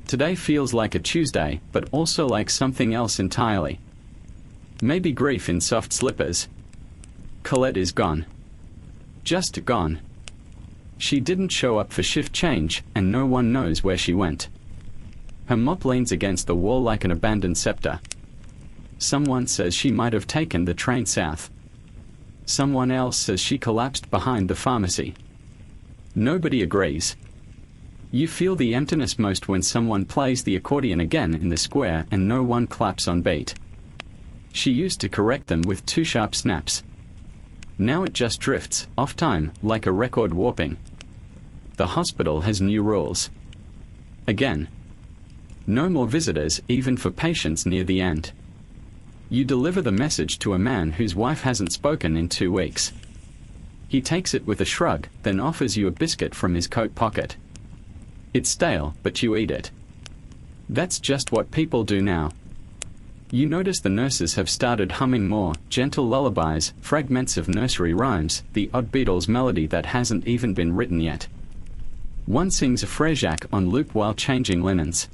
Today feels like a Tuesday, but also like something else entirely. Maybe grief in soft slippers. Colette is gone. Just gone. She didn't show up for shift change, and no one knows where she went. Her mop leans against the wall like an abandoned scepter. Someone says she might have taken the train south. Someone else says she collapsed behind the pharmacy. Nobody agrees. You feel the emptiness most when someone plays the accordion again in the square and no one claps on beat. She used to correct them with 2 sharp snaps. Now it just drifts, off time, like a record warping. The hospital has new rules. Again. No more visitors, even for patients near the end. You deliver the message to a man whose wife hasn't spoken in 2 weeks. He takes it with a shrug, then offers you a biscuit from his coat pocket. It's stale, but you eat it. That's just what people do now. You notice the nurses have started humming more gentle lullabies, fragments of nursery rhymes, the odd Beatles melody that hasn't even been written yet. One sings a Frejak on loop while changing linens.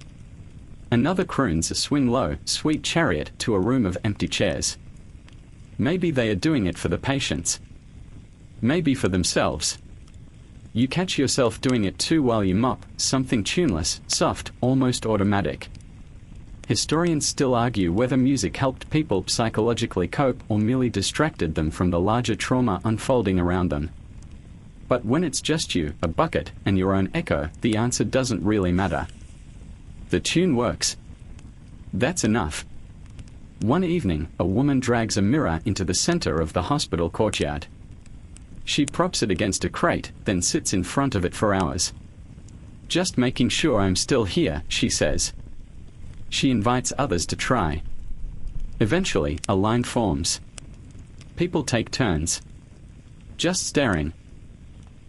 Another croons a Swing Low, Sweet Chariot to a room of empty chairs. Maybe they are doing it for the patients. Maybe for themselves. You catch yourself doing it too while you mop, something tuneless, soft, almost automatic. Historians still argue whether music helped people psychologically cope or merely distracted them from the larger trauma unfolding around them. But when it's just you, a bucket, and your own echo, the answer doesn't really matter. The tune works. That's enough. One evening, a woman drags a mirror into the center of the hospital courtyard. She props it against a crate, then sits in front of it for hours. Just making sure I'm still here, she says. She invites others to try. Eventually, a line forms. People take turns. Just staring.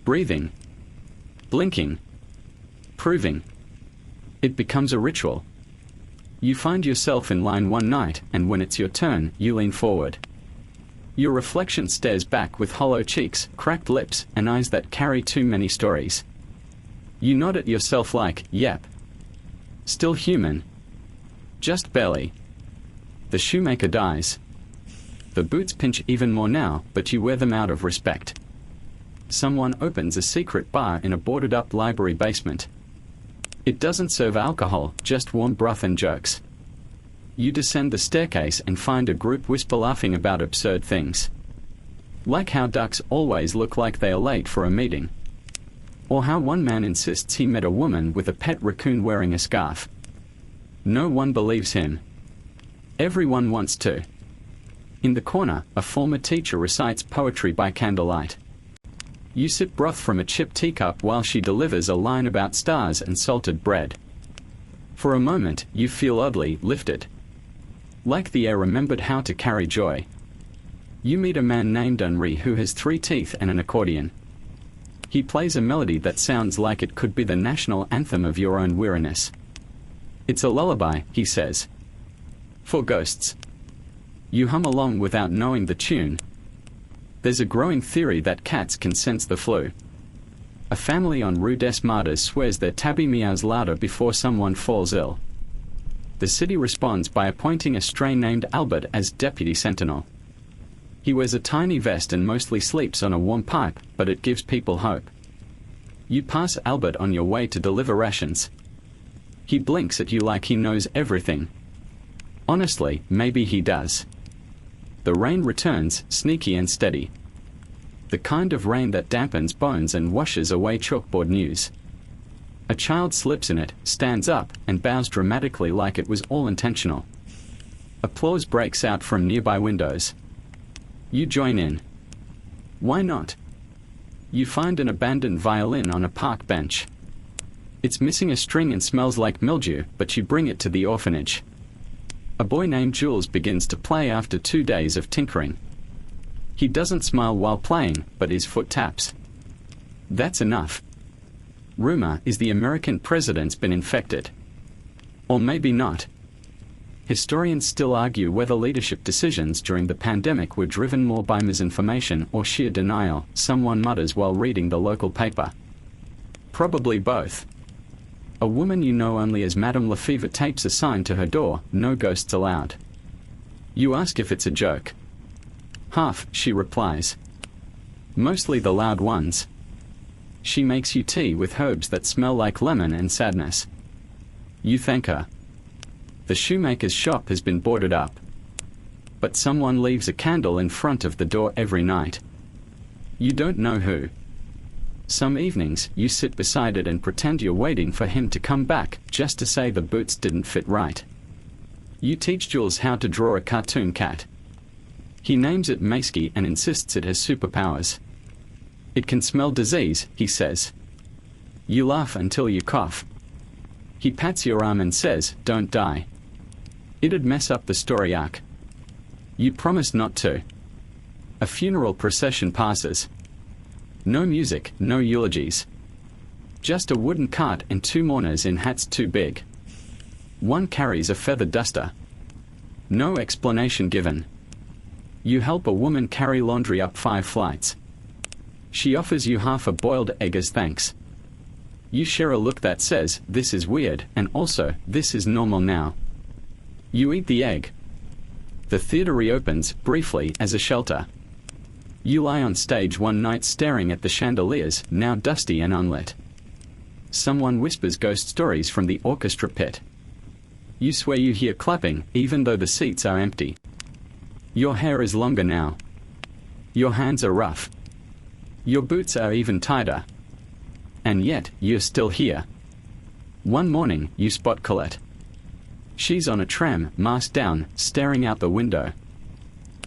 Breathing. Blinking. Proving. It becomes a ritual. You find yourself in line one night, and when it's your turn, you lean forward. Your reflection stares back with hollow cheeks, cracked lips, and eyes that carry too many stories. You nod at yourself like, yep. Still human. Just barely. The shoemaker dies. The boots pinch even more now, but you wear them out of respect. Someone opens a secret bar in a boarded-up library basement. It doesn't serve alcohol, just warm broth and jokes. You descend the staircase and find a group whisper laughing about absurd things. Like how ducks always look like they are late for a meeting. Or how one man insists he met a woman with a pet raccoon wearing a scarf. No one believes him. Everyone wants to. In the corner, a former teacher recites poetry by candlelight. You sip broth from a chipped teacup while she delivers a line about stars and salted bread. For a moment, you feel oddly lifted. Like the air remembered how to carry joy. You meet a man named Henri who has 3 teeth and an accordion. He plays a melody that sounds like it could be the national anthem of your own weariness. It's a lullaby, he says. For ghosts. You hum along without knowing the tune. There's a growing theory that cats can sense the flu. A family on Rue des Martyrs swears their tabby meows louder before someone falls ill. The city responds by appointing a stray named Albert as deputy sentinel. He wears a tiny vest and mostly sleeps on a warm pipe, but it gives people hope. You pass Albert on your way to deliver rations. He blinks at you like he knows everything. Honestly, maybe he does. The rain returns, sneaky and steady. The kind of rain that dampens bones and washes away chalkboard news. A child slips in it, stands up, and bows dramatically like it was all intentional. Applause breaks out from nearby windows. You join in. Why not? You find an abandoned violin on a park bench. It's missing a string and smells like mildew, but you bring it to the orphanage. A boy named Jules begins to play after 2 days of tinkering. He doesn't smile while playing, but his foot taps. That's enough. Rumor is the American president's been infected. Or maybe not. Historians still argue whether leadership decisions during the pandemic were driven more by misinformation or sheer denial, someone mutters while reading the local paper. Probably both. A woman you know only as Madame Lefevre tapes a sign to her door, "No ghosts allowed." You ask if it's a joke. "Half," she replies. "Mostly the loud ones." She makes you tea with herbs that smell like lemon and sadness. You thank her. The shoemaker's shop has been boarded up. But someone leaves a candle in front of the door every night. You don't know who. Some evenings, you sit beside it and pretend you're waiting for him to come back, just to say the boots didn't fit right. You teach Jules how to draw a cartoon cat. He names it Maisky and insists it has superpowers. "It can smell disease," he says. You laugh until you cough. He pats your arm and says, "Don't die." It'd mess up the story arc. You promise not to. A funeral procession passes. No music, no eulogies. Just a wooden cart and two mourners in hats too big. One carries a feather duster. No explanation given. You help a woman carry laundry up 5 flights. She offers you half a boiled egg as thanks. You share a look that says, "This is weird," and also, "This is normal now." You eat the egg. The theater reopens, briefly, as a shelter. You lie on stage one night staring at the chandeliers, now dusty and unlit. Someone whispers ghost stories from the orchestra pit. You swear you hear clapping, even though the seats are empty. Your hair is longer now. Your hands are rough. Your boots are even tighter. And yet, you're still here. One morning, you spot Colette. She's on a tram, mask down, staring out the window.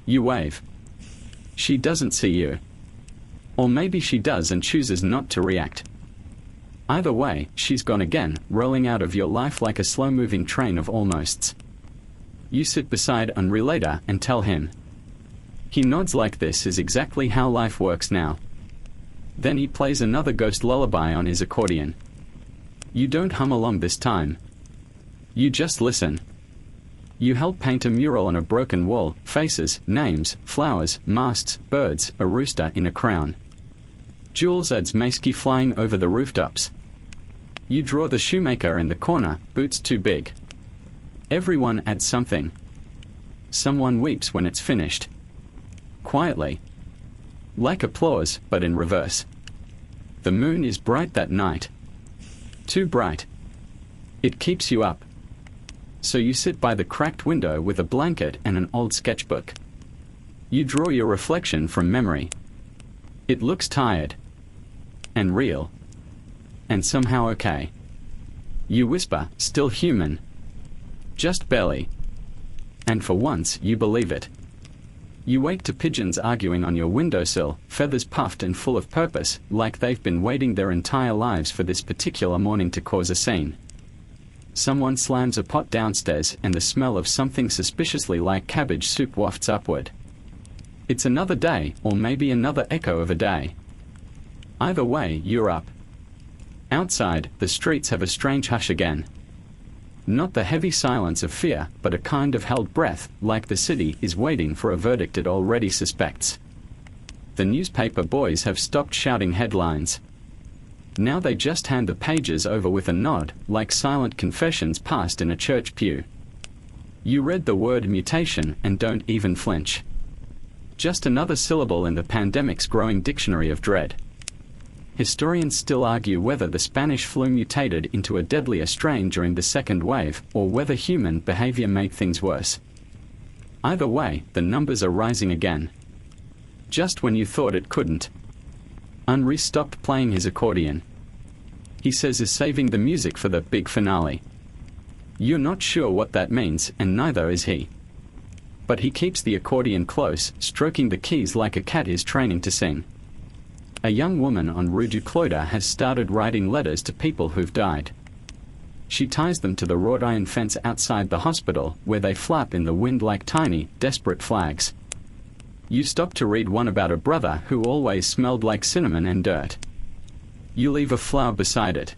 You wave. She doesn't see you. Or maybe she does and chooses not to react. Either way, she's gone again, rolling out of your life like a slow-moving train of almosts. You sit beside Henri later and tell him. He nods like this is exactly how life works now. Then he plays another ghost lullaby on his accordion. You don't hum along this time. You just listen. You help paint a mural on a broken wall, faces, names, flowers, masks, birds, a rooster in a crown. Jules adds Maisky flying over the rooftops. You draw the shoemaker in the corner, boots too big. Everyone adds something. Someone weeps when it's finished. Quietly. Like applause, but in reverse. The moon is bright that night. Too bright. It keeps you up. So you sit by the cracked window with a blanket and an old sketchbook. You draw your reflection from memory. It looks tired. And real. And somehow okay. You whisper, "Still human." Just barely. And for once, you believe it. You wake to pigeons arguing on your windowsill, feathers puffed and full of purpose, like they've been waiting their entire lives for this particular morning to cause a scene. Someone slams a pot downstairs and the smell of something suspiciously like cabbage soup wafts upward. It's another day, or maybe another echo of a day. Either way, you're up. Outside, the streets have a strange hush again. Not the heavy silence of fear, but a kind of held breath, like the city is waiting for a verdict it already suspects. The newspaper boys have stopped shouting headlines. Now they just hand the pages over with a nod, like silent confessions passed in a church pew. You read the word mutation and don't even flinch. Just another syllable in the pandemic's growing dictionary of dread. Historians still argue whether the Spanish flu mutated into a deadlier strain during the second wave, or whether human behavior made things worse. Either way, the numbers are rising again. Just when you thought it couldn't. Henri stopped playing his accordion. He says he's saving the music for the big finale. You're not sure what that means, and neither is he. But he keeps the accordion close, stroking the keys like a cat is training to sing. A young woman on Rue du Cloître has started writing letters to people who've died. She ties them to the wrought iron fence outside the hospital, where they flap in the wind like tiny, desperate flags. You stop to read one about a brother who always smelled like cinnamon and dirt. You leave a flower beside it.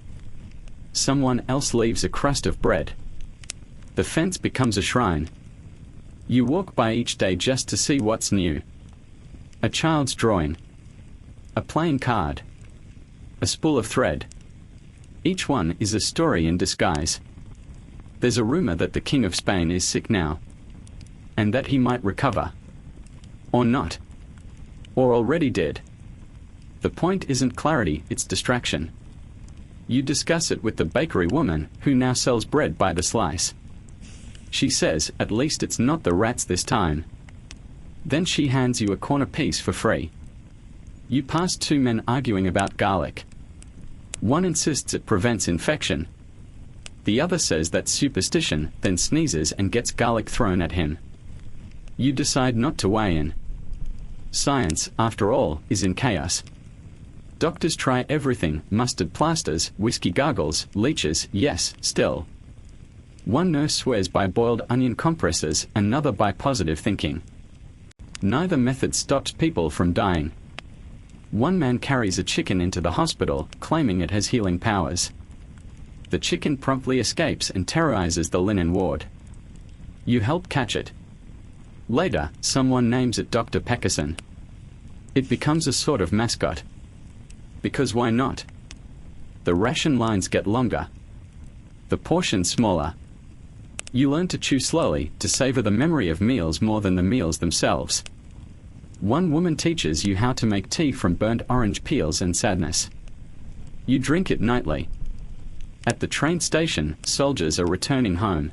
Someone else leaves a crust of bread. The fence becomes a shrine. You walk by each day just to see what's new. A child's drawing. A playing card. A spool of thread. Each one is a story in disguise. There's a rumor that the King of Spain is sick now, and that he might recover. Or not. Or already did. The point isn't clarity, it's distraction. You discuss it with the bakery woman, who now sells bread by the slice. She says, at least it's not the rats this time. Then she hands you a corner piece for free. You pass two men arguing about garlic. One insists it prevents infection. The other says that's superstition, then sneezes and gets garlic thrown at him. You decide not to weigh in. Science, after all, is in chaos. Doctors try everything: mustard plasters, whiskey gargles, leeches, yes, still. One nurse swears by boiled onion compresses, another by positive thinking. Neither method stops people from dying. One man carries a chicken into the hospital, claiming it has healing powers. The chicken promptly escapes and terrorizes the linen ward. You help catch it. Later, someone names it Dr. Peckerson. It becomes a sort of mascot. Because why not? The ration lines get longer. The portions smaller. You learn to chew slowly, to savor the memory of meals more than the meals themselves. One woman teaches you how to make tea from burnt orange peels and sadness. You drink it nightly. At the train station, soldiers are returning home.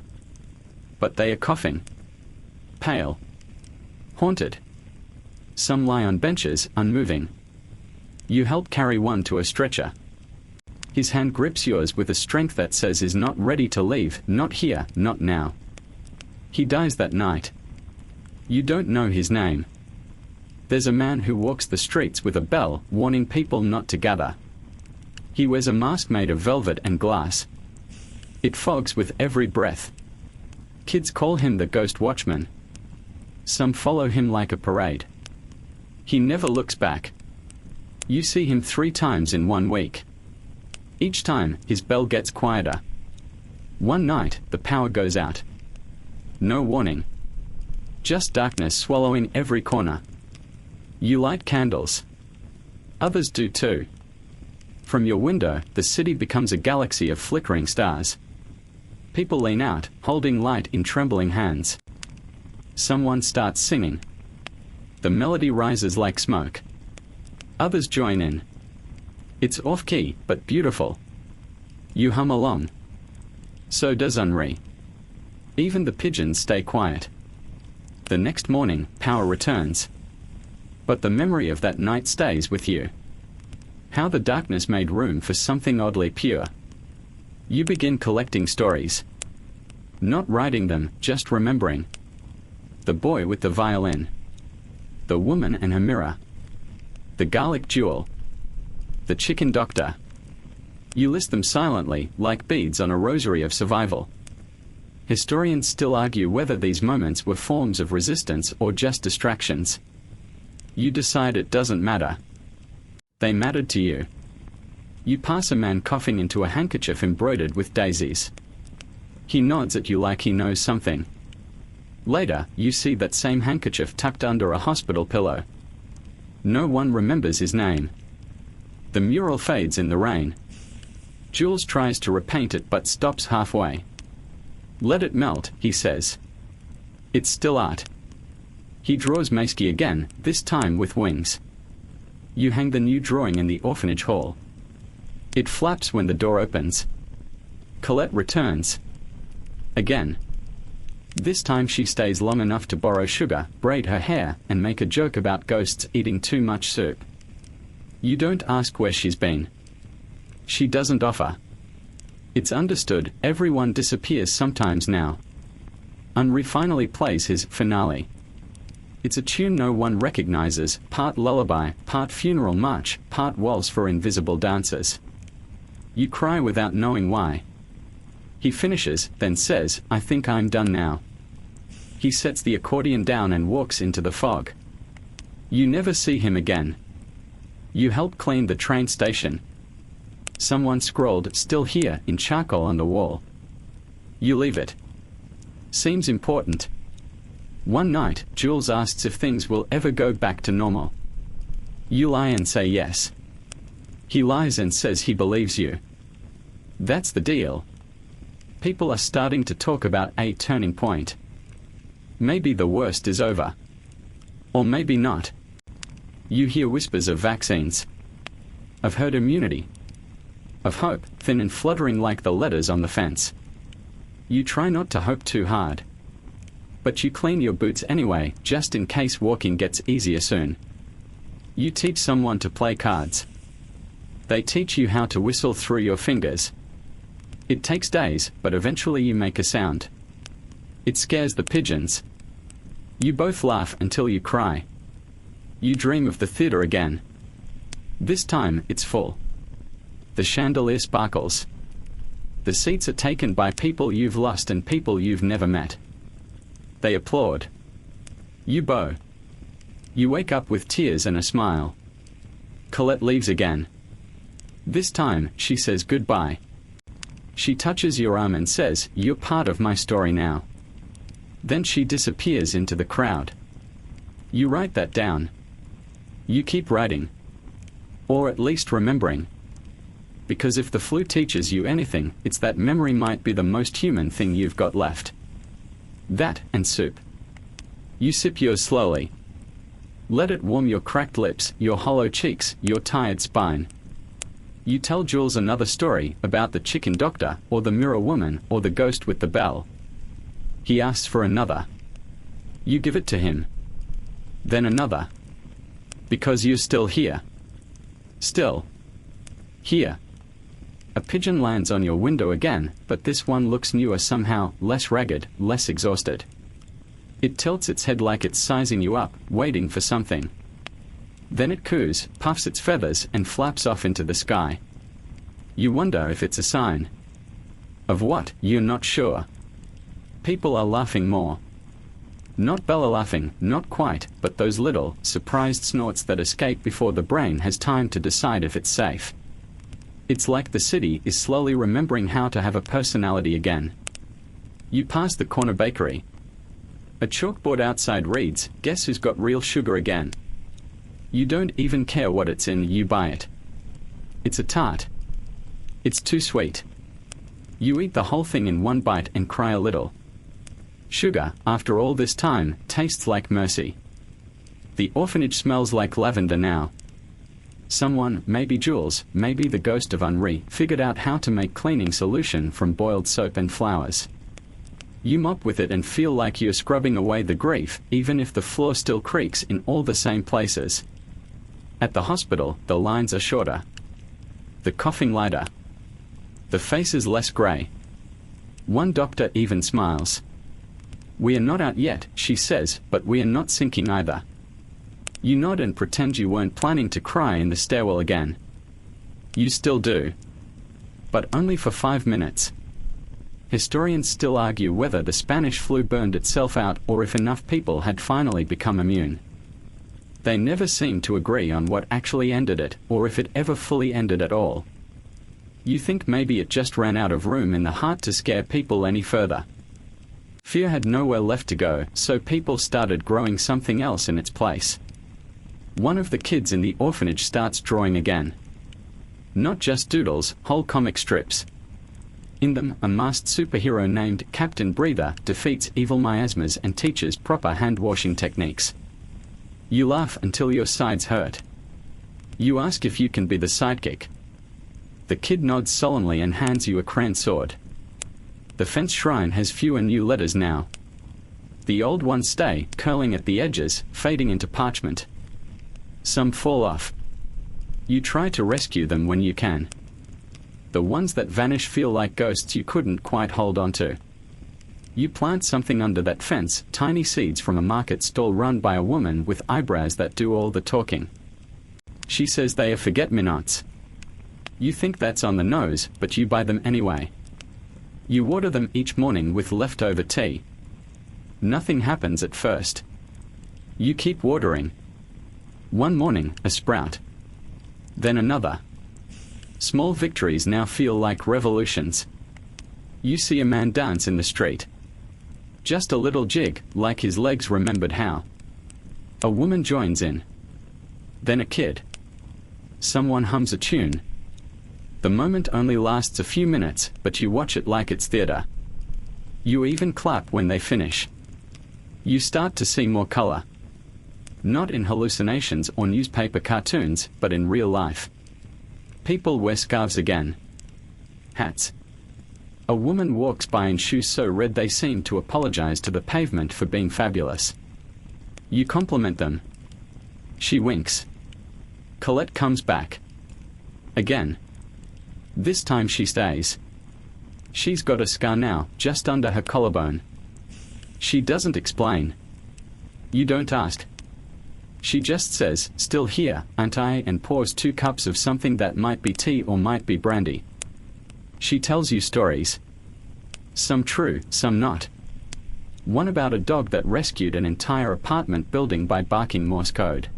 But they are coughing. Pale. Haunted. Some lie on benches, unmoving. You help carry one to a stretcher. His hand grips yours with a strength that says is not ready to leave, not here, not now. He dies that night. You don't know his name. There's a man who walks the streets with a bell, warning people not to gather. He wears a mask made of velvet and glass. It fogs with every breath. Kids call him the Ghost Watchman. Some follow him like a parade. He never looks back. You see him 3 times in 1 week. Each time, his bell gets quieter. One night, the power goes out. No warning. Just darkness swallowing every corner. You light candles. Others do too. From your window, the city becomes a galaxy of flickering stars. People lean out, holding light in trembling hands. Someone starts singing. The melody rises like smoke. Others join in. It's off-key, but beautiful. You hum along. So does Henri. Even the pigeons stay quiet. The next morning, power returns. But the memory of that night stays with you. How the darkness made room for something oddly pure. You begin collecting stories. Not writing them, just remembering. The boy with the violin. The woman and her mirror. The garlic jewel. The chicken doctor. You list them silently, like beads on a rosary of survival. Historians still argue whether these moments were forms of resistance or just distractions. You decide it doesn't matter. They mattered to you. You pass a man coughing into a handkerchief embroidered with daisies. He nods at you like he knows something. Later, you see that same handkerchief tucked under a hospital pillow. No one remembers his name. The mural fades in the rain. Jules tries to repaint it but stops halfway. Let it melt, he says. It's still art. He draws Maisky again, this time with wings. You hang the new drawing in the orphanage hall. It flaps when the door opens. Colette returns. Again. This time she stays long enough to borrow sugar, braid her hair, and make a joke about ghosts eating too much soup. You don't ask where she's been. She doesn't offer. It's understood, everyone disappears sometimes now. Henri finally plays his finale. It's a tune no one recognizes, part lullaby, part funeral march, part waltz for invisible dancers. You cry without knowing why. He finishes, then says, "I think I'm done now." He sets the accordion down and walks into the fog. You never see him again. You help clean the train station. Someone scrawled "still here" in charcoal on the wall. You leave it. Seems important. One night, Jules asks if things will ever go back to normal. You lie and say yes. He lies and says he believes you. That's the deal. People are starting to talk about a turning point. Maybe the worst is over. Or maybe not. You hear whispers of vaccines, of herd immunity, of hope, thin and fluttering like the letters on the fence. You try not to hope too hard. But you clean your boots anyway, just in case walking gets easier soon. You teach someone to play cards. They teach you how to whistle through your fingers. It takes days, but eventually you make a sound. It scares the pigeons. You both laugh until you cry. You dream of the theater again. This time, it's full. The chandelier sparkles. The seats are taken by people you've lost and people you've never met. They applaud. You bow. You wake up with tears and a smile. Colette leaves again. This time, she says goodbye. She touches your arm and says, "You're part of my story now." Then she disappears into the crowd. You write that down. You keep writing. Or at least remembering. Because if the flu teaches you anything, it's that memory might be the most human thing you've got left. That and soup. You sip yours slowly. Let it warm your cracked lips, your hollow cheeks, your tired spine. You tell Jules another story about the chicken doctor, or the mirror woman, or the ghost with the bell. He asks for another. You give it to him. Then another. Because you're still here. Still. Here. A pigeon lands on your window again, but this one looks newer somehow, less ragged, less exhausted. It tilts its head like it's sizing you up, waiting for something. Then it coos, puffs its feathers, and flaps off into the sky. You wonder if it's a sign. Of what, you're not sure. People are laughing more. Not Bella laughing, not quite, but those little, surprised snorts that escape before the brain has time to decide if it's safe. It's like the city is slowly remembering how to have a personality again. You pass the corner bakery. A chalkboard outside reads, "Guess who's got real sugar again?" You don't even care what it's in, you buy it. It's a tart. It's too sweet. You eat the whole thing in one bite and cry a little. Sugar, after all this time, tastes like mercy. The orphanage smells like lavender now. Someone, maybe Jules, maybe the ghost of Henri, figured out how to make cleaning solution from boiled soap and flowers. You mop with it and feel like you're scrubbing away the grief, even if the floor still creaks in all the same places. At the hospital, the lines are shorter. The coughing lighter. The faces less grey. One doctor even smiles. "We are not out yet," she says, "but we are not sinking either." You nod and pretend you weren't planning to cry in the stairwell again. You still do. But only for 5 minutes. Historians still argue whether the Spanish flu burned itself out or if enough people had finally become immune. They never seem to agree on what actually ended it, or if it ever fully ended at all. You think maybe it just ran out of room in the heart to scare people any further. Fear had nowhere left to go, so people started growing something else in its place. One of the kids in the orphanage starts drawing again. Not just doodles, whole comic strips. In them, a masked superhero named Captain Breather defeats evil miasmas and teaches proper hand-washing techniques. You laugh until your sides hurt. You ask if you can be the sidekick. The kid nods solemnly and hands you a crayon sword. The fence shrine has fewer new letters now. The old ones stay, curling at the edges, fading into parchment. Some fall off. You try to rescue them when you can. The ones that vanish feel like ghosts you couldn't quite hold on to. You plant something under that fence, tiny seeds from a market stall run by a woman with eyebrows that do all the talking. She says they are forget-me-nots. You think that's on the nose, but you buy them anyway. You water them each morning with leftover tea. Nothing happens at first. You keep watering. One morning, a sprout. Then another. Small victories now feel like revolutions. You see a man dance in the street. Just a little jig, like his legs remembered how. A woman joins in. Then a kid. Someone hums a tune. The moment only lasts a few minutes, but you watch it like it's theater. You even clap when they finish. You start to see more color. Not in hallucinations or newspaper cartoons, but in real life. People wear scarves again. Hats. A woman walks by in shoes so red they seem to apologize to the pavement for being fabulous. You compliment them. She winks. Colette comes back. Again. This time she stays. She's got a scar now, just under her collarbone. She doesn't explain. You don't ask. She just says, "Still here, aren't I?" and pours 2 cups of something that might be tea or might be brandy. She tells you stories. Some true, some not. One about a dog that rescued an entire apartment building by barking Morse code.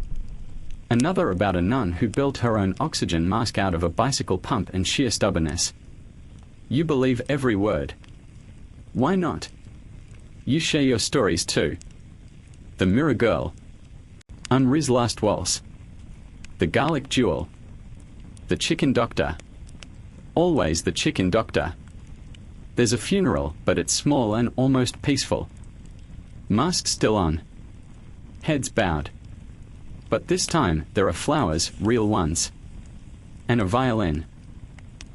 Another about a nun who built her own oxygen mask out of a bicycle pump and sheer stubbornness. You believe every word. Why not? You share your stories too. The Mirror Girl. Henri's Last Waltz. The Garlic Duel. The Chicken Doctor. Always the Chicken Doctor. There's a funeral, but it's small and almost peaceful. Mask still on. Heads bowed. But this time, there are flowers, real ones. And a violin.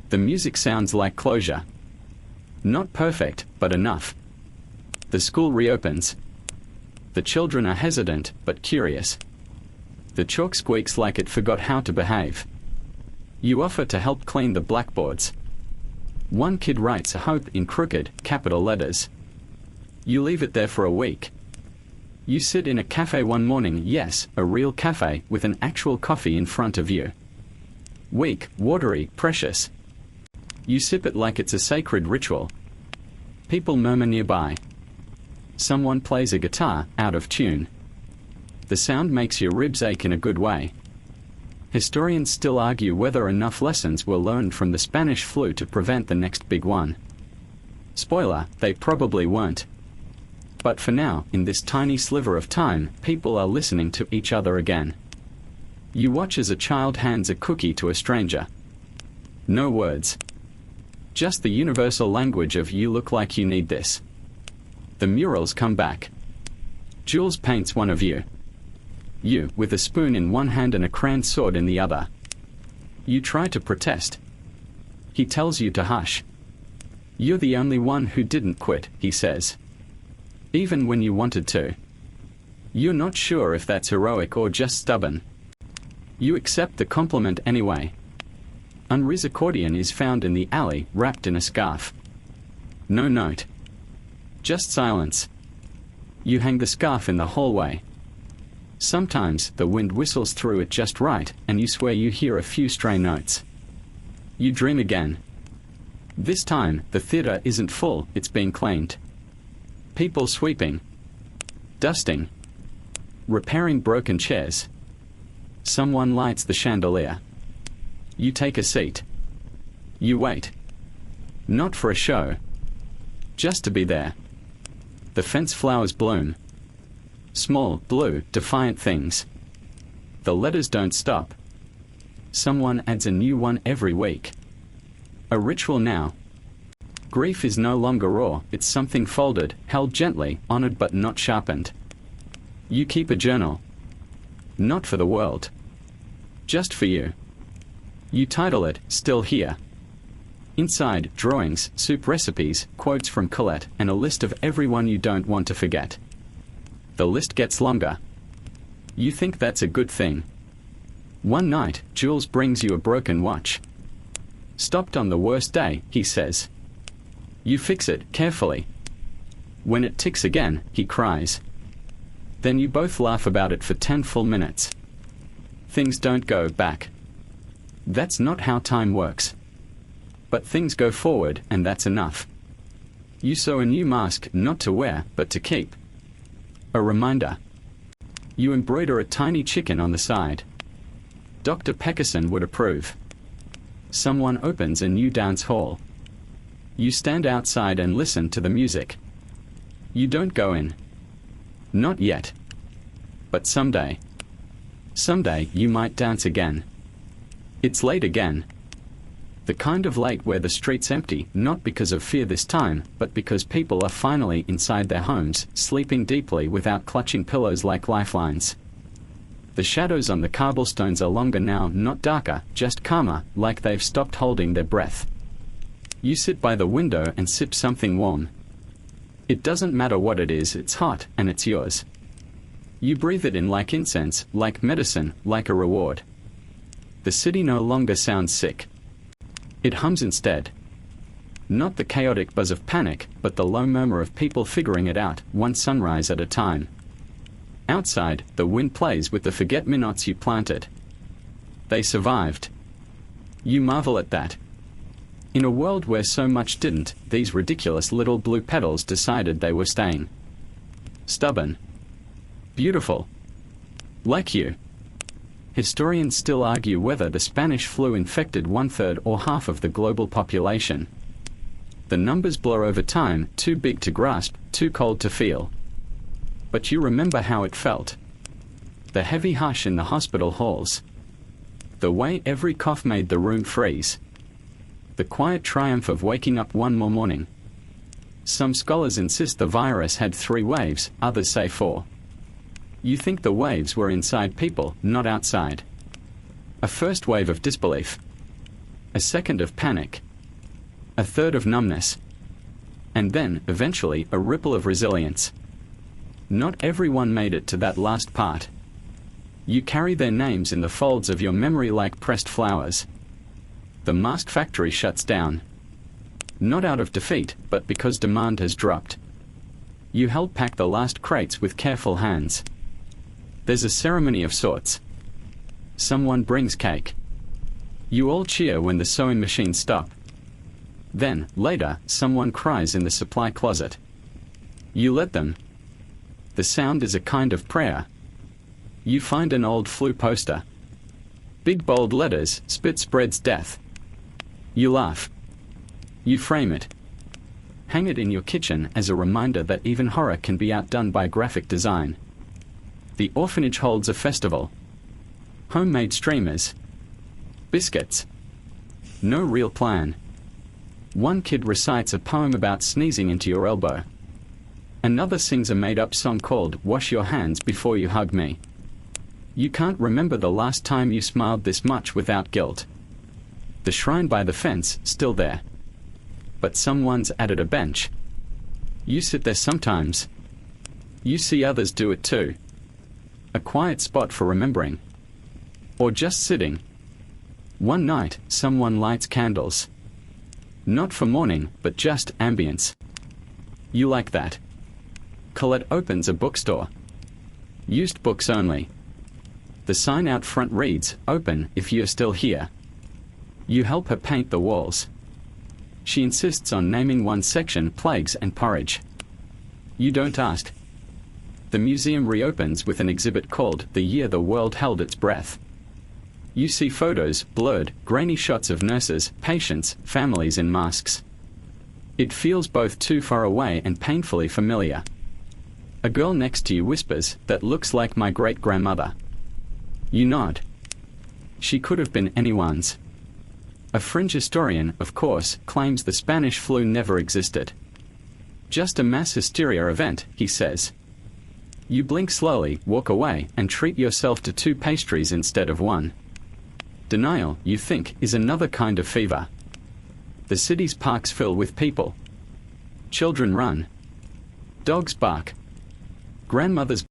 The music sounds like closure. Not perfect, but enough. The school reopens. The children are hesitant, but curious. The chalk squeaks like it forgot how to behave. You offer to help clean the blackboards. One kid writes hope in crooked, capital letters. You leave it there for a week. You sit in a cafe one morning, yes, a real cafe, with an actual coffee in front of you. Weak, watery, precious. You sip it like it's a sacred ritual. People murmur nearby. Someone plays a guitar, out of tune. The sound makes your ribs ache in a good way. Historians still argue whether enough lessons were learned from the Spanish flu to prevent the next big one. Spoiler, they probably weren't. But for now, in this tiny sliver of time, people are listening to each other again. You watch as a child hands a cookie to a stranger. No words. Just the universal language of "you look like you need this." The murals come back. Jules paints one of you. You, with a spoon in one hand and a crayon sword in the other. You try to protest. He tells you to hush. You're the only one who didn't quit, he says. Even when you wanted to. You're not sure if that's heroic or just stubborn. You accept the compliment anyway. Henri's accordion is found in the alley, wrapped in a scarf. No note. Just silence. You hang the scarf in the hallway. Sometimes the wind whistles through it just right, and you swear you hear a few stray notes. You dream again. This time, the theater isn't full, it's being cleaned. People sweeping. Dusting. Repairing broken chairs. Someone lights the chandelier. You take a seat. You wait. Not for a show. Just to be there. The fence flowers bloom. Small, blue, defiant things. The letters don't stop. Someone adds a new one every week. A ritual now. Grief is no longer raw, it's something folded, held gently, honored but not sharpened. You keep a journal. Not for the world. Just for you. You title it, Still Here. Inside, drawings, soup recipes, quotes from Colette, and a list of everyone you don't want to forget. The list gets longer. You think that's a good thing. One night, Jules brings you a broken watch. Stopped on the worst day, he says. You fix it, carefully. When it ticks again, he cries. Then you both laugh about it for 10 full minutes. Things don't go back. That's not how time works. But things go forward, and that's enough. You sew a new mask, not to wear, but to keep. A reminder. You embroider a tiny chicken on the side. Dr. Peckerson would approve. Someone opens a new dance hall. You stand outside and listen to the music. You don't go in. Not yet. But someday. Someday you might dance again. It's late again. The kind of late where the street's empty, not because of fear this time, but because people are finally inside their homes, sleeping deeply without clutching pillows like lifelines. The shadows on the cobblestones are longer now, not darker, just calmer, like they've stopped holding their breath. You sit by the window and sip something warm. It doesn't matter what it is, it's hot, and it's yours. You breathe it in like incense, like medicine, like a reward. The city no longer sounds sick. It hums instead. Not the chaotic buzz of panic, but the low murmur of people figuring it out, one sunrise at a time. Outside, the wind plays with the forget-me-nots you planted. They survived. You marvel at that. In a world where so much didn't, these ridiculous little blue petals decided they were staying. Stubborn. Beautiful. Like you. Historians still argue whether the Spanish flu infected 1/3 or half of the global population. The numbers blur over time, too big to grasp, too cold to feel. But you remember how it felt. The heavy hush in the hospital halls. The way every cough made the room freeze. The quiet triumph of waking up one more morning. Some scholars insist the virus had 3 waves, others say 4. You think the waves were inside people, not outside. A first wave of disbelief. A second of panic. A third of numbness. And then, eventually, a ripple of resilience. Not everyone made it to that last part. You carry their names in the folds of your memory like pressed flowers. The mask factory shuts down. Not out of defeat, but because demand has dropped. You help pack the last crates with careful hands. There's a ceremony of sorts. Someone brings cake. You all cheer when the sewing machines stop. Then, later, someone cries in the supply closet. You let them. The sound is a kind of prayer. You find an old flu poster. Big bold letters, spit spreads death. You laugh. You frame it. Hang it in your kitchen as a reminder that even horror can be outdone by graphic design. The orphanage holds a festival. Homemade streamers. Biscuits. No real plan. One kid recites a poem about sneezing into your elbow. Another sings a made-up song called "Wash Your Hands Before You Hug Me." You can't remember the last time you smiled this much without guilt. The shrine by the fence, still there. But someone's added a bench. You sit there sometimes. You see others do it too. A quiet spot for remembering. Or just sitting. One night, someone lights candles. Not for morning, but just ambience. You like that. Colette opens a bookstore. Used books only. The sign out front reads, "Open if you're still here." You help her paint the walls. She insists on naming one section Plagues and Porridge. You don't ask. The museum reopens with an exhibit called "The Year the World Held Its Breath." You see photos, blurred, grainy shots of nurses, patients, families in masks. It feels both too far away and painfully familiar. A girl next to you whispers, "That looks like my great-grandmother." You nod. She could have been anyone's. A fringe historian, of course, claims the Spanish flu never existed. Just a mass hysteria event, he says. You blink slowly, walk away, and treat yourself to 2 pastries instead of 1. Denial, you think, is another kind of fever. The city's parks fill with people. Children run. Dogs bark. Grandmothers